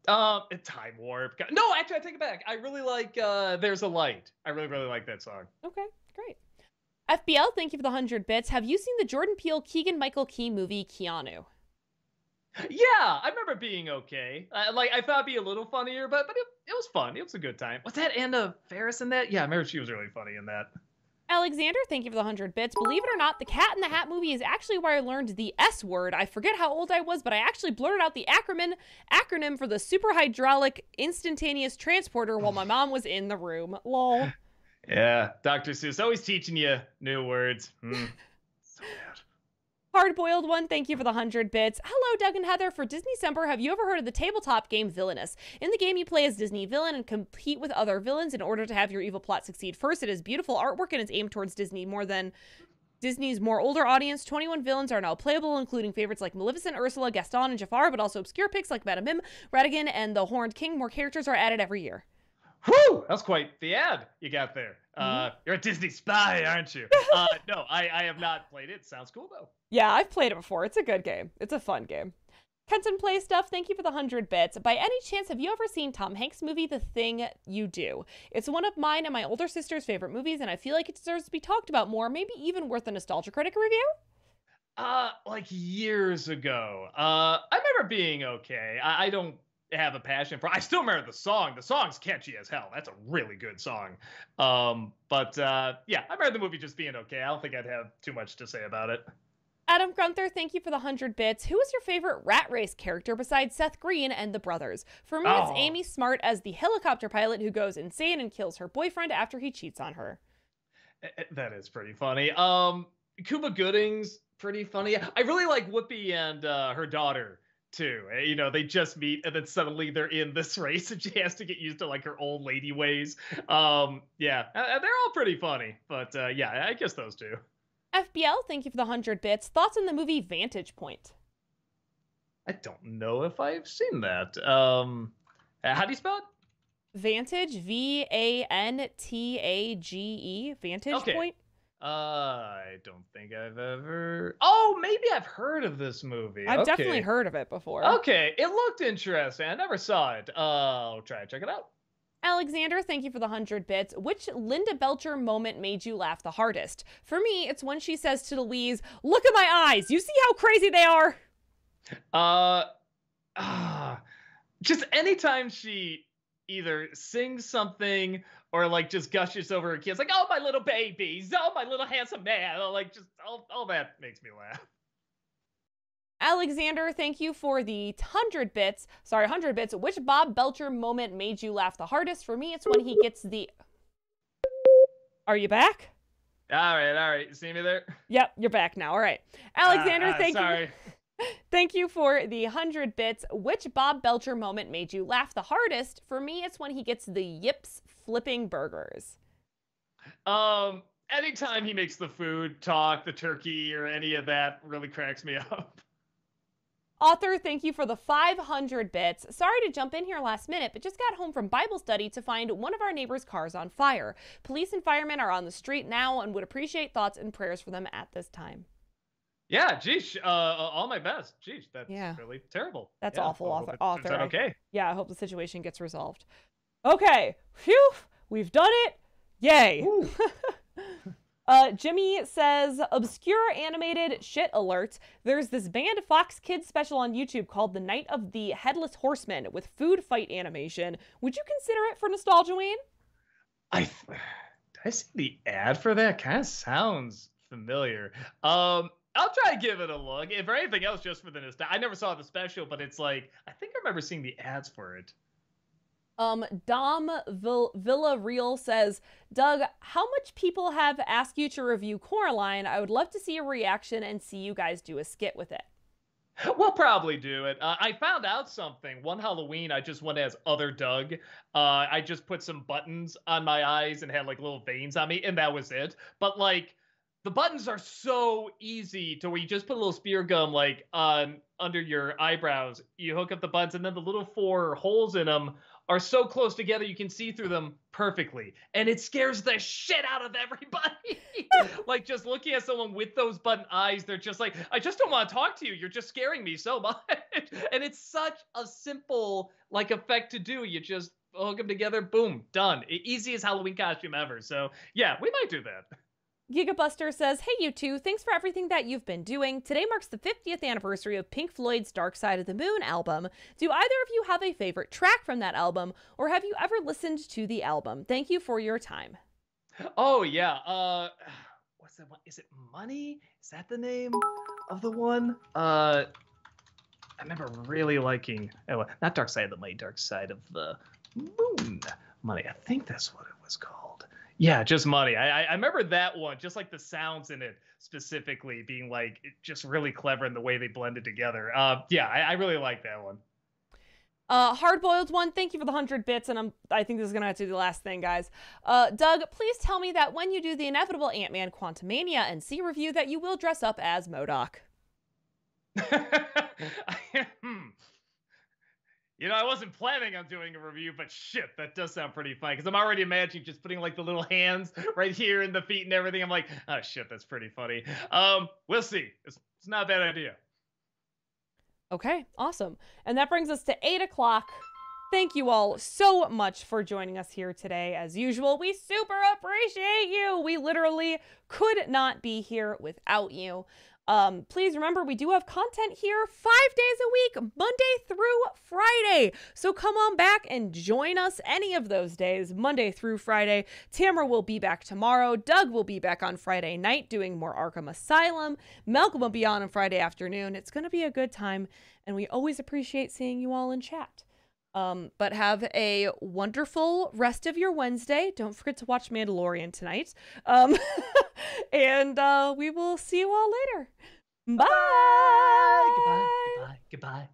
Speaker 2: Time Warp. No, actually, I take it back. I really like There's a Light. I really, really like that song.
Speaker 1: Okay, great. FBL, thank you for the 100 bits. Have you seen the Jordan Peele Keegan-Michael Key movie, Keanu?
Speaker 2: Yeah, I remember being okay. I thought it'd be a little funnier, but it was fun. It was a good time. Was that Anna Faris in that? Yeah, I remember she was really funny in that.
Speaker 1: Alexander, thank you for the 100 bits. Believe it or not, the Cat in the Hat movie is actually where I learned the S word. I forget how old I was, but I actually blurted out the acronym for the Super Hydraulic Instantaneous Transporter while my mom was in the room. Lol.
Speaker 2: Yeah, Dr. Seuss always teaching you new words. So bad.
Speaker 1: Hard-boiled one, thank you for the 100 bits. Hello, Doug and Heather. For Disney Semper, have you ever heard of the tabletop game Villainous? In the game, you play as Disney villain and compete with other villains in order to have your evil plot succeed. First, it is beautiful artwork and is aimed towards Disney more than Disney's more older audience. 21 villains are now playable, including favorites like Maleficent, Ursula, Gaston, and Jafar, but also obscure picks like Madame Mim, Ratigan, and the Horned King. More characters are added every year.
Speaker 2: Whew! That's quite the ad you got there. You're a Disney spy, aren't you? No, I have not played it. Sounds cool, though.
Speaker 1: Yeah, I've played it before. It's a good game. It's a fun game. Kenton Play Stuff, thank you for the 100 bits. By any chance, have you ever seen Tom Hanks' movie, The Thing You Do? It's one of mine and my older sister's favorite movies, and I feel like it deserves to be talked about more, maybe even worth a Nostalgia Critic review?
Speaker 2: Like years ago. I remember being okay. I don't have a passion for. I still remember the song. The song's catchy as hell. That's a really good song. But yeah, I remember the movie just being okay. I don't think I'd have too much to say about it.
Speaker 1: Adam Gunther, thank you for the 100 bits. Who is your favorite Rat Race character besides Seth Green and the brothers? For me, it's Amy Smart as the helicopter pilot who goes insane and kills her boyfriend after he cheats on her.
Speaker 2: That is pretty funny. Cuba Gooding's pretty funny. I really like Whoopi and her daughter too. You know, they just meet and then suddenly they're in this race and she has to get used to like her old lady ways. Yeah, they're all pretty funny. But yeah, I guess those two.
Speaker 1: FBL, thank you for the 100 bits. Thoughts on the movie Vantage Point?
Speaker 2: I don't know if I've seen that. How do you spell it?
Speaker 1: Vantage, Vantage, Vantage Point?
Speaker 2: I don't think I've ever... Oh, maybe I've heard of this movie.
Speaker 1: I've definitely heard of it before.
Speaker 2: Okay, it looked interesting. I never saw it. I'll try to check it out.
Speaker 1: Alexander, thank you for the 100 bits. Which Linda Belcher moment made you laugh the hardest? For me, it's when she says to Louise, "Look at my eyes. You see how crazy they are?"
Speaker 2: Just anytime she either sings something or like just gushes over her kids, like, "Oh, my little babies. Oh, my little handsome man." Like just all that makes me laugh.
Speaker 1: Alexander, thank you for the 100 bits. Sorry, 100 bits. Which Bob Belcher moment made you laugh the hardest? For me, it's when he gets the... Are you back?
Speaker 2: All right. You see me there?
Speaker 1: Yep, you're back now. All right. Alexander, thank
Speaker 2: you.
Speaker 1: Thank you for the 100 bits. Which Bob Belcher moment made you laugh the hardest? For me, it's when he gets the yips flipping burgers.
Speaker 2: Anytime he makes the food talk, the turkey or any of that really cracks me up.
Speaker 1: Author, thank you for the 500 bits. Sorry to jump in here last minute, but just got home from Bible study to find one of our neighbor's cars on fire. Police and firemen are on the street now and would appreciate thoughts and prayers for them at this time.
Speaker 2: Yeah, geez, all my best. Geez, that's really terrible.
Speaker 1: That's awful, author.
Speaker 2: Okay.
Speaker 1: Yeah, I hope the situation gets resolved. Okay, phew, we've done it. Yay. Jimmy says, obscure animated shit alert. There's this banned Fox Kids special on YouTube called The Night of the Headless Horseman with food fight animation. Would you consider it for Nostalgiaween?
Speaker 2: Did I see the ad for that? Kind of sounds familiar. I'll try to give it a look. If for anything else, just for the nostalgia. I never saw the special, but it's like, I think I remember seeing the ads for it.
Speaker 1: Dom Villareal says, Doug, how much people have asked you to review Coraline? I would love to see a reaction and see you guys do a skit with it.
Speaker 2: We'll probably do it. I found out something. One Halloween, I just went as Other Doug. I just put some buttons on my eyes and had like little veins on me, and that was it. But like, the buttons are so easy to where you just put a little spear gum like on under your eyebrows. You hook up the buttons, and then the little 4 holes in them are so close together you can see through them perfectly. And it scares the shit out of everybody. Like, just looking at someone with those button eyes, they're just like, I just don't want to talk to you. You're just scaring me so much. And it's such a simple, like, effect to do. You just hook them together, boom, done. Easiest Halloween costume ever. So, yeah, we might do that.
Speaker 1: Gigabuster says, hey, you two, thanks for everything that you've been doing. Today marks the 50th anniversary of Pink Floyd's Dark Side of the Moon album. Do either of you have a favorite track from that album, or have you ever listened to the album? Thank you for your time.
Speaker 2: Oh, yeah. What's that one? Is it Money? Is that the name of the one? I remember really liking, not Dark Side of the Moon, Dark Side of the Moon. Money. I think that's what it was called. Yeah, just Money. I remember that one, just like the sounds in it specifically being like just really clever in the way they blended together. Yeah, I really like that one.
Speaker 1: Hardboiled one, thank you for the 100 bits, and I think this is gonna have to be the last thing, guys. Doug, please tell me that when you do the inevitable Ant-Man Quantumania and C review that you will dress up as MODOK.
Speaker 2: You know, I wasn't planning on doing a review, but shit, that does sound pretty funny. Because I'm already imagining just putting like the little hands right here and the feet and everything. I'm like, oh shit, that's pretty funny. We'll see. It's not a bad idea.
Speaker 1: Okay, awesome. And that brings us to 8 o'clock. Thank you all so much for joining us here today. As usual, we super appreciate you. We literally could not be here without you. Please remember, we do have content here 5 days a week, Monday through Friday. So come on back and join us any of those days, Monday through Friday. Tamara will be back tomorrow. Doug will be back on Friday night doing more Arkham Asylum. Malcolm will be on Friday afternoon. It's going to be a good time, and we always appreciate seeing you all in chat. But have a wonderful rest of your Wednesday. Don't forget to watch Mandalorian tonight. And we will see you all later. Bye.
Speaker 2: Goodbye. Goodbye. Goodbye. Goodbye.